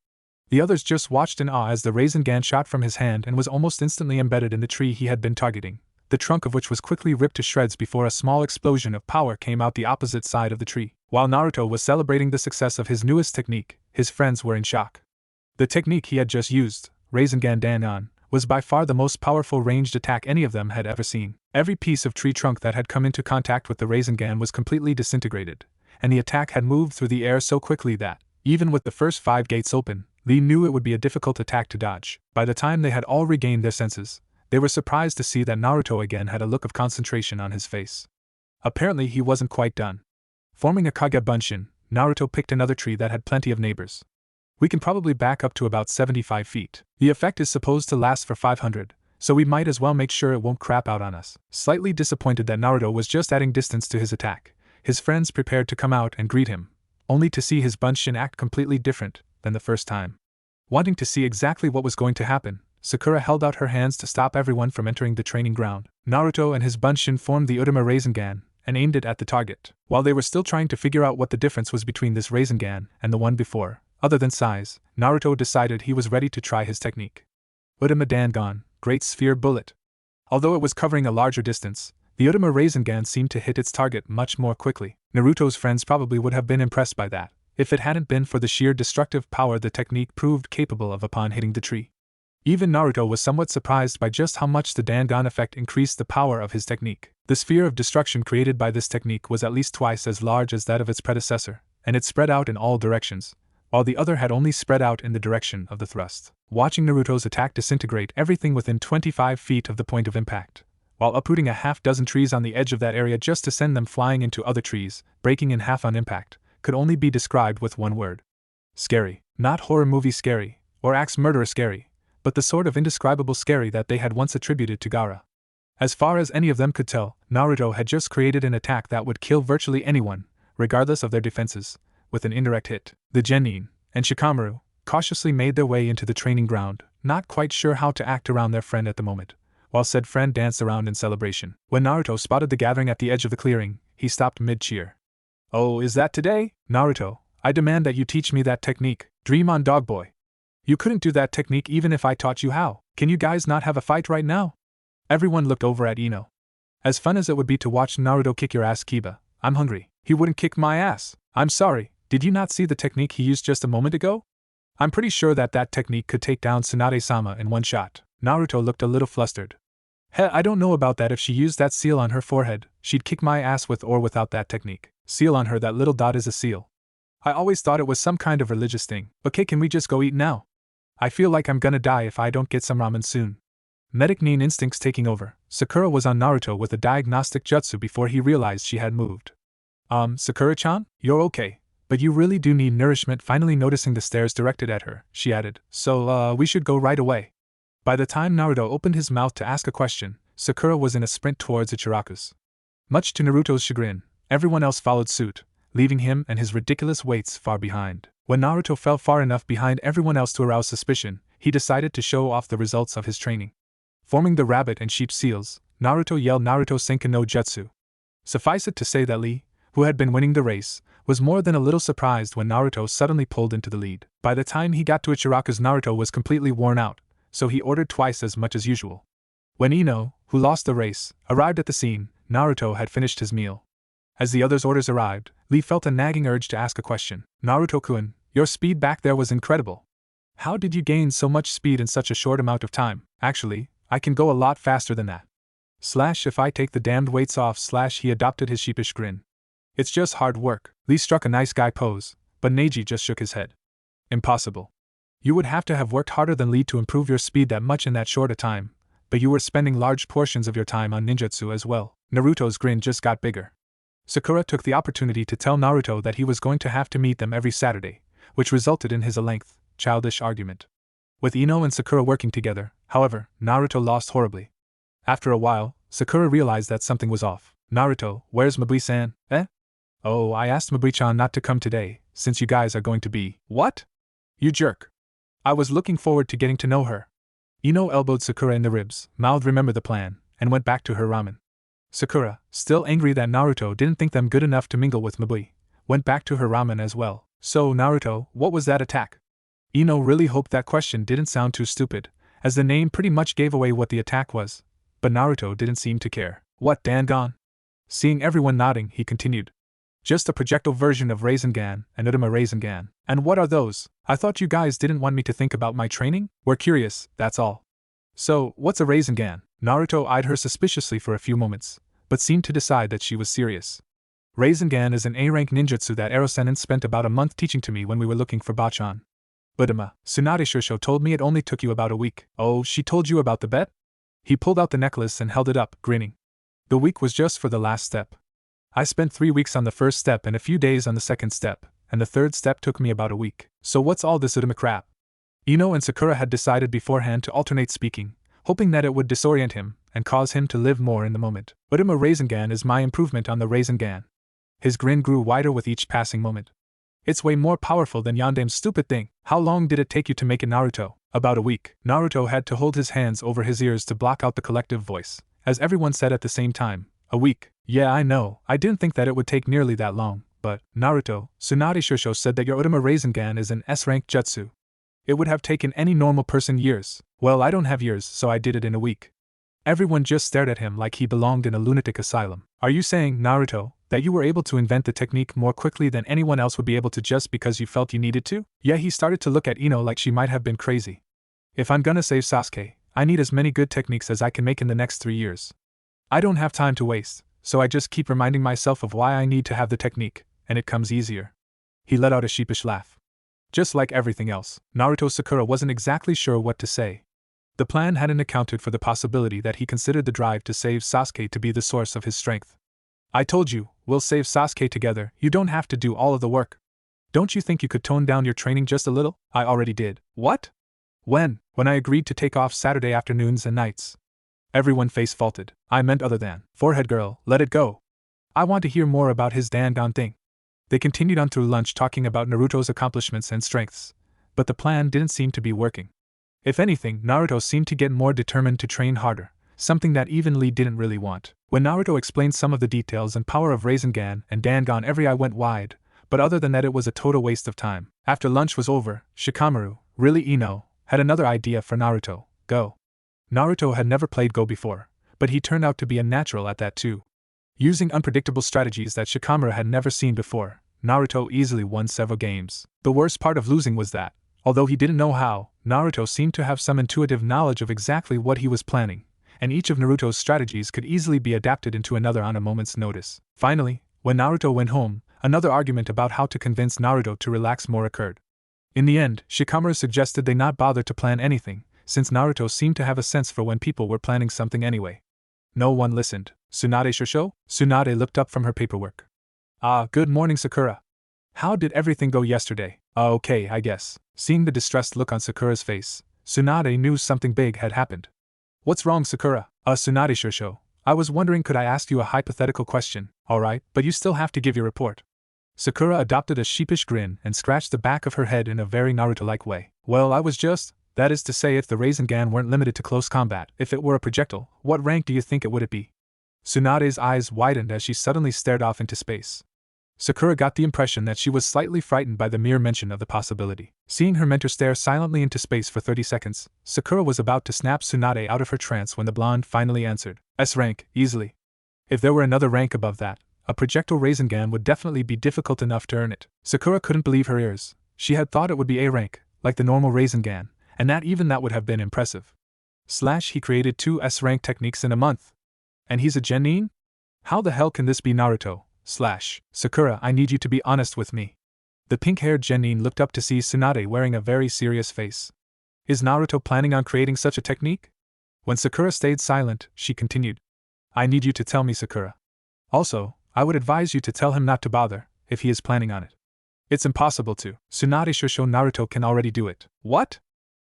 The others just watched in awe as the Rasengan shot from his hand and was almost instantly embedded in the tree he had been targeting, the trunk of which was quickly ripped to shreds before a small explosion of power came out the opposite side of the tree. While Naruto was celebrating the success of his newest technique, his friends were in shock. The technique he had just used, Rasengan Danon, was by far the most powerful ranged attack any of them had ever seen. Every piece of tree trunk that had come into contact with the Rasengan was completely disintegrated, and the attack had moved through the air so quickly that, even with the first 5 gates open, Lee knew it would be a difficult attack to dodge. By the time they had all regained their senses, they were surprised to see that Naruto again had a look of concentration on his face. Apparently he wasn't quite done. Forming a Kage Bunshin, Naruto picked another tree that had plenty of neighbors. We can probably back up to about 75 feet. The effect is supposed to last for 500, so we might as well make sure it won't crap out on us. Slightly disappointed that Naruto was just adding distance to his attack, his friends prepared to come out and greet him, only to see his Bunshin act completely different than the first time. Wanting to see exactly what was going to happen, Sakura held out her hands to stop everyone from entering the training ground. Naruto and his Bunshin formed the Urama Rasengan and aimed it at the target. While they were still trying to figure out what the difference was between this Rasengan and the one before, other than size, Naruto decided he was ready to try his technique. Urama Dangon, Great Sphere Bullet. Although it was covering a larger distance, the Urama Rasengan seemed to hit its target much more quickly. Naruto's friends probably would have been impressed by that, if it hadn't been for the sheer destructive power the technique proved capable of upon hitting the tree. Even Naruto was somewhat surprised by just how much the Dangon effect increased the power of his technique. The sphere of destruction created by this technique was at least twice as large as that of its predecessor, and it spread out in all directions, while the other had only spread out in the direction of the thrust. Watching Naruto's attack disintegrate everything within 25 feet of the point of impact, while uprooting a half-dozen trees on the edge of that area just to send them flying into other trees, breaking in half on impact, could only be described with one word. Scary. Not horror movie scary, or axe murderer scary, but the sort of indescribable scary that they had once attributed to Gaara. As far as any of them could tell, Naruto had just created an attack that would kill virtually anyone, regardless of their defenses, with an indirect hit. The Genin and Shikamaru cautiously made their way into the training ground, not quite sure how to act around their friend at the moment, while said friend danced around in celebration. When Naruto spotted the gathering at the edge of the clearing, he stopped mid-cheer. "Oh, is that today? Naruto, I demand that you teach me that technique. Dream on, dog boy. You couldn't do that technique even if I taught you how. Can you guys not have a fight right now?" Everyone looked over at Ino. As fun as it would be to watch Naruto kick your ass, Kiba, I'm hungry. He wouldn't kick my ass. I'm sorry, did you not see the technique he used just a moment ago? I'm pretty sure that technique could take down Tsunade-sama in one shot. Naruto looked a little flustered. I don't know about that. If she used that seal on her forehead, she'd kick my ass with or without that technique. Seal on her, that little dot is a seal. I always thought it was some kind of religious thing. Okay, can we just go eat now? I feel like I'm gonna die if I don't get some ramen soon. Medic Nin instincts taking over, Sakura was on Naruto with a diagnostic jutsu before he realized she had moved. Sakura-chan, you're okay, but you really do need nourishment. Finally noticing the stares directed at her, she added, so we should go right away. By the time Naruto opened his mouth to ask a question, Sakura was in a sprint towards Ichiraku's. Much to Naruto's chagrin, everyone else followed suit, leaving him and his ridiculous weights far behind. When Naruto fell far enough behind everyone else to arouse suspicion, he decided to show off the results of his training. Forming the rabbit and sheep seals, Naruto yelled Naruto Senka no Jutsu. Suffice it to say that Lee, who had been winning the race, was more than a little surprised when Naruto suddenly pulled into the lead. By the time he got to Ichiraku's, Naruto was completely worn out, so he ordered twice as much as usual. When Ino, who lost the race, arrived at the scene, Naruto had finished his meal. As the others' orders arrived, Lee felt a nagging urge to ask a question. Naruto-kun, your speed back there was incredible. How did you gain so much speed in such a short amount of time? Actually, I can go a lot faster than that. If I take the damned weights off. He adopted his sheepish grin. It's just hard work. Lee struck a nice guy pose, but Neji just shook his head. Impossible. You would have to have worked harder than Lee to improve your speed that much in that short a time, but you were spending large portions of your time on ninjutsu as well. Naruto's grin just got bigger. Sakura took the opportunity to tell Naruto that he was going to have to meet them every Saturday, which resulted in a lengthy, childish argument. With Ino and Sakura working together, however, Naruto lost horribly. After a while, Sakura realized that something was off. Naruto, where's Mabui-san? Oh, I asked Mabui-chan not to come today, since you guys are going to be… What? You jerk. I was looking forward to getting to know her. Ino elbowed Sakura in the ribs, mouthed remember the plan, and went back to her ramen. Sakura, still angry that Naruto didn't think them good enough to mingle with Mabui, went back to her ramen as well. So Naruto, what was that attack? Ino really hoped that question didn't sound too stupid, as the name pretty much gave away what the attack was, but Naruto didn't seem to care. What, Dangon? Seeing everyone nodding, he continued. Just a projectile version of Rasengan and Utama Rasengan. And what are those? I thought you guys didn't want me to think about my training? We're curious, that's all. So, what's a Rasengan? Naruto eyed her suspiciously for a few moments, but seemed to decide that she was serious. Rasengan is an A-rank ninjutsu that Rasengan spent about a month teaching to me when we were looking for Bachan. Budama, Tsunade Shusho told me it only took you about a week. Oh, she told you about the bet? He pulled out the necklace and held it up, grinning. The week was just for the last step. I spent 3 weeks on the first step and a few days on the second step, and the third step took me about a week. So what's all this Udama crap? Ino and Sakura had decided beforehand to alternate speaking, hoping that it would disorient him and cause him to live more in the moment. Udama Rasengan is my improvement on the Rasengan. His grin grew wider with each passing moment. It's way more powerful than Yandame's stupid thing. How long did it take you to make it, Naruto? About a week. Naruto had to hold his hands over his ears to block out the collective voice, as everyone said at the same time. A week. Yeah, I know, I didn't think that it would take nearly that long, but, Naruto, Tsunade Shusho said that your Udama Rasengan is an S-rank jutsu. It would have taken any normal person years. Well, I don't have years, so I did it in a week. Everyone just stared at him like he belonged in a lunatic asylum. Are you saying, Naruto, that you were able to invent the technique more quickly than anyone else would be able to just because you felt you needed to? Yeah, he started to look at Ino like she might have been crazy. If I'm gonna save Sasuke, I need as many good techniques as I can make in the next 3 years. I don't have time to waste, so I just keep reminding myself of why I need to have the technique, and it comes easier. He let out a sheepish laugh. Just like everything else, Naruto Sakura wasn't exactly sure what to say. The plan hadn't accounted for the possibility that he considered the drive to save Sasuke to be the source of his strength. I told you, we'll save Sasuke together, you don't have to do all of the work. Don't you think you could tone down your training just a little? I already did. What? When I agreed to take off Saturday afternoons and nights. Everyone face faulted. I meant other than. Forehead girl, let it go. I want to hear more about his Dangon thing. They continued on through lunch talking about Naruto's accomplishments and strengths, but the plan didn't seem to be working. If anything, Naruto seemed to get more determined to train harder, something that even Lee didn't really want. When Naruto explained some of the details and power of Rasengan and Dangon, every eye went wide, but other than that it was a total waste of time. After lunch was over, Shikamaru, really Ino, had another idea for Naruto, Go. Naruto had never played Go before, but he turned out to be a natural at that too. Using unpredictable strategies that Shikamaru had never seen before, Naruto easily won several games. The worst part of losing was that, although he didn't know how, Naruto seemed to have some intuitive knowledge of exactly what he was planning, and each of Naruto's strategies could easily be adapted into another on a moment's notice. Finally, when Naruto went home, another argument about how to convince Naruto to relax more occurred. In the end, Shikamaru suggested they not bother to plan anything, since Naruto seemed to have a sense for when people were planning something anyway. No one listened. Tsunade Shusho? Tsunade looked up from her paperwork. Ah, good morning, Sakura. How did everything go yesterday? Okay, I guess. Seeing the distressed look on Sakura's face, Tsunade knew something big had happened. What's wrong, Sakura? Tsunade Shusho. I was wondering, could I ask you a hypothetical question? Alright, but you still have to give your report. Sakura adopted a sheepish grin and scratched the back of her head in a very Naruto-like way. Well, I was just, that is to say, if the Rasengan weren't limited to close combat, if it were a projectile, what rank do you think it would be? Tsunade's eyes widened as she suddenly stared off into space. Sakura got the impression that she was slightly frightened by the mere mention of the possibility. Seeing her mentor stare silently into space for 30 seconds, Sakura was about to snap Tsunade out of her trance when the blonde finally answered. S rank, easily. If there were another rank above that, a projectile Rasengan would definitely be difficult enough to earn it. Sakura couldn't believe her ears. She had thought it would be A rank, like the normal Rasengan, and that would have been impressive. He created 2 S-rank techniques in a month. And he's a genin? How the hell can this be Naruto? Sakura, I need you to be honest with me. The pink-haired genin looked up to see Tsunade wearing a very serious face. Is Naruto planning on creating such a technique? When Sakura stayed silent, she continued. I need you to tell me, Sakura. Also, I would advise you to tell him not to bother, if he is planning on it. It's impossible to. Tsunade Shusho, Naruto can already do it. What?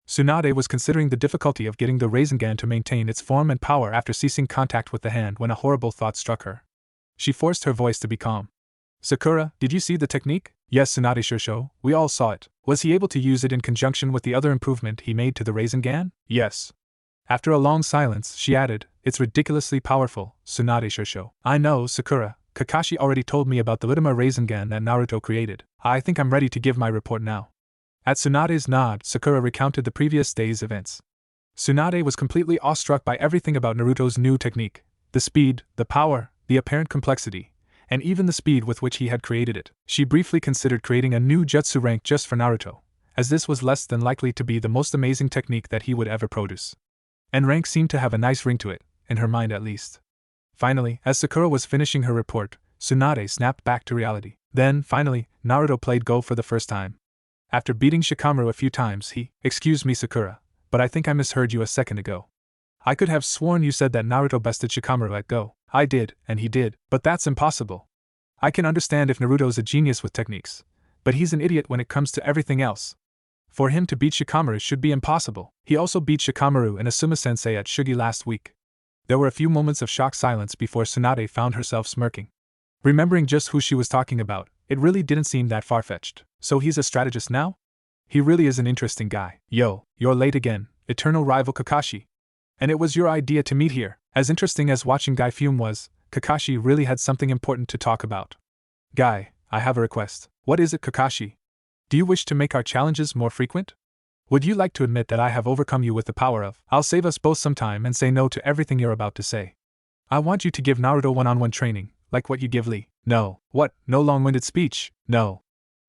Tsunade was considering the difficulty of getting the Rasengan to maintain its form and power after ceasing contact with the hand when a horrible thought struck her. She forced her voice to be calm. Sakura, did you see the technique? Yes, Tsunade Shusho, we all saw it. Was he able to use it in conjunction with the other improvement he made to the Rasengan? Yes. After a long silence, she added, It's ridiculously powerful, Tsunade Shusho. I know, Sakura. Kakashi already told me about the Utama Rasengan that Naruto created. I think I'm ready to give my report now. At Tsunade's nod, Sakura recounted the previous day's events. Tsunade was completely awestruck by everything about Naruto's new technique. The speed, the power, the apparent complexity, and even the speed with which he had created it. She briefly considered creating a new jutsu rank just for Naruto, as this was less than likely to be the most amazing technique that he would ever produce. And rank seemed to have a nice ring to it, in her mind at least. Finally, as Sakura was finishing her report, Tsunade snapped back to reality. Then, finally, Naruto played Go for the first time. After beating Shikamaru a few times, "Excuse me, Sakura, but I think I misheard you a second ago. I could have sworn you said that Naruto bested Shikamaru at Go." "I did, and he did, but that's impossible. I can understand if Naruto's a genius with techniques, but he's an idiot when it comes to everything else. For him to beat Shikamaru should be impossible. He also beat Shikamaru and Asuma-sensei at Shugi last week." There were a few moments of shocked silence before Tsunade found herself smirking. Remembering just who she was talking about, it really didn't seem that far-fetched. So he's a strategist now? He really is an interesting guy. "Yo, you're late again, eternal rival Kakashi. And it was your idea to meet here." As interesting as watching Guy fume was, Kakashi really had something important to talk about. "Guy, I have a request." "What is it, Kakashi? Do you wish to make our challenges more frequent? Would you like to admit that I have overcome you with the power of..." "I'll save us both some time and say no to everything you're about to say. I want you to give Naruto one-on-one training, like what you give Lee." "No." "What, no long-winded speech?" "No.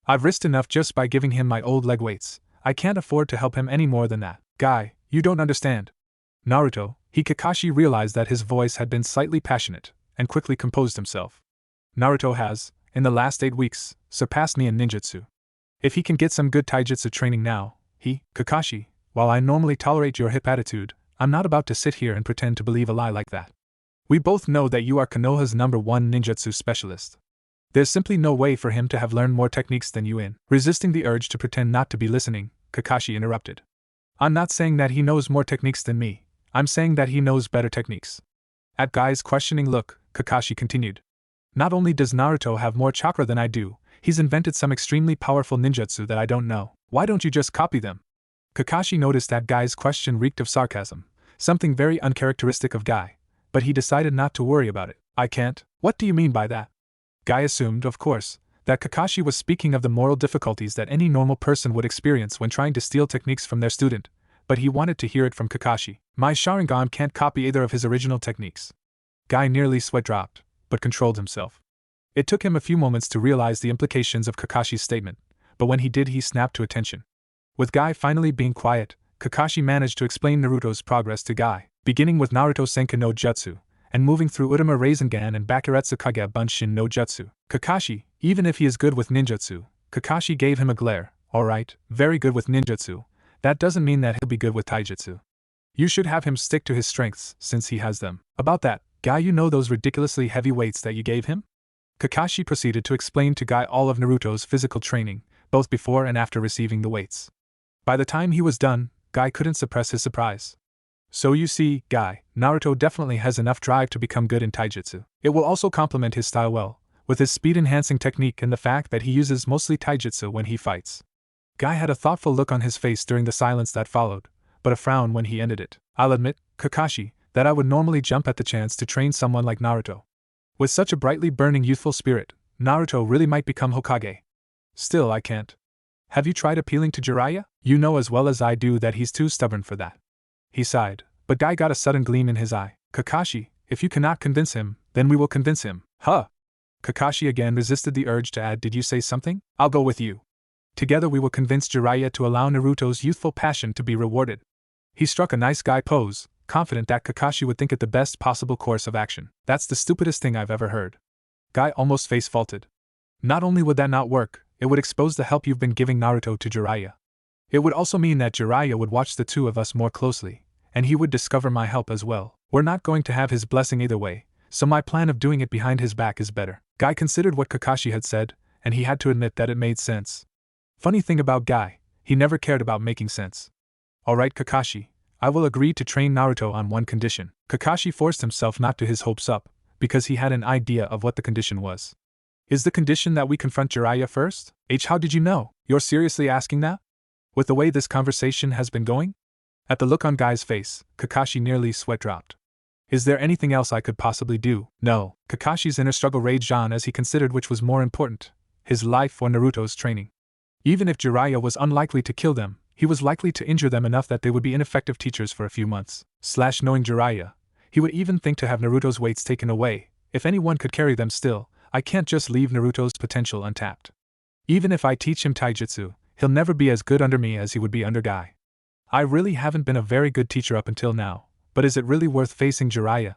I've risked enough just by giving him my old leg weights. I can't afford to help him any more than that." "Guy, you don't understand." "Naruto," Kakashi realized that his voice had been slightly passionate, and quickly composed himself. "Naruto has, in the last 8 weeks, surpassed me in ninjutsu. If he can get some good taijutsu training now, Kakashi, while I normally tolerate your hip attitude, I'm not about to sit here and pretend to believe a lie like that. We both know that you are Konoha's #1 ninjutsu specialist. There's simply no way for him to have learned more techniques than you in." Resisting the urge to pretend not to be listening, Kakashi interrupted. "I'm not saying that he knows more techniques than me, I'm saying that he knows better techniques." At Guy's questioning look, Kakashi continued. "Not only does Naruto have more chakra than I do, he's invented some extremely powerful ninjutsu that I don't know. Why don't you just copy them?" Kakashi noticed that Guy's question reeked of sarcasm, something very uncharacteristic of Guy, but he decided not to worry about it. "I can't? What do you mean by that?" Guy assumed, of course, that Kakashi was speaking of the moral difficulties that any normal person would experience when trying to steal techniques from their student, but he wanted to hear it from Kakashi. "My Sharingan can't copy either of his original techniques." Guy nearly sweat dropped, but controlled himself. It took him a few moments to realize the implications of Kakashi's statement, but when he did, he snapped to attention. With Guy finally being quiet, Kakashi managed to explain Naruto's progress to Guy, beginning with Naruto Senki no Jutsu, and moving through Utama Rasengan and Bakuretsu Kage Bunshin no Jutsu. "Kakashi, even if he is good with ninjutsu," Kakashi gave him a glare. "Alright, very good with ninjutsu. That doesn't mean that he'll be good with taijutsu. You should have him stick to his strengths, since he has them." "About that, Guy, you know those ridiculously heavy weights that you gave him?" Kakashi proceeded to explain to Guy all of Naruto's physical training, both before and after receiving the weights. By the time he was done, Guy couldn't suppress his surprise. "So you see, Guy, Naruto definitely has enough drive to become good in taijutsu. It will also complement his style well, with his speed-enhancing technique and the fact that he uses mostly taijutsu when he fights." Guy had a thoughtful look on his face during the silence that followed, but a frown when he ended it. "I'll admit, Kakashi, that I would normally jump at the chance to train someone like Naruto. With such a brightly burning youthful spirit, Naruto really might become Hokage. Still, I can't. Have you tried appealing to Jiraiya? You know as well as I do that he's too stubborn for that." He sighed, but Guy got a sudden gleam in his eye. "Kakashi, if you cannot convince him, then we will convince him." "Huh?" Kakashi again resisted the urge to add, "Did you say something?" "I'll go with you. Together we will convince Jiraiya to allow Naruto's youthful passion to be rewarded." He struck a nice guy pose, confident that Kakashi would think it the best possible course of action. "That's the stupidest thing I've ever heard." Guy almost face-faulted. "Not only would that not work, it would expose the help you've been giving Naruto to Jiraiya. It would also mean that Jiraiya would watch the two of us more closely, and he would discover my help as well. We're not going to have his blessing either way, so my plan of doing it behind his back is better." Guy considered what Kakashi had said, and he had to admit that it made sense. Funny thing about Guy, he never cared about making sense. "Alright, Kakashi, I will agree to train Naruto on one condition." Kakashi forced himself not to his hopes up, because he had an idea of what the condition was. "Is the condition that we confront Jiraiya first?" How did you know? You're seriously asking that? With the way this conversation has been going?" At the look on Guy's face, Kakashi nearly sweat dropped. "Is there anything else I could possibly do?" "No." Kakashi's inner struggle raged on as he considered which was more important, his life or Naruto's training. Even if Jiraiya was unlikely to kill them, he was likely to injure them enough that they would be ineffective teachers for a few months. Knowing Jiraiya, he would even think to have Naruto's weights taken away, if anyone could carry them still. I can't just leave Naruto's potential untapped. Even if I teach him taijutsu, he'll never be as good under me as he would be under Guy. I really haven't been a very good teacher up until now, but is it really worth facing Jiraiya?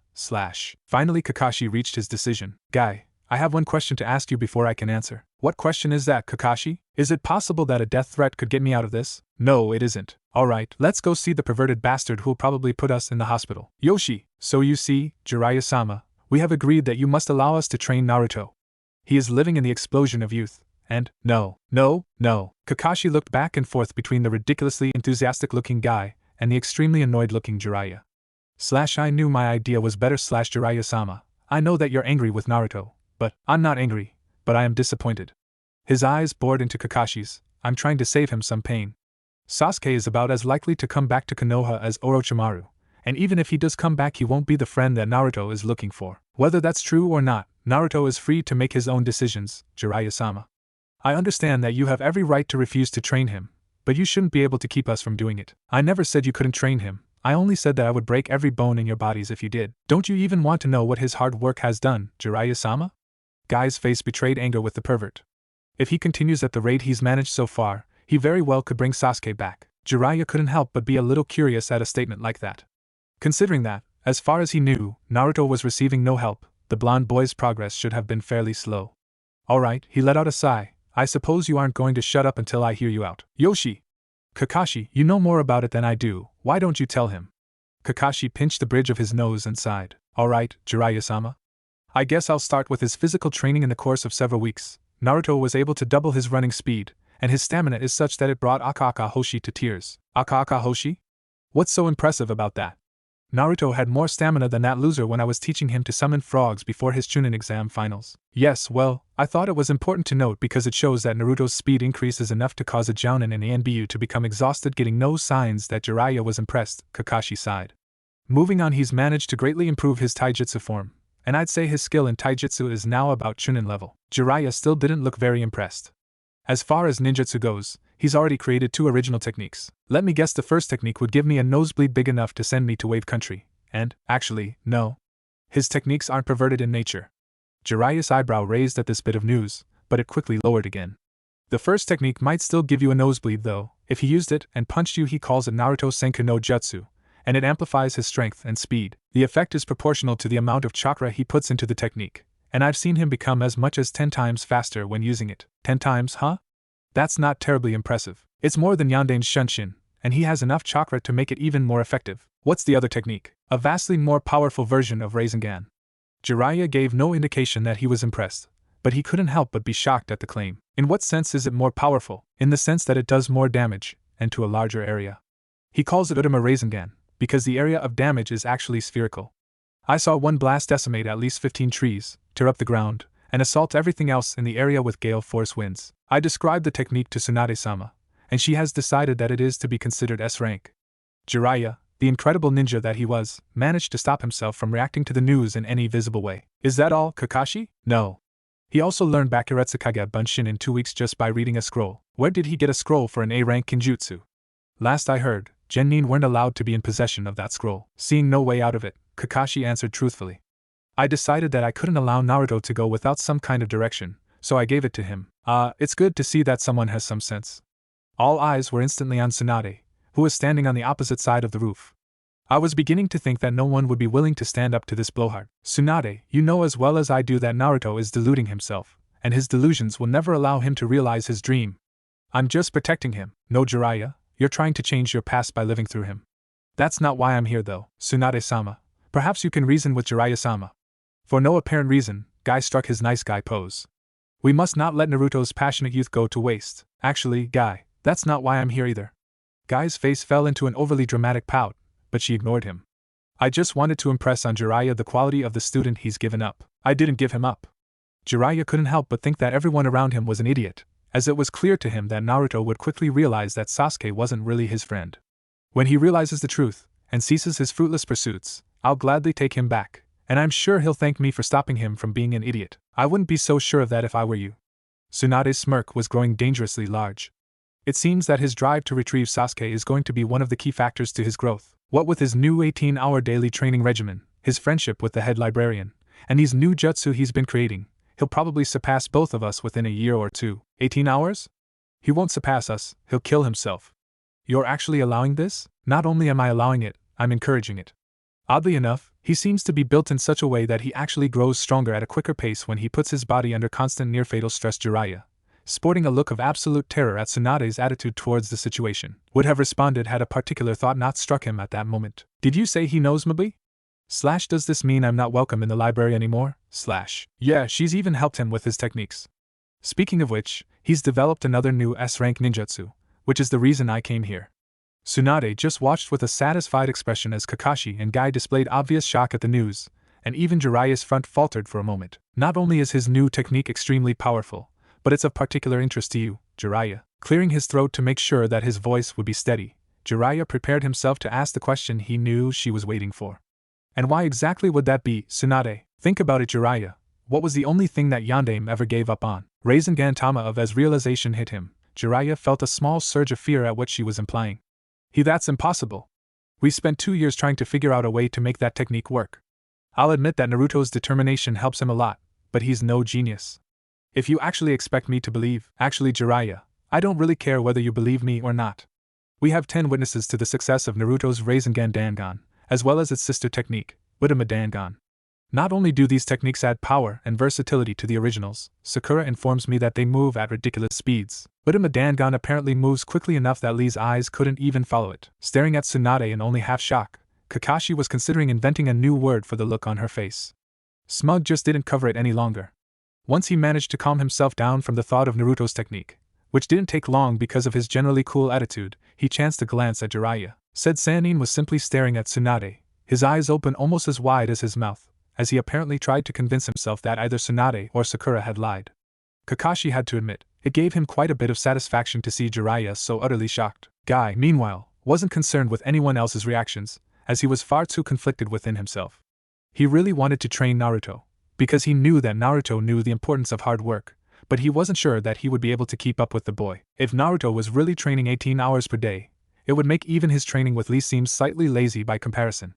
Finally Kakashi reached his decision. Guy, I have one question to ask you before I can answer. What question is that, Kakashi? Is it possible that a death threat could get me out of this? No, it isn't. Alright, let's go see the perverted bastard who'll probably put us in the hospital. Yoshi, so you see, Jiraiya-sama, we have agreed that you must allow us to train Naruto. He is living in the explosion of youth. And, no. Kakashi looked back and forth between the ridiculously enthusiastic-looking Guy and the extremely annoyed-looking Jiraiya. I knew my idea was better Jiraiya-sama. I know that you're angry with Naruto, but I'm not angry, but I am disappointed. His eyes bored into Kakashi's. I'm trying to save him some pain. Sasuke is about as likely to come back to Konoha as Orochimaru, and even if he does come back he won't be the friend that Naruto is looking for. Whether that's true or not, Naruto is free to make his own decisions, Jiraiya-sama. I understand that you have every right to refuse to train him, but you shouldn't be able to keep us from doing it. I never said you couldn't train him, I only said that I would break every bone in your bodies if you did. Don't you even want to know what his hard work has done, Jiraiya-sama? Guy's face betrayed anger with the pervert. If he continues at the rate he's managed so far, he very well could bring Sasuke back. Jiraiya couldn't help but be a little curious at a statement like that. Considering that, as far as he knew, Naruto was receiving no help, the blonde boy's progress should have been fairly slow. Alright, he let out a sigh. I suppose you aren't going to shut up until I hear you out. Yoshi! Kakashi, you know more about it than I do, why don't you tell him? Kakashi pinched the bridge of his nose and sighed. Alright, Jiraiya-sama. I guess I'll start with his physical training in the course of several weeks. Naruto was able to double his running speed, and his stamina is such that it brought Aka Hoshi to tears. Aka Hoshi? What's so impressive about that? Naruto had more stamina than that loser when I was teaching him to summon frogs before his Chunin exam finals. Yes, well, I thought it was important to note because it shows that Naruto's speed increase is enough to cause a Jounin and Anbu to become exhausted, getting no signs that Jiraiya was impressed, Kakashi sighed. Moving on, he's managed to greatly improve his taijutsu form, and I'd say his skill in taijutsu is now about Chunin level. Jiraiya still didn't look very impressed. As far as ninjutsu goes, he's already created 2 original techniques. Let me guess, the first technique would give me a nosebleed big enough to send me to Wave Country. And, actually, no. His techniques aren't perverted in nature. Jiraiya's eyebrow raised at this bit of news, but it quickly lowered again. The first technique might still give you a nosebleed though. If he used it and punched you, he calls it Naruto Senku no Jutsu, and it amplifies his strength and speed. The effect is proportional to the amount of chakra he puts into the technique, and I've seen him become as much as 10 times faster when using it. 10 times, huh? That's not terribly impressive. It's more than Yandane's Shunshin, and he has enough chakra to make it even more effective. What's the other technique? A vastly more powerful version of Rasengan. Jiraiya gave no indication that he was impressed, but he couldn't help but be shocked at the claim. In what sense is it more powerful? In the sense that it does more damage, and to a larger area. He calls it Udama Rasengan, because the area of damage is actually spherical. I saw one blast decimate at least 15 trees, tear up the ground, and assault everything else in the area with gale force winds. I described the technique to Tsunade-sama, and she has decided that it is to be considered S rank. Jiraiya, the incredible ninja that he was, managed to stop himself from reacting to the news in any visible way. Is that all, Kakashi? No. He also learned Bakuretsukage Bunshin in 2 weeks just by reading a scroll. Where did he get a scroll for an A rank kinjutsu? Last I heard, Genin weren't allowed to be in possession of that scroll. Seeing no way out of it, Kakashi answered truthfully. I decided that I couldn't allow Naruto to go without some kind of direction, so I gave it to him. It's good to see that someone has some sense. All eyes were instantly on Tsunade, who was standing on the opposite side of the roof. I was beginning to think that no one would be willing to stand up to this blowhard. Tsunade, you know as well as I do that Naruto is deluding himself, and his delusions will never allow him to realize his dream. I'm just protecting him. No, Jiraiya, you're trying to change your past by living through him. That's not why I'm here though, Tsunade-sama. Perhaps you can reason with Jiraiya-sama. For no apparent reason, Guy struck his nice guy pose. We must not let Naruto's passionate youth go to waste. Actually, Guy, that's not why I'm here either. Guy's face fell into an overly dramatic pout, but she ignored him. I just wanted to impress on Jiraiya the quality of the student he's given up. I didn't give him up. Jiraiya couldn't help but think that everyone around him was an idiot, as it was clear to him that Naruto would quickly realize that Sasuke wasn't really his friend. When he realizes the truth, and ceases his fruitless pursuits, I'll gladly take him back, and I'm sure he'll thank me for stopping him from being an idiot. I wouldn't be so sure of that if I were you. Tsunade's smirk was growing dangerously large. It seems that his drive to retrieve Sasuke is going to be one of the key factors to his growth. What with his new 18-hour daily training regimen, his friendship with the head librarian, and these new jutsu he's been creating, he'll probably surpass both of us within a year or two. 18 hours? He won't surpass us, he'll kill himself. You're actually allowing this? Not only am I allowing it, I'm encouraging it. Oddly enough, he seems to be built in such a way that he actually grows stronger at a quicker pace when he puts his body under constant near-fatal stress. Jiraiya, sporting a look of absolute terror at Tsunade's attitude towards the situation, would have responded had a particular thought not struck him at that moment. Did you say he knows Mabi? / does this mean I'm not welcome in the library anymore? / Yeah, she's even helped him with his techniques. Speaking of which, he's developed another new S-rank ninjutsu, which is the reason I came here. Tsunade just watched with a satisfied expression as Kakashi and Guy displayed obvious shock at the news, and even Jiraiya's front faltered for a moment. Not only is his new technique extremely powerful, but it's of particular interest to you, Jiraiya. Clearing his throat to make sure that his voice would be steady, Jiraiya prepared himself to ask the question he knew she was waiting for. And why exactly would that be, Tsunade? Think about it, Jiraiya. What was the only thing that Yondaime ever gave up on? Rasengan Tama of as realization hit him, Jiraiya felt a small surge of fear at what she was implying. That's impossible. We spent 2 years trying to figure out a way to make that technique work. I'll admit that Naruto's determination helps him a lot, but he's no genius. If you actually expect me to believe, actually Jiraiya, I don't really care whether you believe me or not. We have 10 witnesses to the success of Naruto's Rasengan Dangan, as well as its sister technique, Utama Dangan. Not only do these techniques add power and versatility to the originals, Sakura informs me that they move at ridiculous speeds. Utama Dangan apparently moves quickly enough that Lee's eyes couldn't even follow it. Staring at Tsunade in only half shock, Kakashi was considering inventing a new word for the look on her face. Smug just didn't cover it any longer. Once he managed to calm himself down from the thought of Naruto's technique, which didn't take long because of his generally cool attitude, he chanced a glance at Jiraiya. Said Sannin was simply staring at Tsunade, his eyes open almost as wide as his mouth, as he apparently tried to convince himself that either Tsunade or Sakura had lied. Kakashi had to admit, it gave him quite a bit of satisfaction to see Jiraiya so utterly shocked. Guy, meanwhile, wasn't concerned with anyone else's reactions, as he was far too conflicted within himself. He really wanted to train Naruto, because he knew that Naruto knew the importance of hard work, but he wasn't sure that he would be able to keep up with the boy. If Naruto was really training 18 hours per day, it would make even his training with Lee seem slightly lazy by comparison.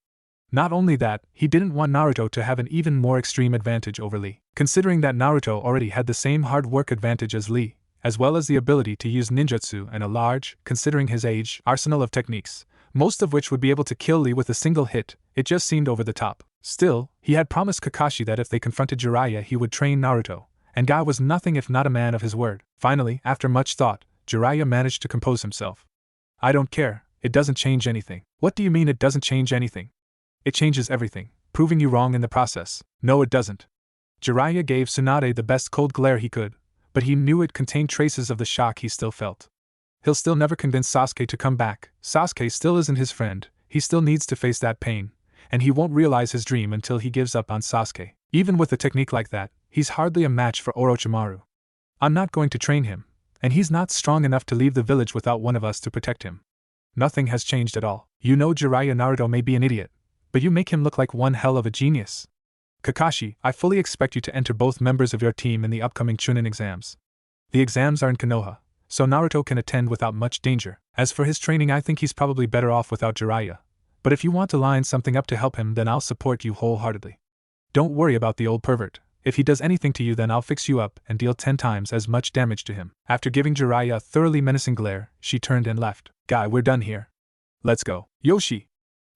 Not only that, he didn't want Naruto to have an even more extreme advantage over Lee. Considering that Naruto already had the same hard work advantage as Lee, as well as the ability to use ninjutsu and a large, considering his age, arsenal of techniques, most of which would be able to kill Lee with a single hit, it just seemed over the top. Still, he had promised Kakashi that if they confronted Jiraiya he would train Naruto, and Guy was nothing if not a man of his word. Finally, after much thought, Jiraiya managed to compose himself. I don't care, it doesn't change anything. What do you mean it doesn't change anything? It changes everything, proving you wrong in the process. No, it doesn't. Jiraiya gave Tsunade the best cold glare he could, but he knew it contained traces of the shock he still felt. He'll still never convince Sasuke to come back. Sasuke still isn't his friend, he still needs to face that pain, and he won't realize his dream until he gives up on Sasuke. Even with a technique like that, he's hardly a match for Orochimaru. I'm not going to train him, and he's not strong enough to leave the village without one of us to protect him. Nothing has changed at all. You know Jiraiya Naruto may be an idiot, but you make him look like one hell of a genius. Kakashi, I fully expect you to enter both members of your team in the upcoming Chunin exams. The exams are in Konoha, so Naruto can attend without much danger. As for his training, I think he's probably better off without Jiraiya, but if you want to line something up to help him, then I'll support you wholeheartedly. Don't worry about the old pervert. If he does anything to you, then I'll fix you up and deal 10 times as much damage to him. After giving Jiraiya a thoroughly menacing glare, she turned and left. Guy, we're done here. Let's go. Yoshi!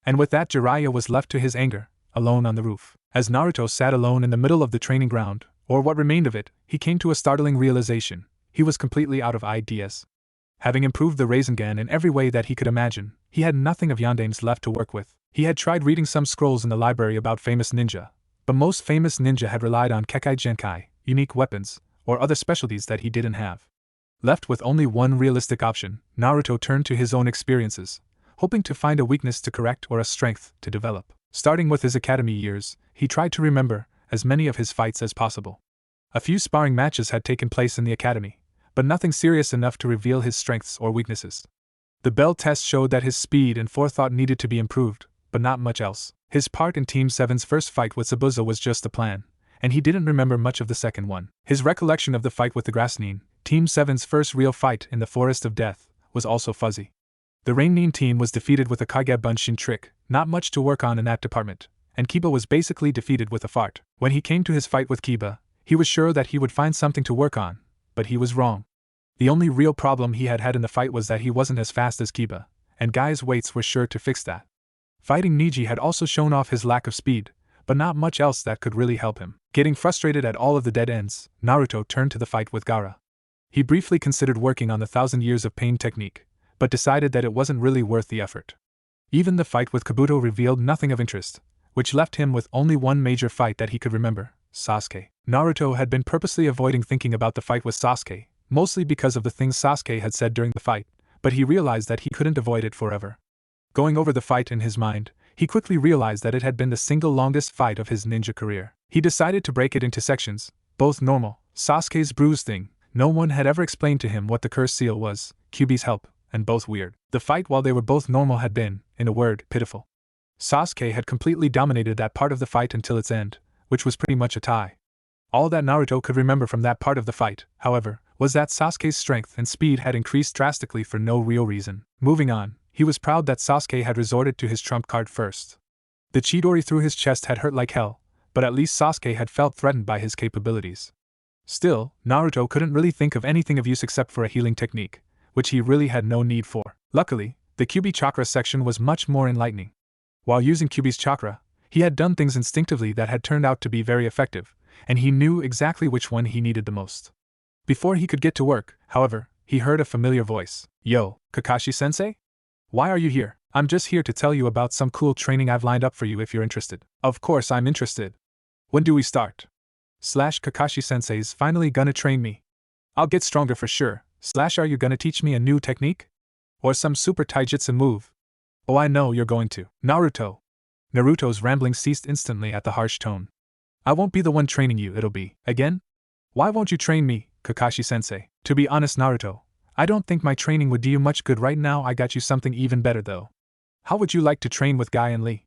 And with that, Jiraiya was left to his anger, alone on the roof. As Naruto sat alone in the middle of the training ground, or what remained of it, he came to a startling realization. He was completely out of ideas. Having improved the Rasengan in every way that he could imagine, he had nothing of Yondaime's left to work with. He had tried reading some scrolls in the library about famous ninja, but most famous ninja had relied on Kekai Genkai, unique weapons, or other specialties that he didn't have. Left with only one realistic option, Naruto turned to his own experiences, hoping to find a weakness to correct or a strength to develop. Starting with his academy years, he tried to remember as many of his fights as possible. A few sparring matches had taken place in the academy, but nothing serious enough to reveal his strengths or weaknesses. The Bell test showed that his speed and forethought needed to be improved, but not much else. His part in Team 7's first fight with Zabuza was just a plan, and he didn't remember much of the second one. His recollection of the fight with the Grassnin, Team 7's first real fight in the Forest of Death, was also fuzzy. The Rainin team was defeated with a Kage Bunshin trick, not much to work on in that department, and Kiba was basically defeated with a fart. When he came to his fight with Kiba, He was sure that he would find something to work on, but he was wrong. The only real problem he had in the fight was that he wasn't as fast as Kiba, and Guy's weights were sure to fix that. Fighting Niji had also shown off his lack of speed, but not much else that could really help him. Getting frustrated at all of the dead ends, Naruto turned to the fight with Gaara. He briefly considered working on the 1,000 Years of Pain technique, but decided that it wasn't really worth the effort. Even the fight with Kabuto revealed nothing of interest, which left him with only one major fight that he could remember, Sasuke. Naruto had been purposely avoiding thinking about the fight with Sasuke, mostly because of the things Sasuke had said during the fight, but he realized that he couldn't avoid it forever. Going over the fight in his mind, he quickly realized that it had been the single longest fight of his ninja career. He decided to break it into sections, both normal, Sasuke's bruise thing, no one had ever explained to him what the curse seal was, Kyuubi's help, and both weird. The fight while they were both normal had been, in a word, pitiful. Sasuke had completely dominated that part of the fight until its end, which was pretty much a tie. All that Naruto could remember from that part of the fight, however, was that Sasuke's strength and speed had increased drastically for no real reason. Moving on, he was proud that Sasuke had resorted to his trump card first. The Chidori through his chest had hurt like hell, but at least Sasuke had felt threatened by his capabilities. Still, Naruto couldn't really think of anything of use except for a healing technique, which he really had no need for. Luckily, the Kyuubi chakra section was much more enlightening. While using Kyuubi's chakra, he had done things instinctively that had turned out to be very effective, and he knew exactly which one he needed the most. Before he could get to work, however, he heard a familiar voice. "Yo, Kakashi-sensei? Why are you here?" "I'm just here to tell you about some cool training I've lined up for you if you're interested." "Of course I'm interested. When do we start?" Kakashi-sensei's finally gonna train me. "I'll get stronger for sure. Are you gonna teach me a new technique? Or some super taijutsu move?" "Oh, I know you're going to." Naruto's rambling ceased instantly at the harsh tone. "I won't be the one training you, it'll be, again? Why won't you train me, Kakashi-sensei?" "To be honest, Naruto, I don't think my training would do you much good right now. I got you something even better though. How would you like to train with Guy and Lee?"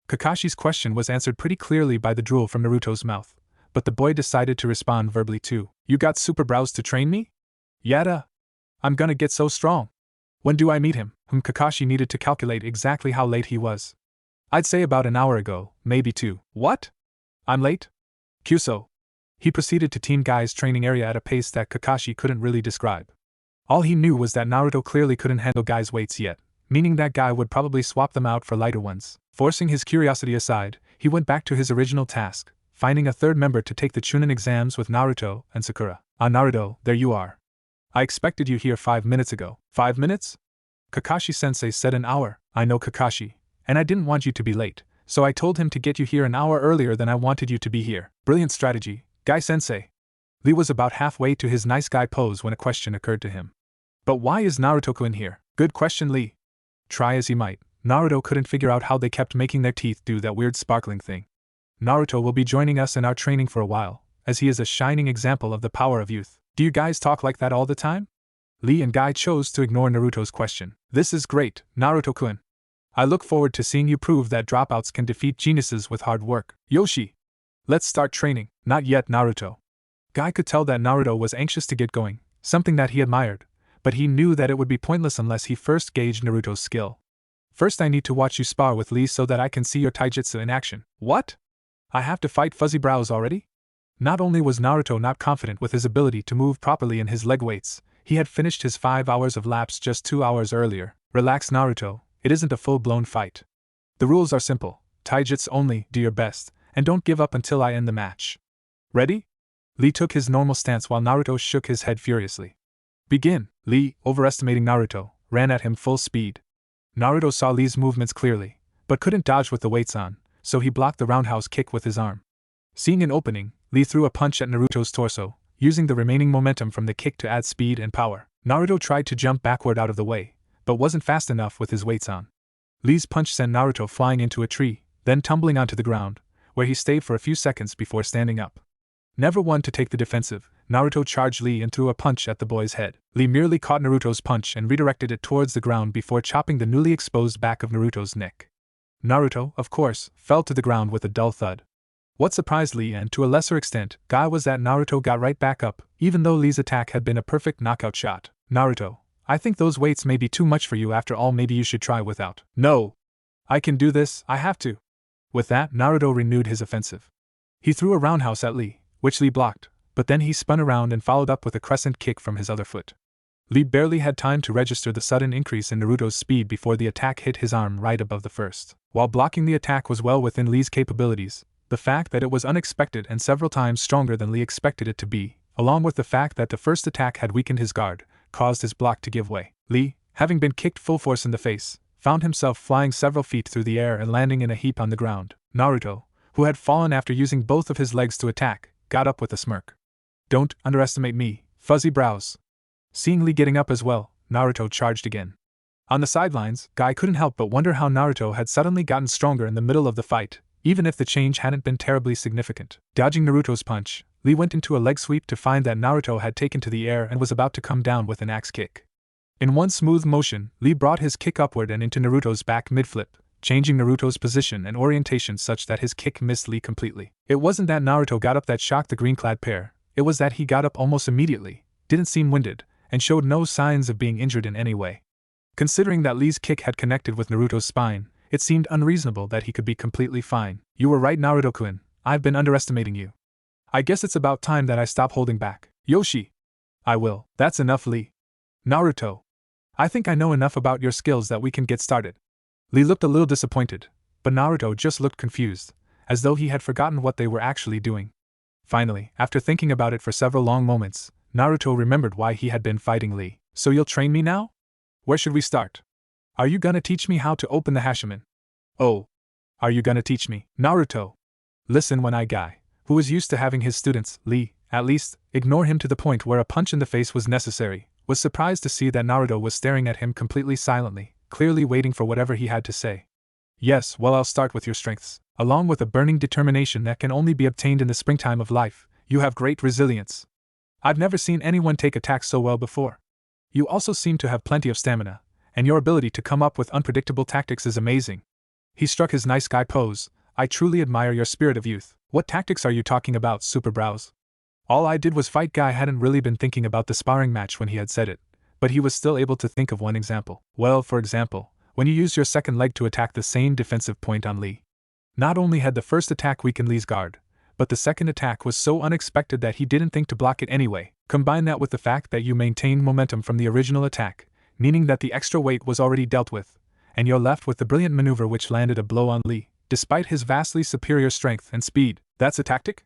Kakashi's question was answered pretty clearly by the drool from Naruto's mouth, but the boy decided to respond verbally too. "You got super brows to train me? Yada! I'm gonna get so strong. When do I meet him?" Kakashi needed to calculate exactly how late he was. "I'd say about an hour ago, maybe 2. "What? I'm late?" "Kyuso." He proceeded to Team Guy's training area at a pace that Kakashi couldn't really describe. All he knew was that Naruto clearly couldn't handle Guy's weights yet, meaning that Guy would probably swap them out for lighter ones. Forcing his curiosity aside, he went back to his original task, finding a third member to take the Chunin exams with Naruto and Sakura. "Ah, Naruto, there you are. I expected you here 5 minutes ago." "5 minutes?" Kakashi-sensei said. "An hour." "I know, Kakashi, and I didn't want you to be late, so I told him to get you here an hour earlier than I wanted you to be here." "Brilliant strategy, Guy-sensei." Lee was about halfway to his nice guy pose when a question occurred to hhim. "But why is Naruto-kun here?" "Good question, Lee." Try as he might, Naruto couldn't figure out how they kept making their teeth do that weird sparkling thing. "Naruto will be joining us in our training for a while, as he is a shining example of the power of youth." "Do you guys talk like that all the time?" Lee and Guy chose to ignore Naruto's question. "This is great, Naruto-kun. I look forward to seeing you prove that dropouts can defeat geniuses with hard work." "Yoshi! Let's start training." "Not yet, Naruto." Guy could tell that Naruto was anxious to get going, something that he admired, but he knew that it would be pointless unless he first gauged Naruto's skill. "First I need to watch you spar with Lee so that I can see your taijutsu in action." "What? I have to fight Fuzzy Brows already?" Not only was Naruto not confident with his ability to move properly in his leg weights, he had finished his 5 hours of laps just 2 hours earlier. "Relax, Naruto, it isn't a full-blown fight. The rules are simple, taijutsu only, do your best, and don't give up until I end the match. Ready?" Lee took his normal stance while Naruto shook his head furiously. "Begin!" Lee, overestimating Naruto, ran at him full speed. Naruto saw Lee's movements clearly, but couldn't dodge with the weights on, so he blocked the roundhouse kick with his arm. Seeing an opening, Lee threw a punch at Naruto's torso, using the remaining momentum from the kick to add speed and power. Naruto tried to jump backward out of the way, but wasn't fast enough with his weights on. Lee's punch sent Naruto flying into a tree, then tumbling onto the ground, where he stayed for a few seconds before standing up. Never one to take the defensive, Naruto charged Lee and threw a punch at the boy's head. Lee merely caught Naruto's punch and redirected it towards the ground before chopping the newly exposed back of Naruto's neck. Naruto, of course, fell to the ground with a dull thud. What surprised Lee and to a lesser extent Guy was that Naruto got right back up, even though Lee's attack had been a perfect knockout shot. "Naruto, I think those weights may be too much for you after all. Maybe you should try without." "No! I can do this, I have to." With that, Naruto renewed his offensive. He threw a roundhouse at Lee, which Lee blocked, but then he spun around and followed up with a crescent kick from his other foot. Lee barely had time to register the sudden increase in Naruto's speed before the attack hit his arm right above the first. While blocking the attack was well within Lee's capabilities, the fact that it was unexpected and several times stronger than Lee expected it to be, along with the fact that the first attack had weakened his guard, caused his block to give way. Lee, having been kicked full force in the face, found himself flying several feet through the air and landing in a heap on the ground. Naruto, who had fallen after using both of his legs to attack, got up with a smirk. "Don't underestimate me, fuzzy brows." Seeing Lee getting up as well, Naruto charged again. On the sidelines, Guy couldn't help but wonder how Naruto had suddenly gotten stronger in the middle of the fight, even if the change hadn't been terribly significant. Dodging Naruto's punch, Lee went into a leg sweep to find that Naruto had taken to the air and was about to come down with an axe kick. In one smooth motion, Lee brought his kick upward and into Naruto's back mid-flip, changing Naruto's position and orientation such that his kick missed Lee completely. It wasn't that Naruto got up that shocked the green-clad pair, it was that he got up almost immediately, didn't seem winded, and showed no signs of being injured in any way. Considering that Lee's kick had connected with Naruto's spine, it seemed unreasonable that he could be completely fine. "You were right, Naruto-kun, I've been underestimating you. I guess it's about time that I stop holding back." "Yoshi!" "I will. That's enough, Lee." "Naruto, I think I know enough about your skills that we can get started." Lee looked a little disappointed, but Naruto just looked confused, as though he had forgotten what they were actually doing. Finally, after thinking about it for several long moments, Naruto remembered why he had been fighting Lee. "So you'll train me now? Where should we start? Are you gonna teach me how to open the Hashiman?" "Oh. Are you gonna teach me?" "Naruto. Listen, when Guy, who was used to having his students, Lee, at least, ignore him to the point where a punch in the face was necessary, was surprised to see that Naruto was staring at him completely silently, clearly waiting for whatever he had to say. "Yes, well, I'll start with your strengths. Along with a burning determination that can only be obtained in the springtime of life, you have great resilience. I've never seen anyone take attacks so well before. You also seem to have plenty of stamina, and your ability to come up with unpredictable tactics is amazing." He struck his nice guy pose. "I truly admire your spirit of youth." "What tactics are you talking about, Super Brows?" All I did was fight. Guy hadn't really been thinking about the sparring match when he had said it, but he was still able to think of one example. "Well, for example, when you used your second leg to attack the same defensive point on Lee. Not only had the first attack weakened Lee's guard, but the second attack was so unexpected that he didn't think to block it anyway. Combine that with the fact that you maintained momentum from the original attack, meaning that the extra weight was already dealt with, and you're left with the brilliant maneuver which landed a blow on Lee, despite his vastly superior strength and speed. That's a tactic?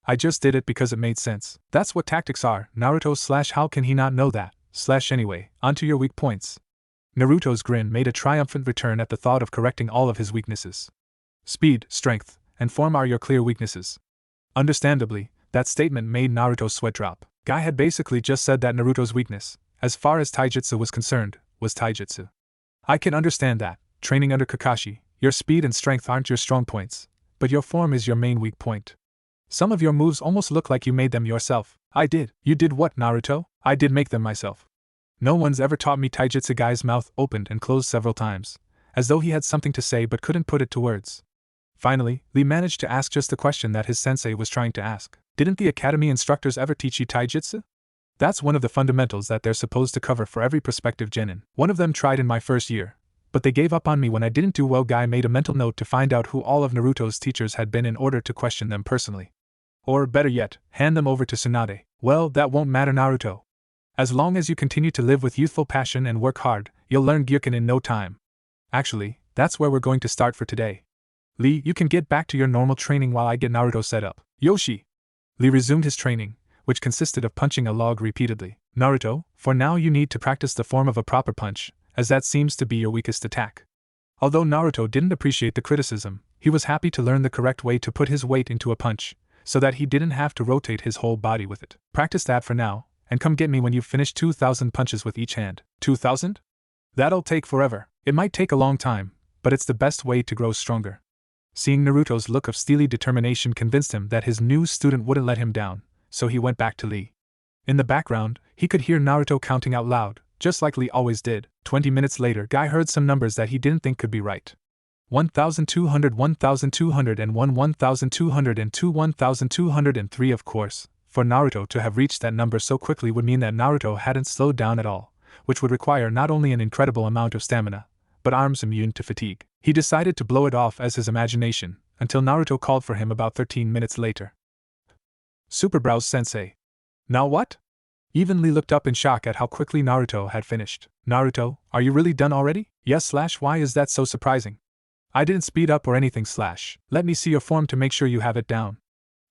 I just did it because it made sense. That's what tactics are, Naruto. How can he not know that? Anyway, onto your weak points." Naruto's grin made a triumphant return at the thought of correcting all of his weaknesses. "Speed, strength, and form are your clear weaknesses." Understandably, that statement made Naruto's sweat drop. Guy had basically just said that Naruto's weakness, as far as taijutsu was concerned, was taijutsu. "I can understand that, training under Kakashi, your speed and strength aren't your strong points, but your form is your main weak point. Some of your moves almost look like you made them yourself." "I did." "You did what, Naruto?" "I did make them myself. No one's ever taught me taijutsu." Guy's mouth opened and closed several times, as though he had something to say but couldn't put it to words. Finally, Lee managed to ask just the question that his sensei was trying to ask. "Didn't the academy instructors ever teach you taijutsu?" "That's one of the fundamentals that they're supposed to cover for every prospective genin. One of them tried in my first year, but they gave up on me when I didn't do well." Guy made a mental note to find out who all of Naruto's teachers had been in order to question them personally. Or, better yet, hand them over to Tsunade. "Well, that won't matter, Naruto. As long as you continue to live with youthful passion and work hard, you'll learn Gyukin in no time. Actually, that's where we're going to start for today. Lee, you can get back to your normal training while I get Naruto set up." "Yoshi!" Lee resumed his training, which consisted of punching a log repeatedly. "Naruto, for now you need to practice the form of a proper punch, as that seems to be your weakest attack." Although Naruto didn't appreciate the criticism, he was happy to learn the correct way to put his weight into a punch, so that he didn't have to rotate his whole body with it. "Practice that for now, and come get me when you've finished 2,000 punches with each hand." 2,000? That'll take forever. It might take a long time, but it's the best way to grow stronger. Seeing Naruto's look of steely determination convinced him that his new student wouldn't let him down, so he went back to Lee. In the background, he could hear Naruto counting out loud, just like Lee always did. 20 minutes later, Guy heard some numbers that he didn't think could be right. 1,200, 1,201, 1,202, 1,203. Of course, for Naruto to have reached that number so quickly would mean that Naruto hadn't slowed down at all, which would require not only an incredible amount of stamina, but arms immune to fatigue. He decided to blow it off as his imagination, until Naruto called for him about 13 minutes later. Superbrows sensei. Now what? Even Lee looked up in shock at how quickly Naruto had finished. Naruto, are you really done already? Yes / why is that so surprising? I didn't speed up or anything / let me see your form to make sure you have it down.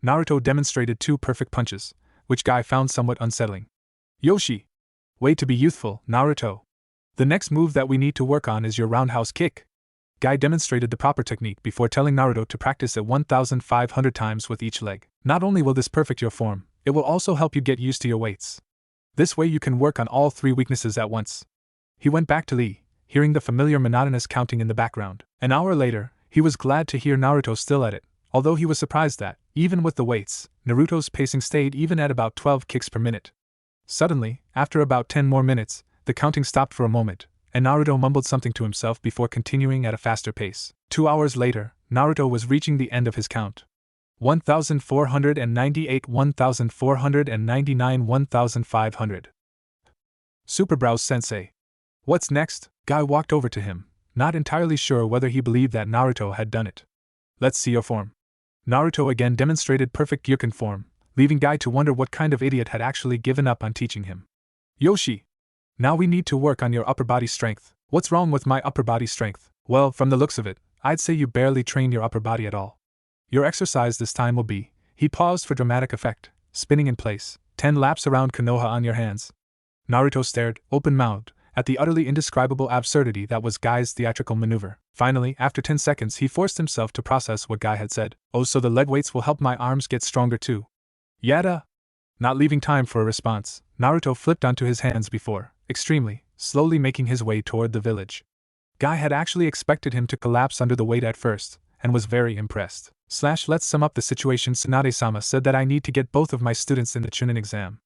Naruto demonstrated 2 perfect punches, which Guy found somewhat unsettling. Yoshi! Way to be youthful, Naruto. The next move that we need to work on is your roundhouse kick. Guy demonstrated the proper technique before telling Naruto to practice it 1,500 times with each leg. Not only will this perfect your form, it will also help you get used to your weights. This way you can work on all 3 weaknesses at once. He went back to Lee, hearing the familiar monotonous counting in the background. An hour later, he was glad to hear Naruto still at it, although he was surprised that, even with the weights, Naruto's pacing stayed even at about 12 kicks per minute. Suddenly, after about 10 more minutes, the counting stopped for a moment, and Naruto mumbled something to himself before continuing at a faster pace. 2 hours later, Naruto was reaching the end of his count. 1,498, 1,499, 1,500. Superbrows sensei. What's next? Guy walked over to him, not entirely sure whether he believed that Naruto had done it. Let's see your form. Naruto again demonstrated perfect Gyuken form, leaving Guy to wonder what kind of idiot had actually given up on teaching him. Yoshi! Now we need to work on your upper body strength. What's wrong with my upper body strength? Well, from the looks of it, I'd say you barely train your upper body at all. Your exercise this time will be, he paused for dramatic effect, spinning in place, 10 laps around Konoha on your hands. Naruto stared, open-mouthed, at the utterly indescribable absurdity that was Guy's theatrical maneuver. Finally, after 10 seconds he forced himself to process what Guy had said. Oh, so the leg weights will help my arms get stronger too. Yada! Not leaving time for a response, Naruto flipped onto his hands before, extremely, slowly making his way toward the village. Guy had actually expected him to collapse under the weight at first, and was very impressed. Let's sum up the situation. Tsunade-sama said that I need to get both of my students in the Chunin exam.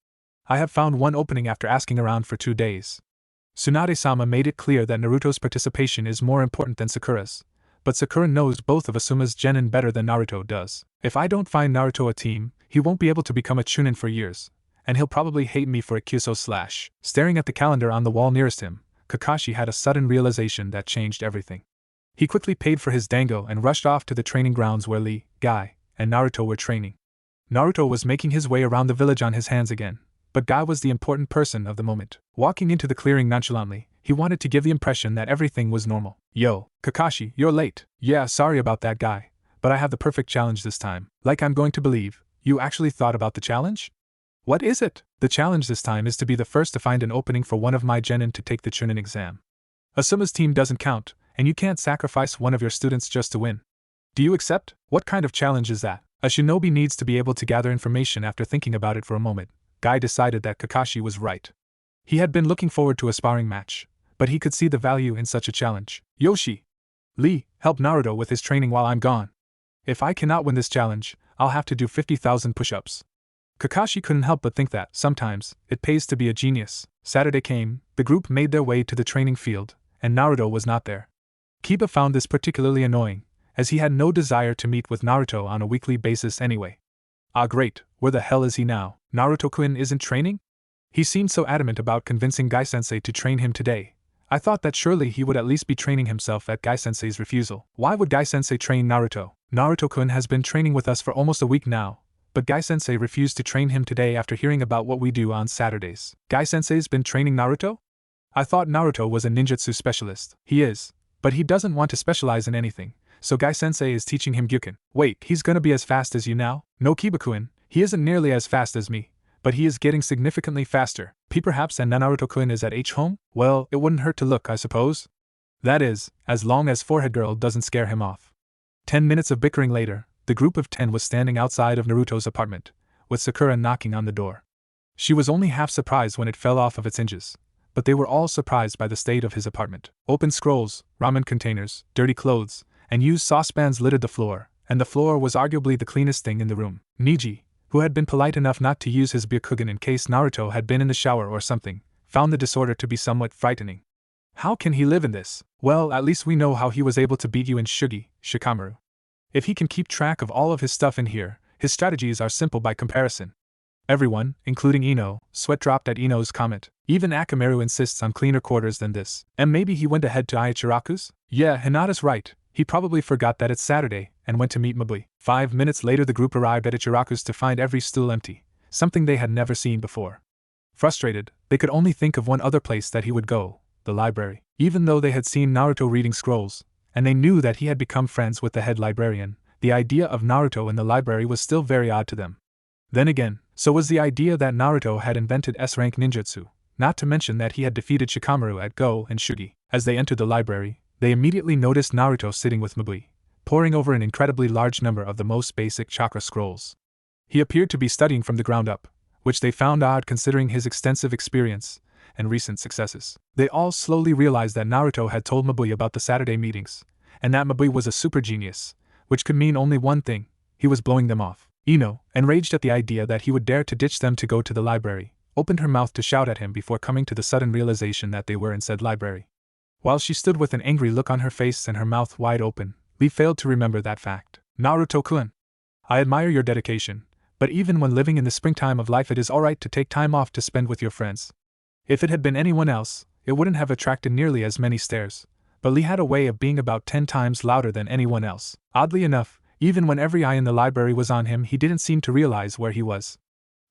I have found one opening after asking around for 2 days. Tsunade-sama made it clear that Naruto's participation is more important than Sakura's, but Sakura knows both of Asuma's genin better than Naruto does. If I don't find Naruto a team, he won't be able to become a Chunin for years, and he'll probably hate me for it. Kyuso / Staring at the calendar on the wall nearest him, Kakashi had a sudden realization that changed everything. He quickly paid for his dango and rushed off to the training grounds where Lee, Guy, and Naruto were training. Naruto was making his way around the village on his hands again, but Guy was the important person of the moment. Walking into the clearing nonchalantly, he wanted to give the impression that everything was normal. Yo, Kakashi, you're late. Yeah, sorry about that, Guy, but I have the perfect challenge this time. Like I'm going to believe, you actually thought about the challenge? What is it? The challenge this time is to be the first to find an opening for one of my genin to take the Chunin exam. Asuma's team doesn't count, and you can't sacrifice one of your students just to win. Do you accept? What kind of challenge is that? A shinobi needs to be able to gather information. After thinking about it for a moment, Guy decided that Kakashi was right. He had been looking forward to a sparring match, but he could see the value in such a challenge. Yoshi! Lee, help Naruto with his training while I'm gone. If I cannot win this challenge, I'll have to do 50,000 push-ups. Kakashi couldn't help but think that, sometimes, it pays to be a genius. Saturday came, the group made their way to the training field, and Naruto was not there. Kiba found this particularly annoying, as he had no desire to meet with Naruto on a weekly basis anyway. Ah great, where the hell is he now? Naruto-kun isn't training? He seemed so adamant about convincing Guy-sensei to train him today. I thought that surely he would at least be training himself at Guy-sensei's refusal. Why would Guy-sensei train Naruto? Naruto-kun has been training with us for almost a week now, but Guy-sensei refused to train him today after hearing about what we do on Saturdays. Guy-sensei's been training Naruto? I thought Naruto was a ninjutsu specialist. He is, but he doesn't want to specialize in anything, so Guy-sensei is teaching him Gyuken. Wait, he's gonna be as fast as you now? No, Kiba-kun, he isn't nearly as fast as me, but he is getting significantly faster. Perhaps and Naruto-kun is at home? Well, it wouldn't hurt to look, I suppose. That is, as long as Forehead Girl doesn't scare him off. 10 minutes of bickering later, the group of 10 was standing outside of Naruto's apartment, with Sakura knocking on the door. She was only half surprised when it fell off of its hinges, but they were all surprised by the state of his apartment. Open scrolls, ramen containers, dirty clothes, and used saucepans littered the floor, and the floor was arguably the cleanest thing in the room. Niji, who had been polite enough not to use his Byakugan in case Naruto had been in the shower or something, found the disorder to be somewhat frightening. How can he live in this? Well, at least we know how he was able to beat you in Shikamaru. If he can keep track of all of his stuff in here, his strategies are simple by comparison. Everyone, including Ino, sweat dropped at Ino's comment. Even Akamaru insists on cleaner quarters than this. And maybe he went ahead to Aichiraku's? Yeah, Hinata's right. He probably forgot that it's Saturday and went to meet Mabui. 5 minutes later, the group arrived at Ichiraku's to find every stool empty, something they had never seen before. Frustrated, they could only think of one other place that he would go, the library. Even though they had seen Naruto reading scrolls, and they knew that he had become friends with the head librarian, the idea of Naruto in the library was still very odd to them. Then again, so was the idea that Naruto had invented S-rank ninjutsu, not to mention that he had defeated Shikamaru at Go and Shugi. As they entered the library, they immediately noticed Naruto sitting with Mabui, poring over an incredibly large number of the most basic chakra scrolls. He appeared to be studying from the ground up, which they found odd considering his extensive experience and recent successes. They all slowly realized that Naruto had told Mabui about the Saturday meetings, and that Mabui was a super genius, which could mean only one thing: he was blowing them off. Ino, enraged at the idea that he would dare to ditch them to go to the library, opened her mouth to shout at him before coming to the sudden realization that they were in said library. While she stood with an angry look on her face and her mouth wide open, Lee failed to remember that fact. Naruto-kun, I admire your dedication, but even when living in the springtime of life, it is alright to take time off to spend with your friends. If it had been anyone else, it wouldn't have attracted nearly as many stares, but Lee had a way of being about 10 times louder than anyone else. Oddly enough, even when every eye in the library was on him, he didn't seem to realize where he was.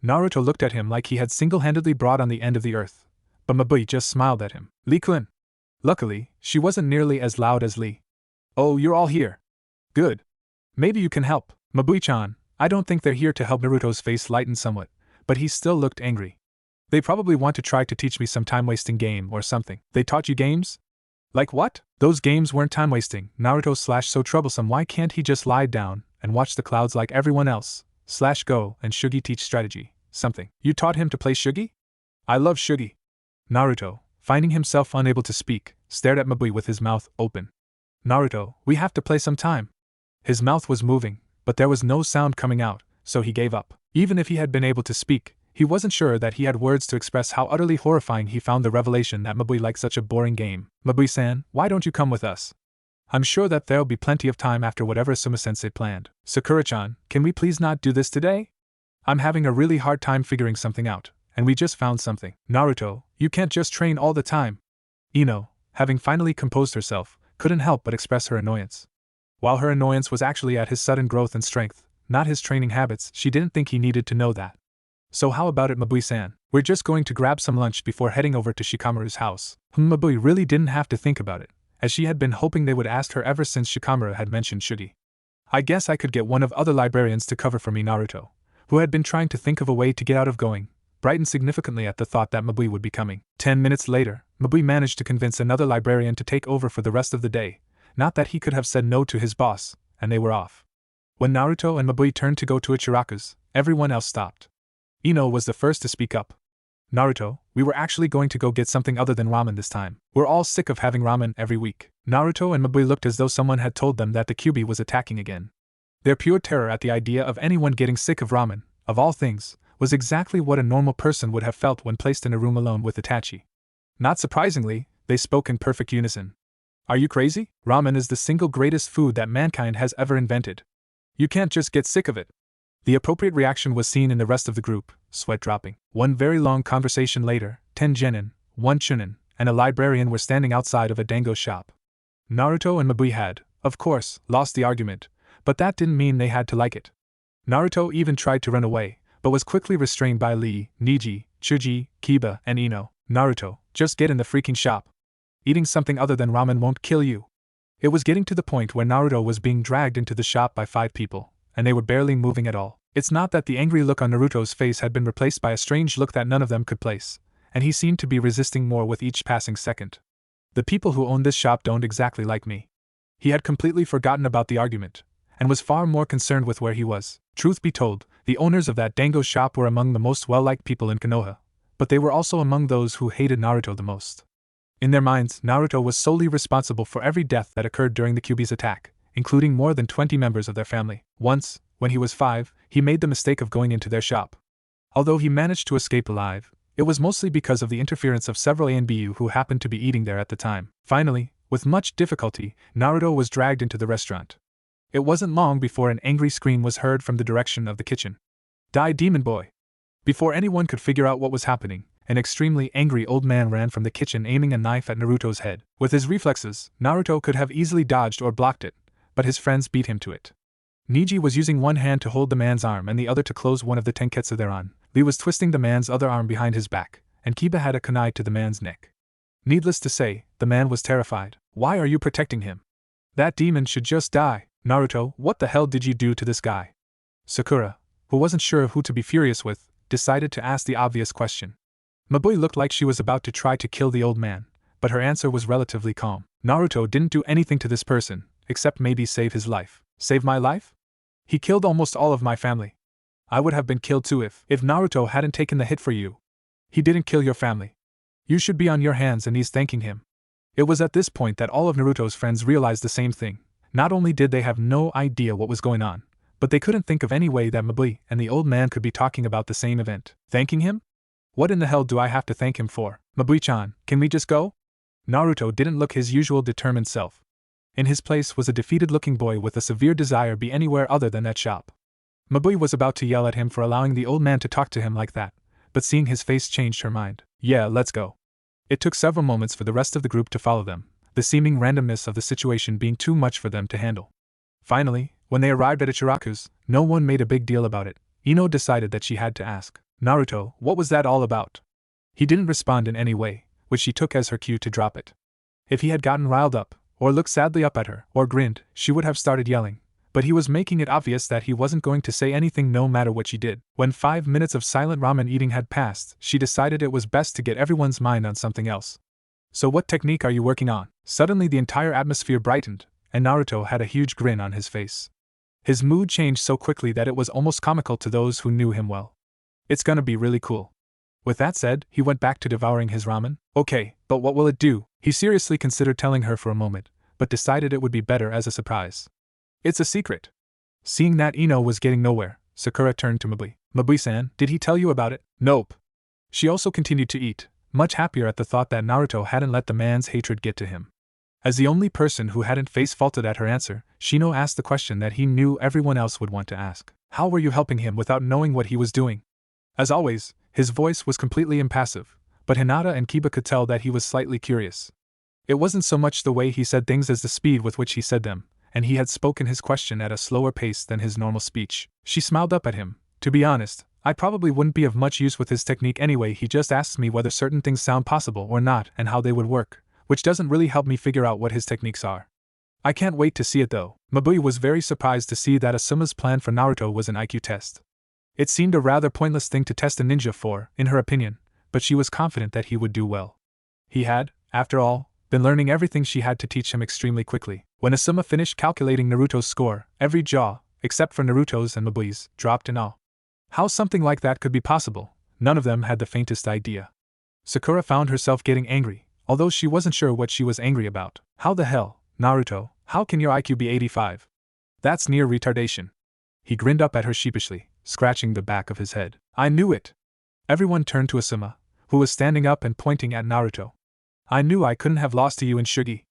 Naruto looked at him like he had single-handedly brought on the end of the earth, but Mabui just smiled at him. Lee-kun. Luckily, she wasn't nearly as loud as Lee. Oh, you're all here. Good. Maybe you can help. Mabui-chan, I don't think they're here to help. Naruto's face lightened somewhat, but he still looked angry. They probably want to try to teach me some time-wasting game or something. They taught you games? Like what? Those games weren't time-wasting. Naruto/so troublesome. Why can't he just lie down and watch the clouds like everyone else? Go and Shugi teach strategy, something. You taught him to play Shugi? I love Shugi. Naruto, finding himself unable to speak, stared at Mabui with his mouth open. Naruto, we have to play some time. His mouth was moving, but there was no sound coming out, so he gave up. Even if he had been able to speak, he wasn't sure that he had words to express how utterly horrifying he found the revelation that Mabui liked such a boring game. Mabui-san, why don't you come with us? I'm sure that there'll be plenty of time after whatever Asuma-sensei planned. Sakura-chan, can we please not do this today? I'm having a really hard time figuring something out, and we just found something. Naruto, you can't just train all the time. Ino, having finally composed herself, couldn't help but express her annoyance. While her annoyance was actually at his sudden growth and strength, not his training habits, she didn't think he needed to know that. So how about it, Mabui-san? We're just going to grab some lunch before heading over to Shikamaru's house. Mabui really didn't have to think about it, as she had been hoping they would ask her ever since Shikamaru had mentioned Shugi. I guess I could get one of other librarians to cover for me. Naruto, who had been trying to think of a way to get out of going, brightened significantly at the thought that Mabui would be coming. 10 minutes later, Mabui managed to convince another librarian to take over for the rest of the day, not that he could have said no to his boss, and they were off. When Naruto and Mabui turned to go to Ichiraku's, everyone else stopped. Ino was the first to speak up. Naruto, we were actually going to go get something other than ramen this time. We're all sick of having ramen every week. Naruto and Mabui looked as though someone had told them that the Kyuubi was attacking again. Their pure terror at the idea of anyone getting sick of ramen, of all things, was exactly what a normal person would have felt when placed in a room alone with Itachi. Not surprisingly, they spoke in perfect unison. Are you crazy? Ramen is the single greatest food that mankind has ever invented. You can't just get sick of it. The appropriate reaction was seen in the rest of the group, sweat dropping. One very long conversation later, 10 genin, 1 chunin, and a librarian were standing outside of a dango shop. Naruto and Mabui had, of course, lost the argument, but that didn't mean they had to like it. Naruto even tried to run away, but was quickly restrained by Lee, Niji, Chuji, Kiba, and Ino. Naruto, just get in the freaking shop. Eating something other than ramen won't kill you. It was getting to the point where Naruto was being dragged into the shop by 5 people, and they were barely moving at all. It's not that the angry look on Naruto's face had been replaced by a strange look that none of them could place, and he seemed to be resisting more with each passing second. The people who own this shop don't exactly like me. He had completely forgotten about the argument, and was far more concerned with where he was. Truth be told, the owners of that dango shop were among the most well-liked people in Konoha, but they were also among those who hated Naruto the most. In their minds, Naruto was solely responsible for every death that occurred during the Kyuubi's attack, including more than 20 members of their family. Once, when he was 5, he made the mistake of going into their shop. Although he managed to escape alive, it was mostly because of the interference of several ANBU who happened to be eating there at the time. Finally, with much difficulty, Naruto was dragged into the restaurant. It wasn't long before an angry scream was heard from the direction of the kitchen. Die, demon boy! Before anyone could figure out what was happening, An extremely angry old man ran from the kitchen aiming a knife at Naruto's head. With his reflexes, Naruto could have easily dodged or blocked it, but his friends beat him to it. Niji was using one hand to hold the man's arm and the other to close one of the tenketsu thereon. Lee was twisting the man's other arm behind his back, and Kiba had a kunai to the man's neck. Needless to say, the man was terrified. Why are you protecting him? That demon should just die. Naruto, what the hell did you do to this guy? Sakura, who wasn't sure of who to be furious with, decided to ask the obvious question. Mabui looked like she was about to try to kill the old man, but her answer was relatively calm. Naruto didn't do anything to this person, except maybe save his life. Save my life? He killed almost all of my family. I would have been killed too if Naruto hadn't taken the hit for you. He didn't kill your family. You should be on your hands and knees thanking him. It was at this point that all of Naruto's friends realized the same thing. Not only did they have no idea what was going on, but they couldn't think of any way that Mabui and the old man could be talking about the same event. Thanking him? What in the hell do I have to thank him for? Mabui-chan, can we just go? Naruto didn't look his usual determined self. In his place was a defeated-looking boy with a severe desire to be anywhere other than that shop. Mabui was about to yell at him for allowing the old man to talk to him like that, but seeing his face changed her mind. Yeah, let's go. It took several moments for the rest of the group to follow them, the seeming randomness of the situation being too much for them to handle. Finally, when they arrived at Ichiraku's, no one made a big deal about it. Ino decided that she had to ask, Naruto, what was that all about? He didn't respond in any way, which she took as her cue to drop it. If he had gotten riled up, or looked sadly up at her, or grinned, she would have started yelling, but he was making it obvious that he wasn't going to say anything no matter what she did. When 5 minutes of silent ramen eating had passed, she decided it was best to get everyone's mind on something else. So what technique are you working on? Suddenly the entire atmosphere brightened, and Naruto had a huge grin on his face. His mood changed so quickly that it was almost comical to those who knew him well. It's gonna be really cool. With that said, he went back to devouring his ramen. Okay, but what will it do? He seriously considered telling her for a moment, but decided it would be better as a surprise. It's a secret. Seeing that Ino was getting nowhere, Sakura turned to Mabui. Mabui-san, did he tell you about it? Nope. She also continued to eat, much happier at the thought that Naruto hadn't let the man's hatred get to him. As the only person who hadn't face-faulted at her answer, Shino asked the question that he knew everyone else would want to ask. How were you helping him without knowing what he was doing? As always, his voice was completely impassive, but Hinata and Kiba could tell that he was slightly curious. It wasn't so much the way he said things as the speed with which he said them, and he had spoken his question at a slower pace than his normal speech. She smiled up at him. To be honest, I probably wouldn't be of much use with his technique anyway. He just asks me whether certain things sound possible or not and how they would work, which doesn't really help me figure out what his techniques are. I can't wait to see it though. Mabui was very surprised to see that Asuma's plan for Naruto was an IQ test. It seemed a rather pointless thing to test a ninja for, in her opinion, but she was confident that he would do well. He had, after all, been learning everything she had to teach him extremely quickly. When Asuma finished calculating Naruto's score, every jaw, except for Naruto's and Mabui's, dropped in awe. How something like that could be possible, none of them had the faintest idea. Sakura found herself getting angry, although she wasn't sure what she was angry about. How the hell, Naruto, how can your IQ be 85? That's near retardation. He grinned up at her sheepishly, scratching the back of his head. I knew it. Everyone turned to Asuma, who was standing up and pointing at Naruto. I knew I couldn't have lost to you in Shugi.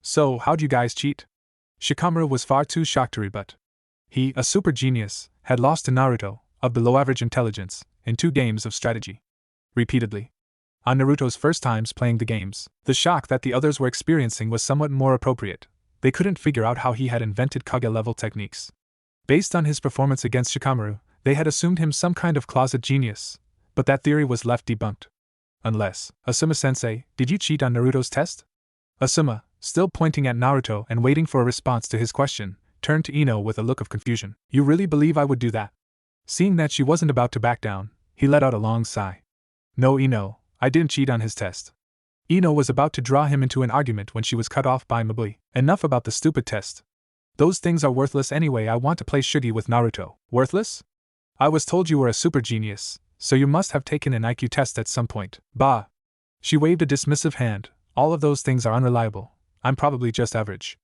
So, how'd you guys cheat? Shikamaru was far too shocked to rebut. He, a super genius, had lost to Naruto, of below-average intelligence, in 2 games of strategy. Repeatedly. On Naruto's first times playing the games, the shock that the others were experiencing was somewhat more appropriate. They couldn't figure out how he had invented Kage-level techniques. Based on his performance against Shikamaru, they had assumed him some kind of closet genius, but that theory was left debunked. Unless, Asuma-sensei, did you cheat on Naruto's test? Asuma, still pointing at Naruto and waiting for a response to his question, turned to Ino with a look of confusion. You really believe I would do that? Seeing that she wasn't about to back down, he let out a long sigh. No, Ino, I didn't cheat on his test. Ino was about to draw him into an argument when she was cut off by Mabui. Enough about the stupid test. Those things are worthless anyway. I want to play Shugi with Naruto. Worthless? I was told you were a super genius, so you must have taken an IQ test at some point. Bah! She waved a dismissive hand. All of those things are unreliable. I'm probably just average.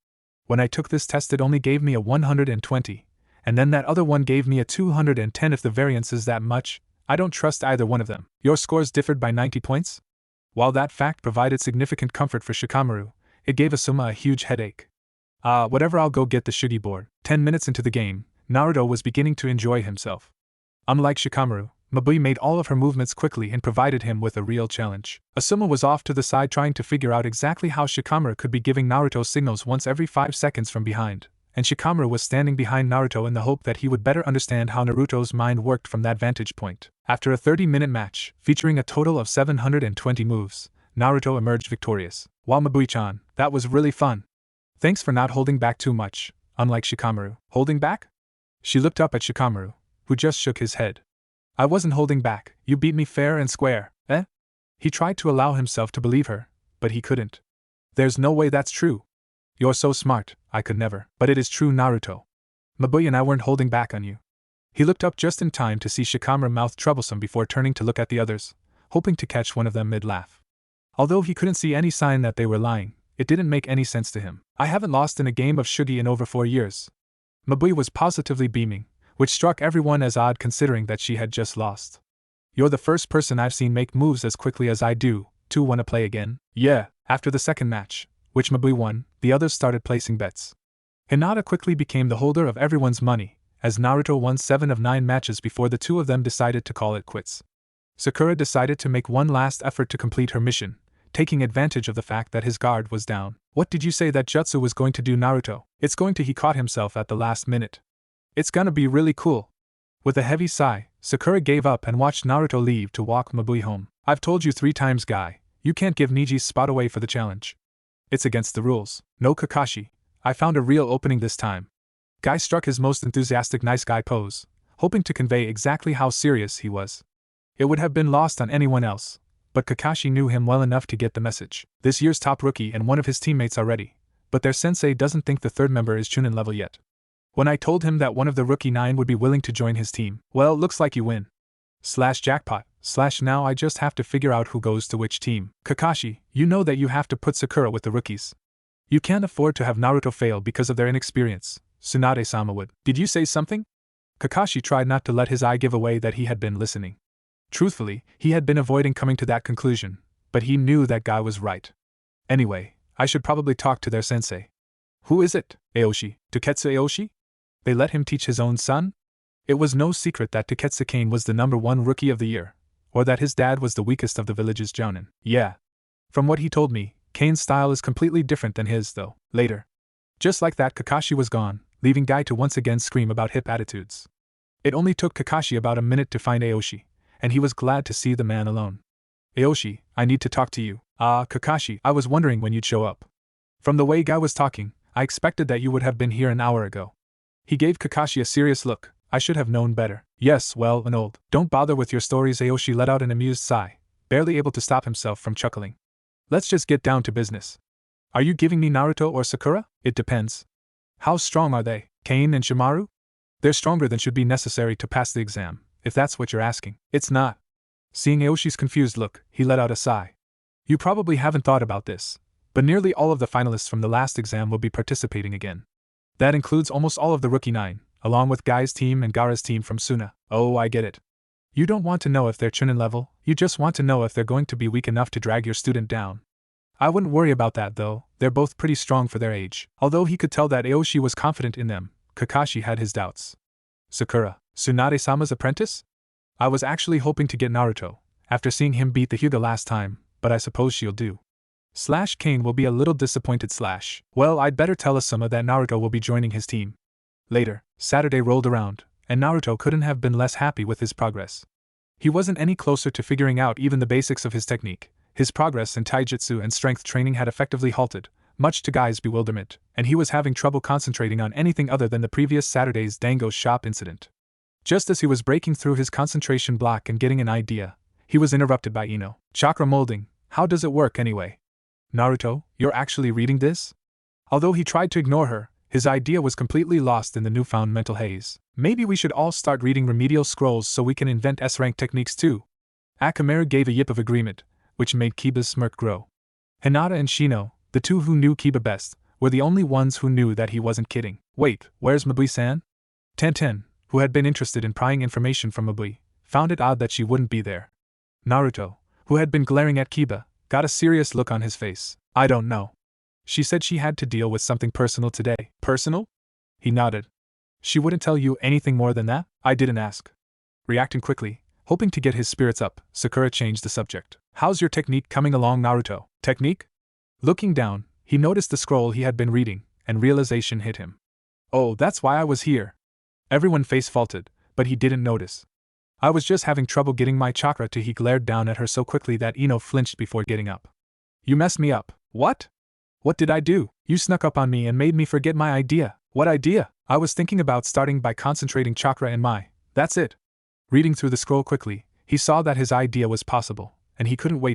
When I took this test it only gave me a 120, and then that other one gave me a 210. If the variance is that much, I don't trust either one of them. Your scores differed by 90 points? While that fact provided significant comfort for Shikamaru, it gave Asuma a huge headache. Whatever, I'll go get the Shugi board. 10 minutes into the game, Naruto was beginning to enjoy himself. Unlike Shikamaru, Mabui made all of her movements quickly and provided him with a real challenge. Asuma was off to the side trying to figure out exactly how Shikamaru could be giving Naruto signals once every 5 seconds from behind, and Shikamaru was standing behind Naruto in the hope that he would better understand how Naruto's mind worked from that vantage point. After a 30-minute match, featuring a total of 720 moves, Naruto emerged victorious. Wow, Mabui-chan, that was really fun. Thanks for not holding back too much, unlike Shikamaru. Holding back? She looked up at Shikamaru, who just shook his head. I wasn't holding back, you beat me fair and square, eh? He tried to allow himself to believe her, but he couldn't. There's no way that's true. You're so smart, I could never. But it is true, Naruto. Mabui and I weren't holding back on you. He looked up just in time to see Shikamaru mouth troublesome before turning to look at the others, hoping to catch one of them mid-laugh. Although he couldn't see any sign that they were lying, it didn't make any sense to him. I haven't lost in a game of Shugi in over 4 years. Mabui was positively beaming, which struck everyone as odd considering that she had just lost. You're the first person I've seen make moves as quickly as I do. Wanna play again? Yeah. After the second match, which Mabui won, the others started placing bets. Hinata quickly became the holder of everyone's money, as Naruto won 7 of 9 matches before the two of them decided to call it quits. Sakura decided to make one last effort to complete her mission, taking advantage of the fact that his guard was down. What did you say that jutsu was going to do, Naruto? It's going to. He caught himself at the last minute. It's gonna be really cool. With a heavy sigh, Sakura gave up and watched Naruto leave to walk Mabui home. I've told you 3 times, guy, you can't give Niji's spot away for the challenge. It's against the rules. No, Kakashi, I found a real opening this time. Guy struck his most enthusiastic nice guy pose, hoping to convey exactly how serious he was. It would have been lost on anyone else, but Kakashi knew him well enough to get the message. This year's top rookie and one of his teammates are ready, but their sensei doesn't think the third member is Chunin level yet. When I told him that one of the rookie 9 would be willing to join his team, well, looks like you win. /jackpot, now I just have to figure out who goes to which team. Kakashi, you know that you have to put Sakura with the rookies. You can't afford to have Naruto fail because of their inexperience. Tsunade-sama would. Did you say something? Kakashi tried not to let his eye give away that he had been listening. Truthfully, he had been avoiding coming to that conclusion, but he knew that guy was right. Anyway, I should probably talk to their sensei. Who is it? Aoshi. Taketsu Aoshi? They let him teach his own son? It was no secret that Taketsu Kane was the #1 rookie of the year, or that his dad was the weakest of the village's jounin. Yeah. From what he told me, Kane's style is completely different than his, though. Later. Just like that, Kakashi was gone, leaving Guy to once again scream about hip attitudes. It only took Kakashi about a minute to find Aoshi, and he was glad to see the man alone. Aoshi, I need to talk to you. Kakashi, I was wondering when you'd show up. From the way Guy was talking, I expected that you would have been here an hour ago. He gave Kakashi a serious look. I should have known better. Yes, well, an old. Don't bother with your stories. Aoshi let out an amused sigh, barely able to stop himself from chuckling. Let's just get down to business. Are you giving me Naruto or Sakura? It depends. How strong are they? Kane and Shimaru? They're stronger than should be necessary to pass the exam, if that's what you're asking. It's not. Seeing Aoshi's confused look, he let out a sigh. You probably haven't thought about this, but nearly all of the finalists from the last exam will be participating again. That includes almost all of the rookie 9, along with Guy's team and Gaara's team from Suna. Oh, I get it. You don't want to know if they're Chunin level, you just want to know if they're going to be weak enough to drag your student down. I wouldn't worry about that though, they're both pretty strong for their age. Although he could tell that Aoshi was confident in them, Kakashi had his doubts. Sakura, Tsunade-sama's apprentice? I was actually hoping to get Naruto, after seeing him beat the Hyuga last time, but I suppose she'll do. Kane will be a little disappointed / Well, I'd better tell Asuma that Naruto will be joining his team. Later, Saturday rolled around, and Naruto couldn't have been less happy with his progress. He wasn't any closer to figuring out even the basics of his technique. His progress in taijutsu and strength training had effectively halted, much to Guy's bewilderment, and he was having trouble concentrating on anything other than the previous Saturday's Dango shop incident. Just as he was breaking through his concentration block and getting an idea, he was interrupted by Ino. Chakra molding, how does it work anyway? Naruto, you're actually reading this? Although he tried to ignore her, his idea was completely lost in the newfound mental haze. Maybe we should all start reading remedial scrolls so we can invent S-rank techniques too. Akamaru gave a yip of agreement, which made Kiba's smirk grow. Hinata and Shino, the two who knew Kiba best, were the only ones who knew that he wasn't kidding. Wait, where's Mabui-san? Tenten, who had been interested in prying information from Mabui, found it odd that she wouldn't be there. Naruto, who had been glaring at Kiba, got a serious look on his face. I don't know. She said she had to deal with something personal today. Personal? He nodded. She wouldn't tell you anything more than that? I didn't ask. Reacting quickly, Hoping to get his spirits up, Sakura changed the subject. How's your technique coming along, Naruto? Technique? Looking down, he noticed the scroll he had been reading, and realization hit him. Oh, that's why I was here. Everyone face faulted, but he didn't notice. I was just having trouble getting my chakra to. He glared down at her so quickly that Ino flinched before getting up. You messed me up. What? What did I do? You snuck up on me and made me forget my idea. What idea? I was thinking about starting by concentrating chakra in my. That's it. Reading through the scroll quickly, he saw that his idea was possible, and he couldn't wait